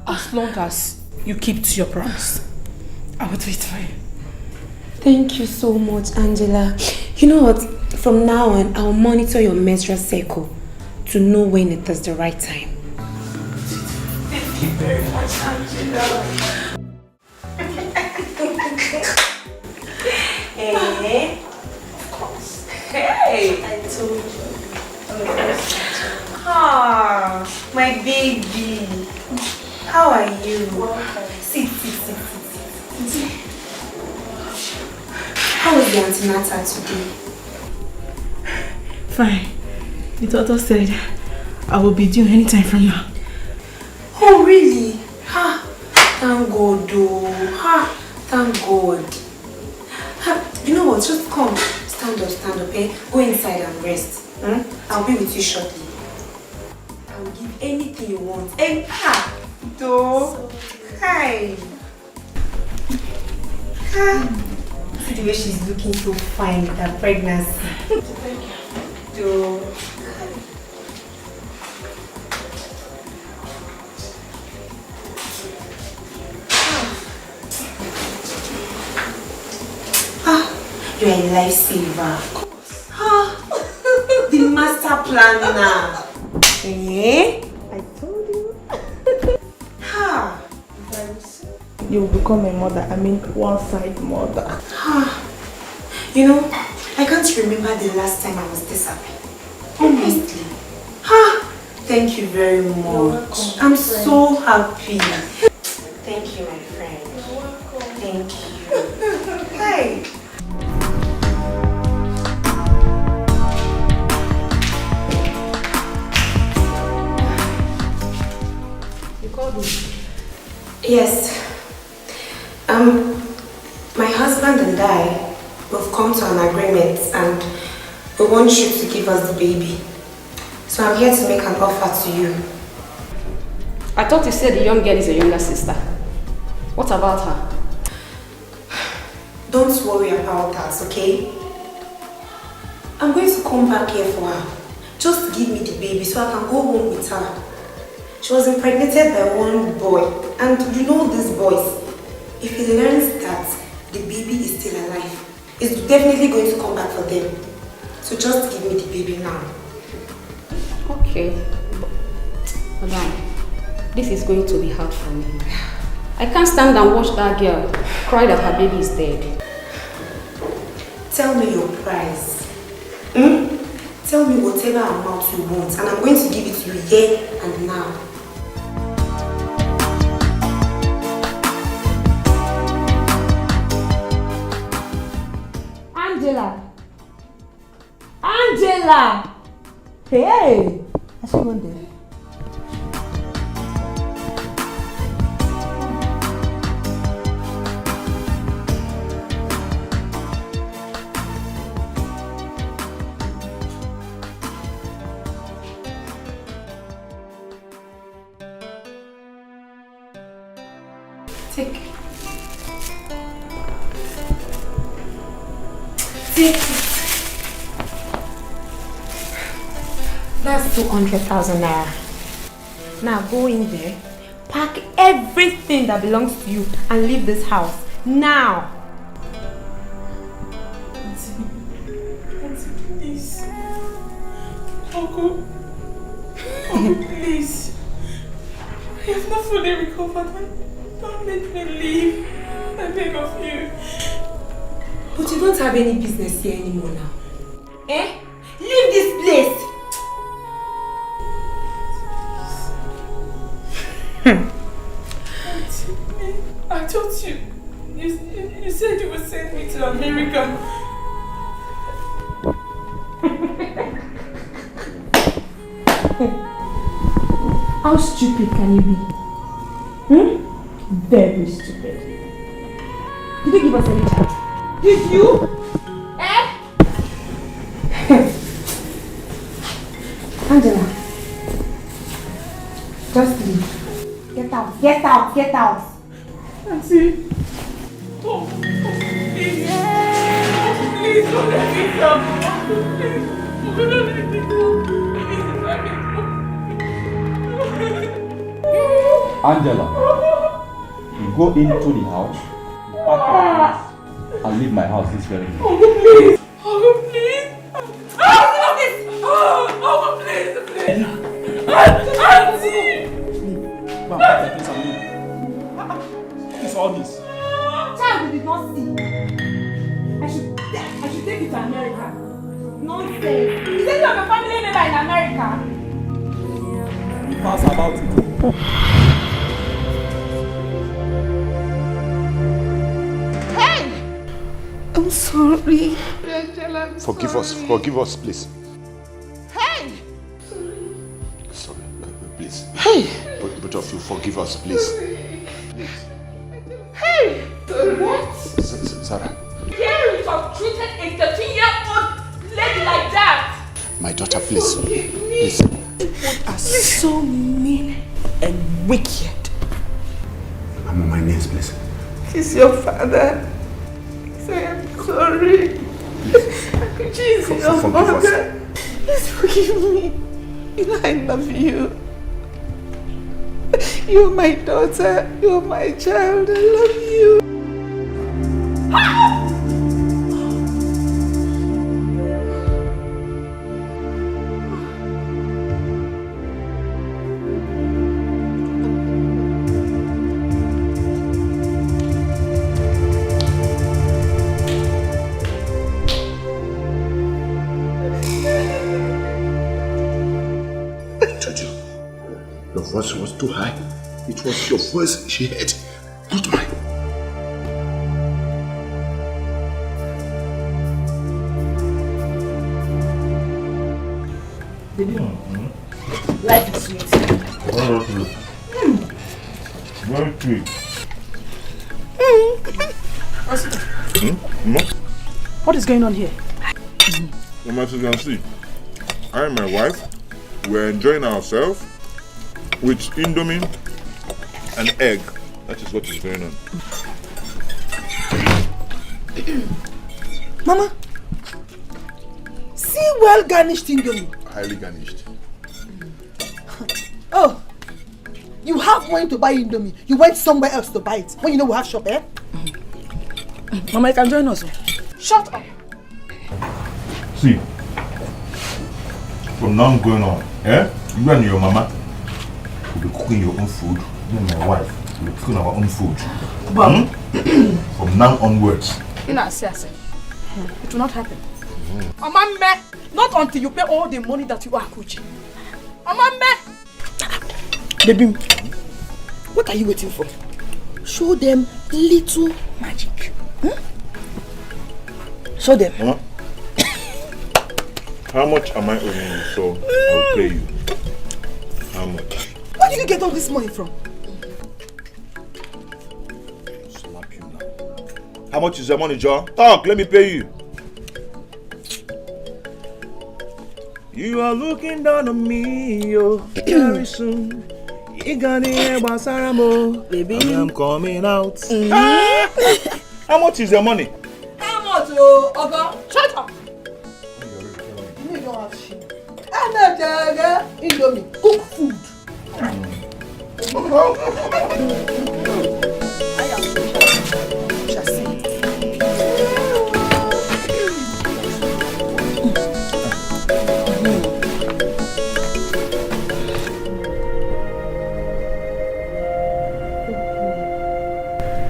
As long as you keep to your promise. I will do it for you. Thank you so much, Angela. You know what? From now on, I'll monitor your menstrual cycle to know when it is the right time. Thank you very much, Angela. Hey. Of course. Hey. I told you. Ah, my baby. How are you? Sit. How was the antenatal today? Fine. The doctor said I will be due anytime from now. Oh, really? Ha! Thank God, though. Ha! Thank God. Ha! You know what? Just come. Stand up, eh? Go inside and rest. I'll be with you shortly. I will give anything you want. And ha! Though. Hi. Ha! See the way she's looking so fine with her pregnancy. Thank you. Though. You're a lifesaver. Of course. The master planner. Eh? I told you. You will become a mother. I mean, one-side mother. You know, I can't remember the last time I was this happy. Honestly. Thank you very much. I'm so happy. Thank you, my friend. You're welcome. Thank you. Hey. You called me? Yes. My husband and I, we've come to an agreement and we want you to give us the baby. So I'm here to make an offer to you. I thought you said the young girl is a younger sister. What about her? Don't worry about that, okay? I'm going to come back here for her. Just give me the baby so I can go home with her. She was impregnated by one boy, and you know these boys. If he learns that the baby is still alive, he's definitely going to come back for them. So just give me the baby now. Okay. Madam, this is going to be hard for me. I can't stand and watch that girl cry that her baby is dead. Tell me your price. Tell me whatever amount you want, and I'm going to give it to you here and now. Angela! Hey! I should go there. Take. Take it. That's 200,000 naira. Now go in there, pack everything that belongs to you and leave this house. Now. Auntie, please. Uncle, please. I have not fully recovered. Don't make me leave. I beg of you. But you don't have any business here anymore now. Eh? Leave this place! I told you. You said you would send me to America. How stupid can you be? Very stupid. Did you give us any chance? Did you? Eh? Angela. Just leave. Get out, get out, get out. Auntie. Oh, please. Please don't let me down. Please. Don't let me down. Angela, you go into the house, pack your things, and leave my house this very minute. Oh, please. Oh, please. Oh, please, please. Auntie. Ma'am, pack your things and leave. What is all this? Child, you did not see. I should take you to America. Nonsense. You said you have a family member in America. Pass about it. Hey! I'm sorry. Forgive us, please. Hey! Sorry, please. Hey! Both of you, forgive us, please. Hey! What? Sarah, Gary have treated a 13-year-old lady like that! my daughter, please. Please. You are so mean and wicked. I'm on my knees, please. He's your father. Say I'm sorry. She's your Forgive mother. Please forgive me. You know I love you. You're my daughter. You're my child. I love you. Your voice was too high. It was your voice she heard, not mine. Life is sweet. Very sweet. What is going on here? Mama, as you can see, I and my wife, we're enjoying ourselves with Indomie and egg. That is what is going on. Mama, see well garnished Indomie. Highly garnished. Oh, you have money to buy Indomie. You went somewhere else to buy it. When you know we have shop, eh? Mama, you can join us. Shut up. See, from now going on, you and your mama will be cooking your own food. Me and my wife will be cooking our own food. From now onwards. It will not happen. Mama, not until you pay all the money that you are coaching. Mama, baby, what are you waiting for? Show them little magic. Show them. Mama, how much am I owing you? So I'll pay you. How much? Where did you get all this money from? Slap you now. How much is the money, John? Talk, let me pay you. You are looking down on me, yo. Very soon. You gonna hear about Saramo. Baby, I'm coming out. How much is the money? how much, oh, Oga? Shut Indomie, cook food. I am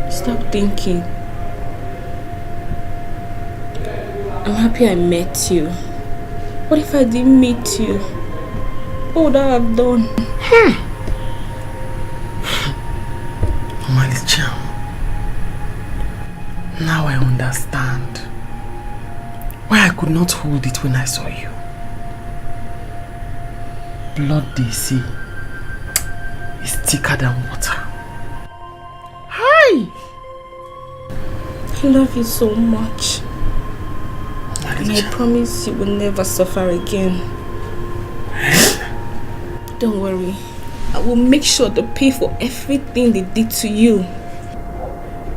Stop thinking. I'm happy I met you. What if I didn't meet you? What would I have done? Malicha, now I understand why I could not hold it when I saw you. Blood they see is thicker than water. Hi! I love you so much. And I promise you will never suffer again. Don't worry. I will make sure to pay for everything they did to you.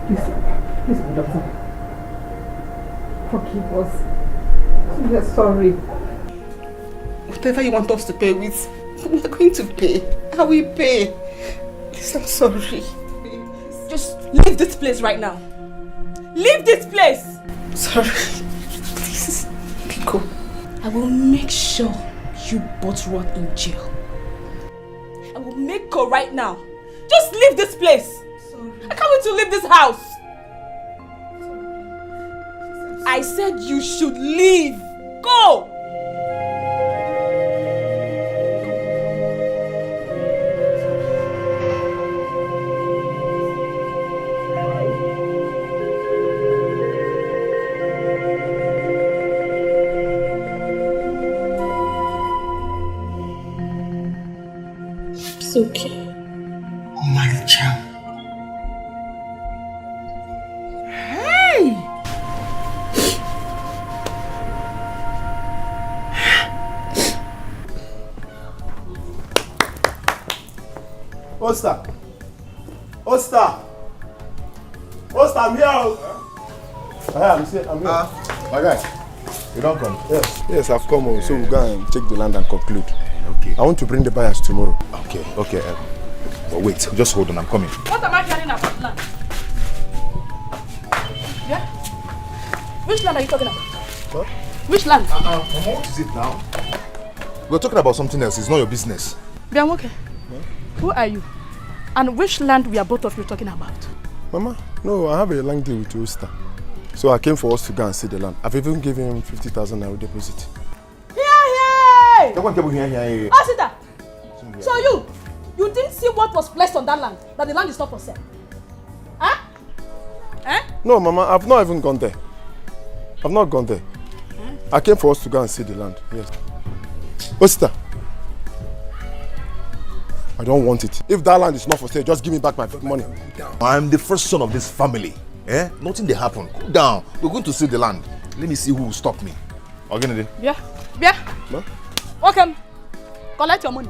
Please, doctor. Forgive us. We are sorry. Whatever you want us to pay with, we are going to pay. I will pay. Please, I'm sorry. Just leave this place right now. Leave this place! Sorry. Please, go. I will make sure you both rot in jail. I will make her right now. Just leave this place. Sorry. I can't wait to leave this house. I said you should leave. Go! It's okay. Malicha. Hey! Osta! Osta! Osta, I'm here! I'm here. My guy, you don't come? Yes, I've come. So we'll go and check the land and conclude. Okay. I want to bring the buyers tomorrow. Okay. But wait, just hold on, I'm coming. What am I hearing about land? Yeah? Which land are you talking about? What? Which land? Mama, what is it now? We're talking about something else, it's not your business. Biamoke, who are you? And which land we are both of you talking about? Mama, no, I have a land deal with Osta. So I came for us to go and see the land. I've even given him 50,000 naira deposit. Hey! Here. Asita! So you didn't see what was placed on that land? That the land is not for sale? Huh? Eh? No, Mama, I've not even gone there. I've not gone there. I came for us to go and see the land. Yes. Osta, I don't want it. If that land is not for sale, just give me back my money. I'm the first son of this family. Nothing they happen. Cool down. We're going to see the land. Let me see who will stop me. Ogenede. Yeah. No? Okay. Collect your money.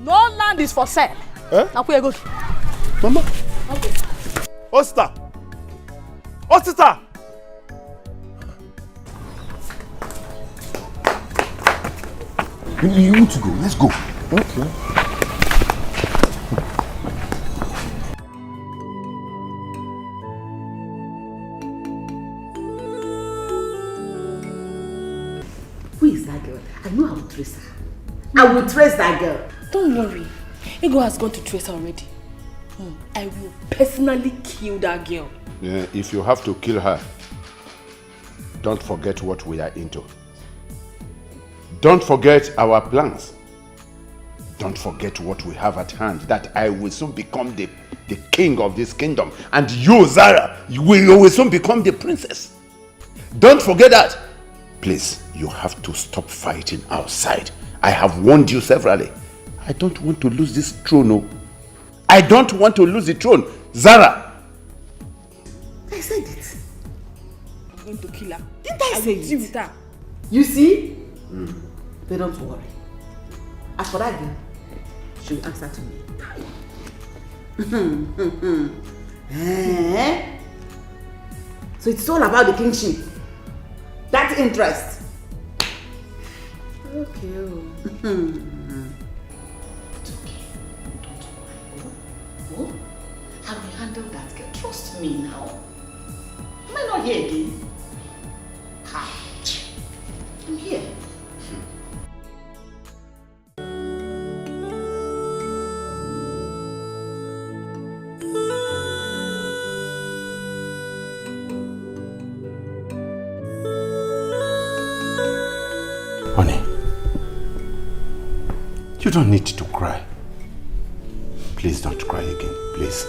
No land is for sale. Now where you go? Mama. Okay. Osta! Ostita! You need to go. Let's go. Okay. Who is that girl? I know I will trace her. I will trace that girl. Don't worry. Ego has gone to trace her already. I will personally kill that girl. Yeah, if you have to kill her, don't forget what we are into. Don't forget our plans. Don't forget what we have at hand, that I will soon become the king of this kingdom. And you, Zara, you will soon become the princess. Don't forget that. Please, you have to stop fighting outside. I have warned you severally. I don't want to lose this throne. No. I don't want to lose the throne. Zara! I said it. I'm going to kill her. Didn't I say deal it? with her. You see? But don't worry. As for that girl, she will answer to me. So it's all about the kingship. That interest. okay. It's okay. Don't worry. Oh, I will handle that girl. Trust me now. Am I not here again? Ha! I'm here. Honey, you don't need to cry. Please don't cry again, please.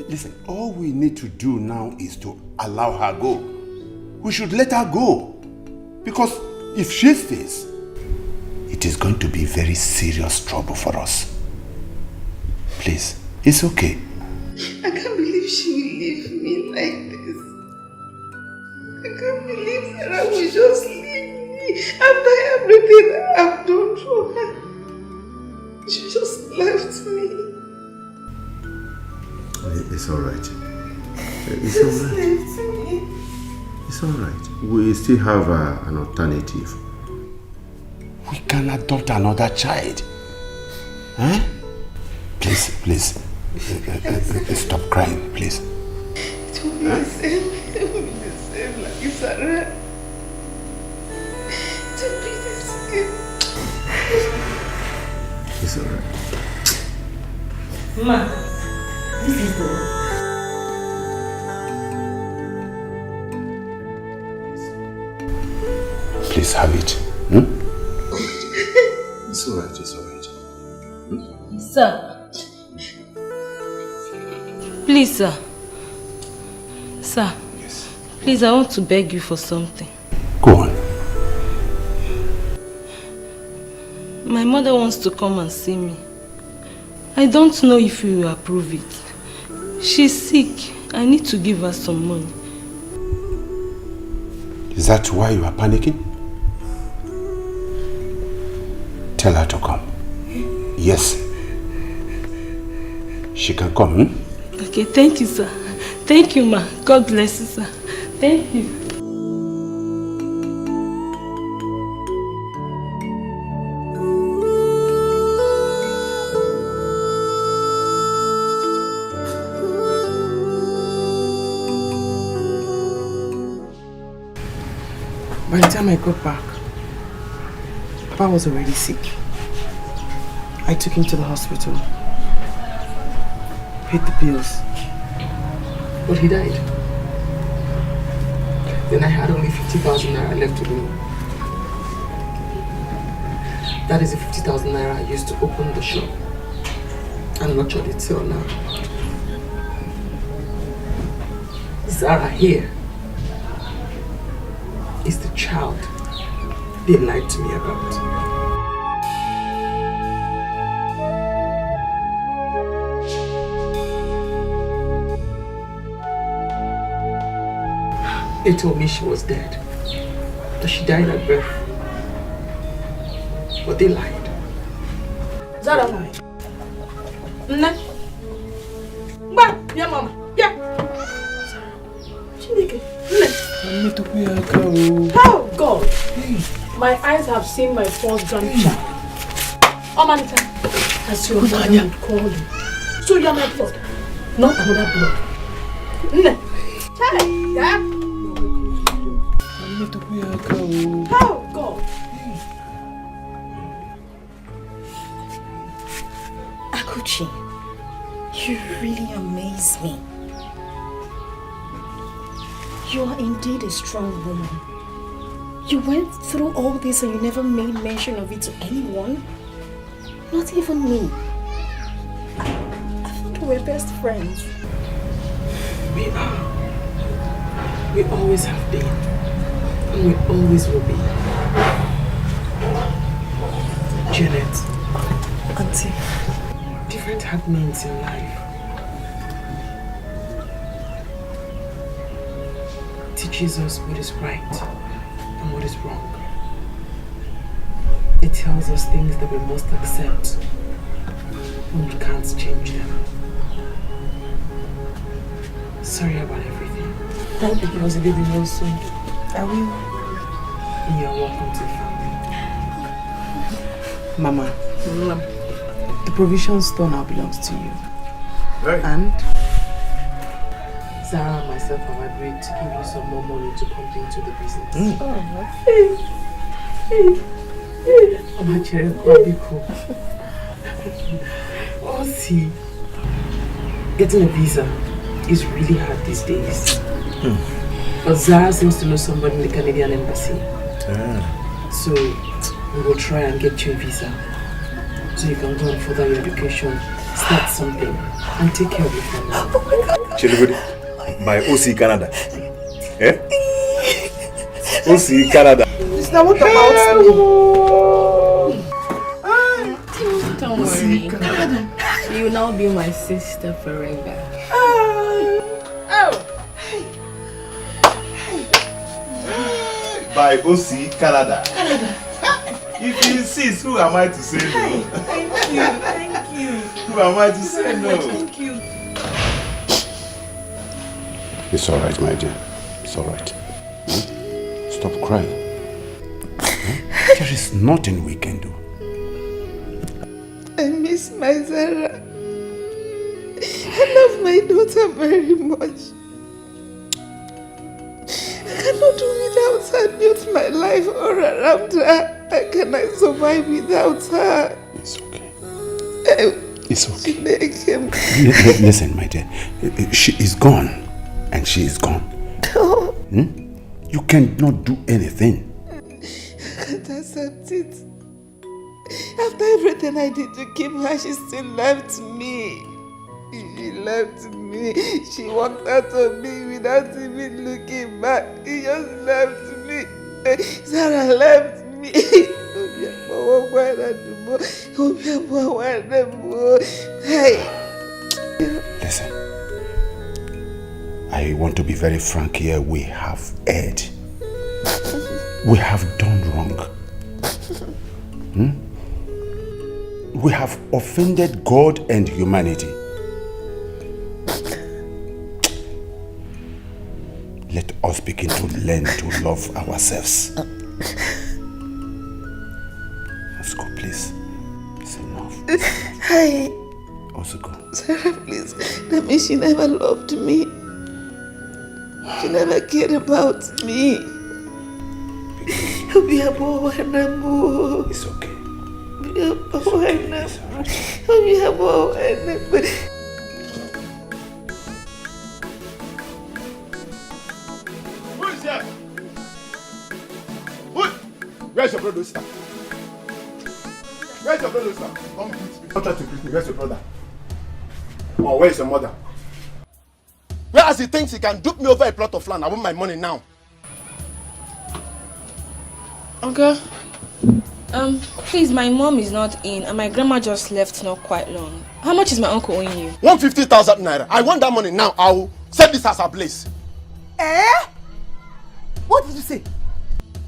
Listen, all we need to do now is to allow her go. We should let her go. Because if she stays, it is going to be very serious trouble for us. Please, it's okay. I can't believe she will leave me like this. I can't believe Sarah will just leave me after everything I've done for her. She just left me. It's alright. It's Just alright. left me. It's alright. We still have an alternative. We can adopt another child. Huh? Please. Stop crying, please. It will be the same. It will be the same like Sarah. It will be the same. It's alright. Ma, this is the Please have it. Hmm? It's alright, it's alright. Sir. Please, sir. Sir. Yes. Please, I want to beg you for something. Go on. My mother wants to come and see me. I don't know if you will approve it. She's sick. I need to give her some money. Is that why you are panicking? Tell her to come. Yes. She can come, hmm? Okay, thank you, sir. Thank you, ma. God bless you, sir. Thank you. By the time I got back, Papa was already sick. I took him to the hospital, paid the bills, but he died. Then I had only 50,000 naira left to do. That is the 50,000 naira I used to open the shop and nurture it till now. Zara here is the child they lied to me about. They told me she was dead, that she died at birth. But they lied. Zara, Nne. Mba, yeah, mama. Yeah. Chineke. Nne. How? God. My eyes have seen my first grandchild. Omanita, as your mother would call you. So you are my blood, not another blood. Nne. Hey, yeah. How? God. Akuchi, you really amaze me. You are indeed a strong woman. You went through all this and you never made mention of it to anyone? Not even me. I thought we were best friends. We are. We always have been. And we always will be. Janet. Auntie. Different happenings in life teaches us what is right and what is wrong. It tells us things that we must accept when we can't change them. Sorry about everything. Don't think it was a baby real soon. I will. And you're welcome to the family. Mama, the provision store now belongs to you. Right. And Zara and myself have agreed to give you some more money to pump into the business. I'm actually quite cool. Oh, see, getting a visa is really hard these days. But Zara seems to know somebody in the Canadian embassy. So we will try and get you a visa so you can go and further your education, start something, and take care of your family. Chilibudi, by OC Canada. Eh? OC Canada. It's not what about me. Don't worry. You will now be my sister forever. By OC Canada. If you insist, who am I to say no? Thank you. Who am I to say no? Thank you. It's all right, my dear. It's all right. Stop crying. There is nothing we can do. I miss my Zara. I love my daughter very much. I cannot do without her. Built my life all around her. How can I survive without her? It's okay. It's okay. Listen, my dear. She is gone. And she is gone. You cannot do anything. I can't accept it. After everything I did to keep her, she still left me. She left me. She walked out of me without even looking back. She just left me. Zara left me. Listen. I want to be very frank here. We have erred. We have done wrong. We have offended God and humanity. Let us begin to learn to love ourselves. Let's go, please. It's enough. Hi. Also go. Sarah, please. That means she never loved me. She never cared about me. It's okay. Who is here? Where's your brother, sister? Where's your brother, sister? Come greet me. Don't try to greet me. Where's your brother? Oh, where's your mother? Whereas he thinks he can dupe me over a plot of land. I want my money now. Okay. Please, my mom is not in and my grandma just left not quite long. How much is my uncle owing you? 150,000 naira. I want that money now. I'll set this as a place. What did you say?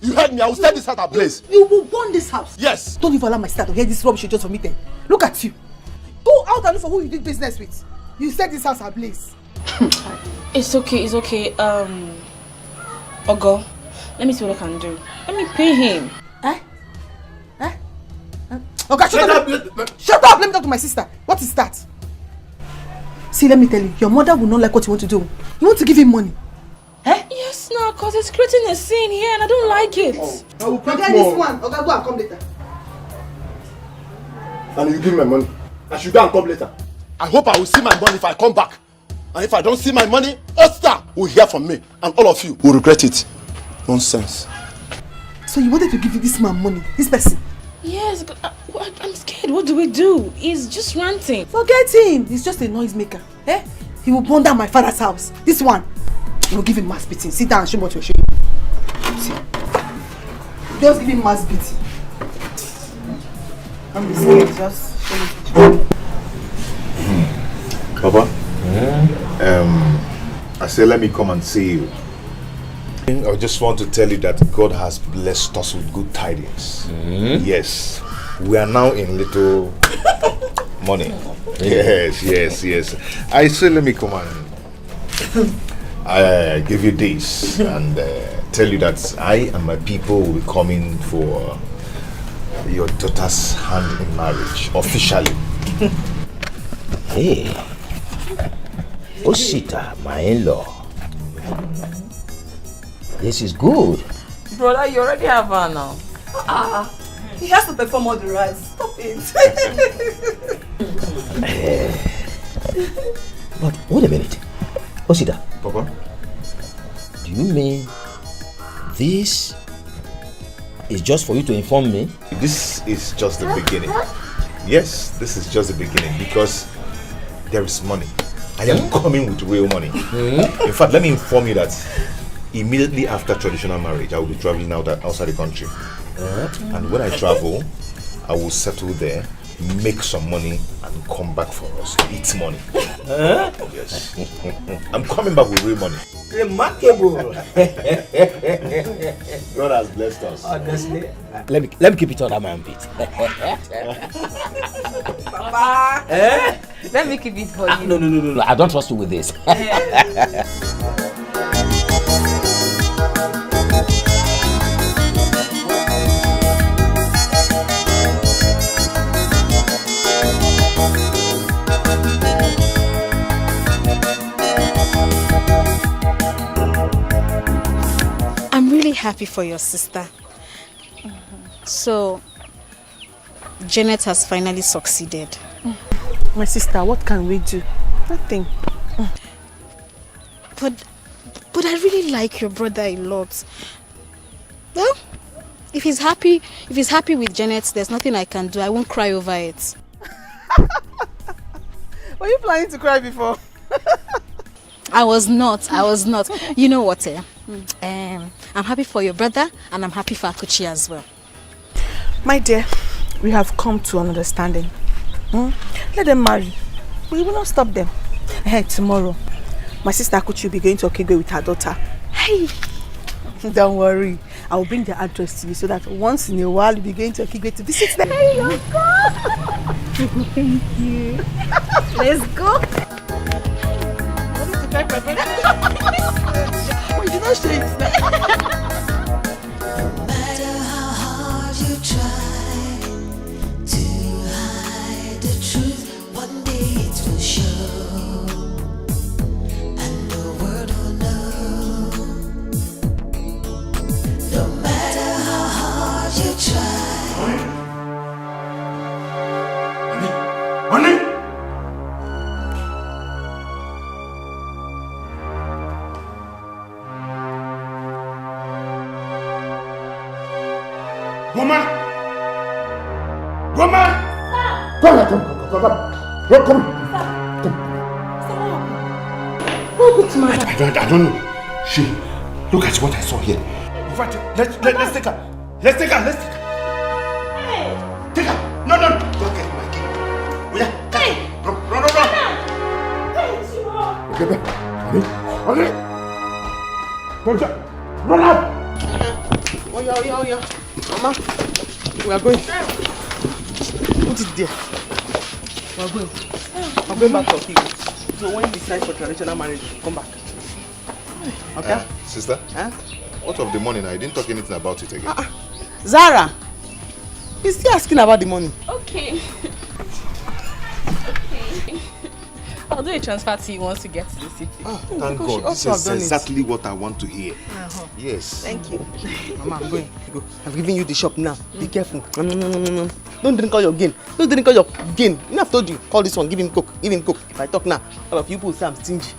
You heard me. I will set this as a place. You will burn this house. Yes. Don't even allow my sister to hear this rubbish you just vomited. Look at you. Go out and look for who you did business with. You set this house ablaze. It's okay. Ogo, let me see what I can do. Let me pay him. Okay, shut up. Shut up. Let me talk to my sister. What is that? See, let me tell you. Your mother will not like what you want to do. You want to give him money. Yes, no, because it's creating a scene here and I don't like it. I will Forget this one. Okay, go and come later. And you give me my money. I should go and come later. I hope I will see my money if I come back. And if I don't see my money, Oster will hear from me. And all of you will regret it. Nonsense. So you wanted to give this man money? This person? Yes, but I'm scared. What do we do? He's just ranting. Forget him. He's just a noisemaker. He will burn down my father's house. This one. You will give him mass beating. Sit down and show me what you're showing. See. Just give him mass beating. I'm scared. Just show me what Papa? I say let me come and see you. I just want to tell you that God has blessed us with good tidings. Yes. We are now in little money. Yes. I say let me come and I give you this and tell you that I and my people will be coming for your daughter's hand in marriage, officially. Hey, Osita, my in-law. This is good. Brother, you already have her now. He has to perform all the rites. Stop it. But wait a minute. Osita. Papa? Do you mean this is just for you to inform me? This is just the beginning. Yes, this is just the beginning because there is money. I am coming with real money. In fact, let me inform you that immediately after traditional marriage, I will be traveling out outside the country. And when I travel, I will settle there, make some money, and come back for us. Eat money. Yes. I'm coming back with real money. Remarkable. God has blessed us. Honestly. Let me keep it under my armpit. Papa. Let me keep it for you. No. I don't trust you with this. I'm really happy for your sister. So, Janet has finally succeeded. My sister, what can we do? Nothing. But I really like your brother a lot. Well, if he's happy with Janet, there's nothing I can do. I won't cry over it. Were you planning to cry before? I was not. You know what? I'm happy for your brother and I'm happy for Akuchi as well. My dear, we have come to an understanding. Let them marry. We will not stop them. Hey, tomorrow, my sister Akuchi will be going to Okigwe with her daughter. Hey! Don't worry. I will bring the address to you so that once in a while you'll be going to Okigwe to visit them. Hey, your God! Thank you. Let's go. We did not share it now. I don't know. She, look at what I saw here. In fact, let's take her. Let's take her. Hey. Take her. No. Don't get my key. Oh yeah. Hey. Run. Okay. Run up. Oh yeah. Mama, we are going. Put it there. We are going. I'm going back to Okigwe. So when you decide for traditional marriage, come back. Okay? Sister? What of the money now? You didn't talk anything about it again. Zara! He's still asking about the money. Okay. I'll do a transfer to you once you get to the city. Thank God. This is exactly what I want to hear. Yes. Thank you. Mama, I'm going. Go. I've given you the shop now. Be careful. Don't drink all your gain. You know I've told you. Call this one. Give him coke. If I talk now, all of you people say I'm stingy.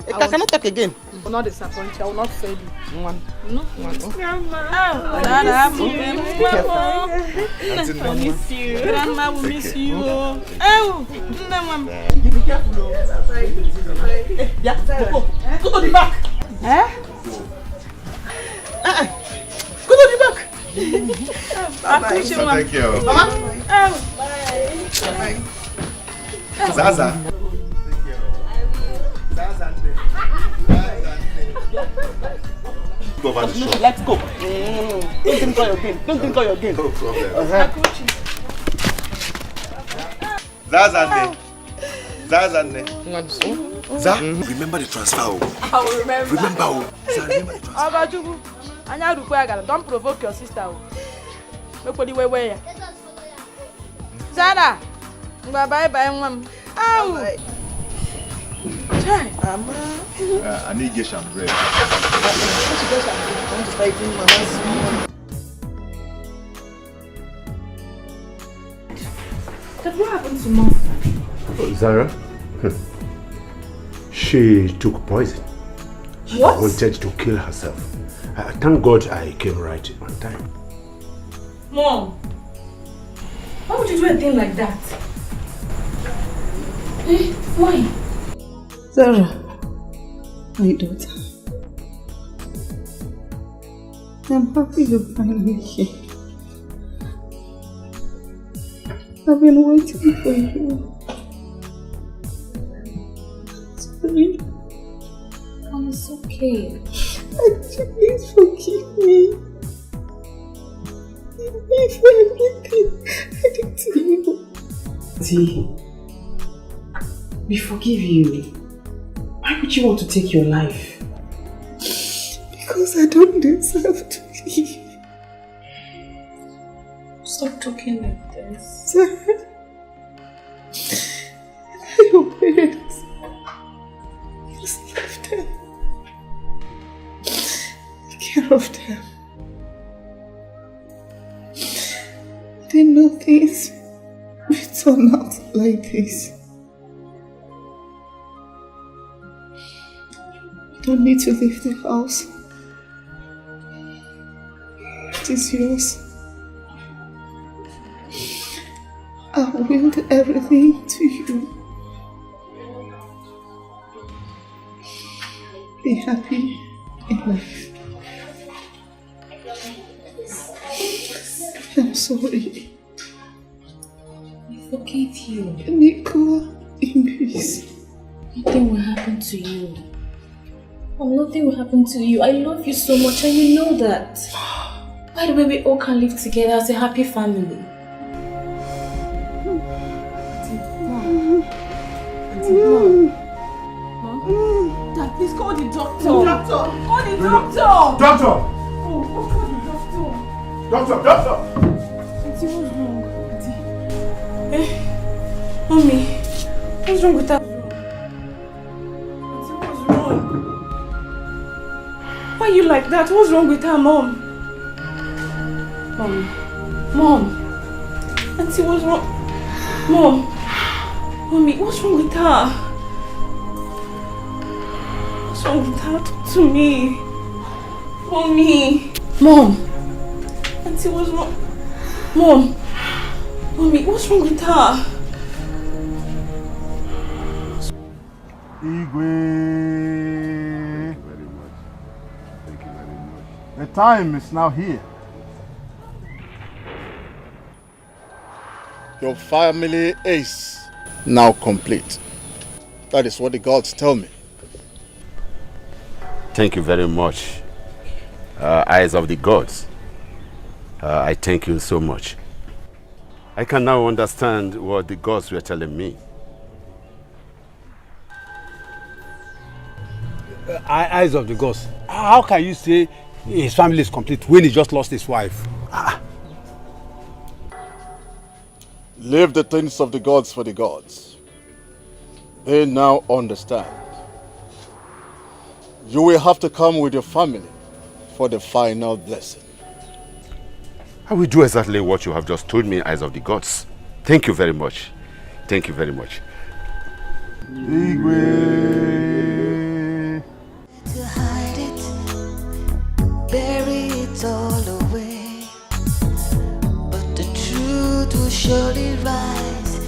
I cannot talk again. I will not disappoint you. I will not fail you. One. Grandma. I miss you. Grandma will miss you. Oh, be careful. Yeah, go to the back. Go to the back. Thank you. Mama. Bye. Zaza. Go over the shop. Let's go. Don't drink all your gain. No problem. Zazane. Za, remember the transfer. I will remember. Remember the transfer. Don't provoke your sister. Nobody where. Zara. Bye bye, mom. Ow. Chai. I need geisha and bread. I want to start eating mama's. Dad, what happened to mom? Zara, she took poison. She What? wanted to kill herself. Thank God I came right on time. Mom, why would you do a thing like that? Eh? Why? Zara, my daughter. I'm happy you're finally here. I've been waiting for you. Sorry. Mom, it's okay. Please forgive me. Forgive me for everything I did to you. See, we forgive you. Why would you want to take your life? Because I don't deserve to live. Stop talking like this. Sarah, your parents, just leave them. Take care of them. They know things will turn out like this. You don't need to leave the house. It is yours. I willed everything to you. Be happy in life. I'm sorry. I forgive you. Nicola, in peace. Nothing will happen to you. Oh, nothing will happen to you. I love you so much and you know that. By the way, we all can live together as a happy family. Dad, please call the doctor. Doctor. Call the doctor. Doctor! Oh, call the doctor. Doctor! Auntie, what's wrong? Auntie. Eh? Mommy, what's wrong with that? Auntie, what's wrong? Why are you like that? What's wrong with her, Mom? Mom. Auntie, what's wrong? Mom. Mommy, what's wrong with her? What's wrong with her? Talk to me. Mommy. Mom. Auntie, what's wrong? Mom. Mommy, what's wrong with her? Igwe. The time is now here. Your family is now complete. That is what the gods tell me. Thank you very much, eyes of the gods. I thank you so much. I can now understand what the gods were telling me. Eyes of the gods. How can you say his family is complete when he just lost his wife? Leave the things of the gods for the gods. They now understand. You will have to come with your family for the final blessing. I will do exactly what you have just told me, eyes of the gods. Thank you very much. Thank you very much. Igwe. To hide it, bury it all away. But the truth will surely rise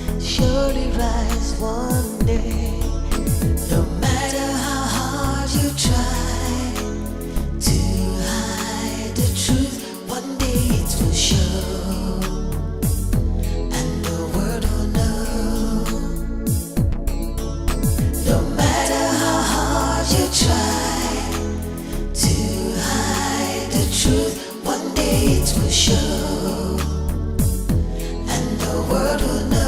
one day. No matter how hard you try to hide the truth, one day it will show, and the world will know. No matter how hard you try to hide the truth, one day it will show, and the world will know.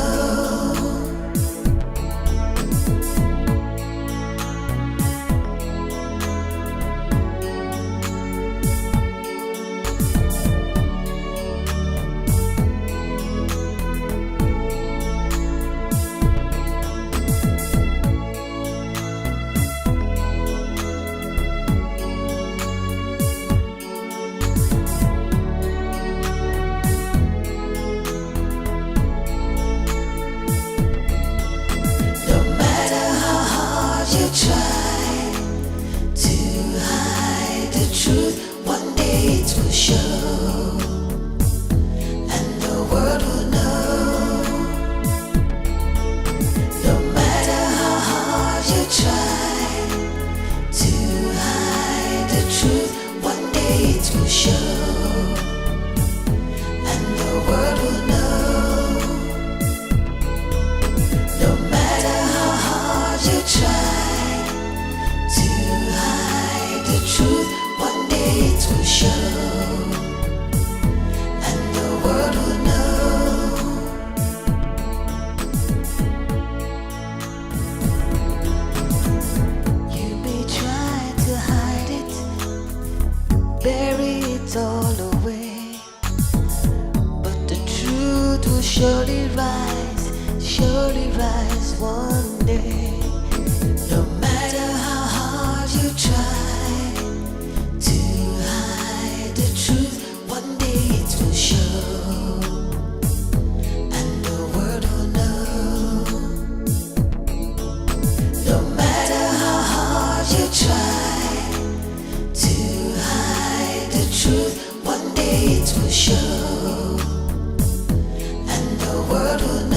surely rise one day. No matter how hard you try to hide the truth, one day it will show, and the world will know. No matter how hard you try to hide the truth, one day it will show, and the world will know.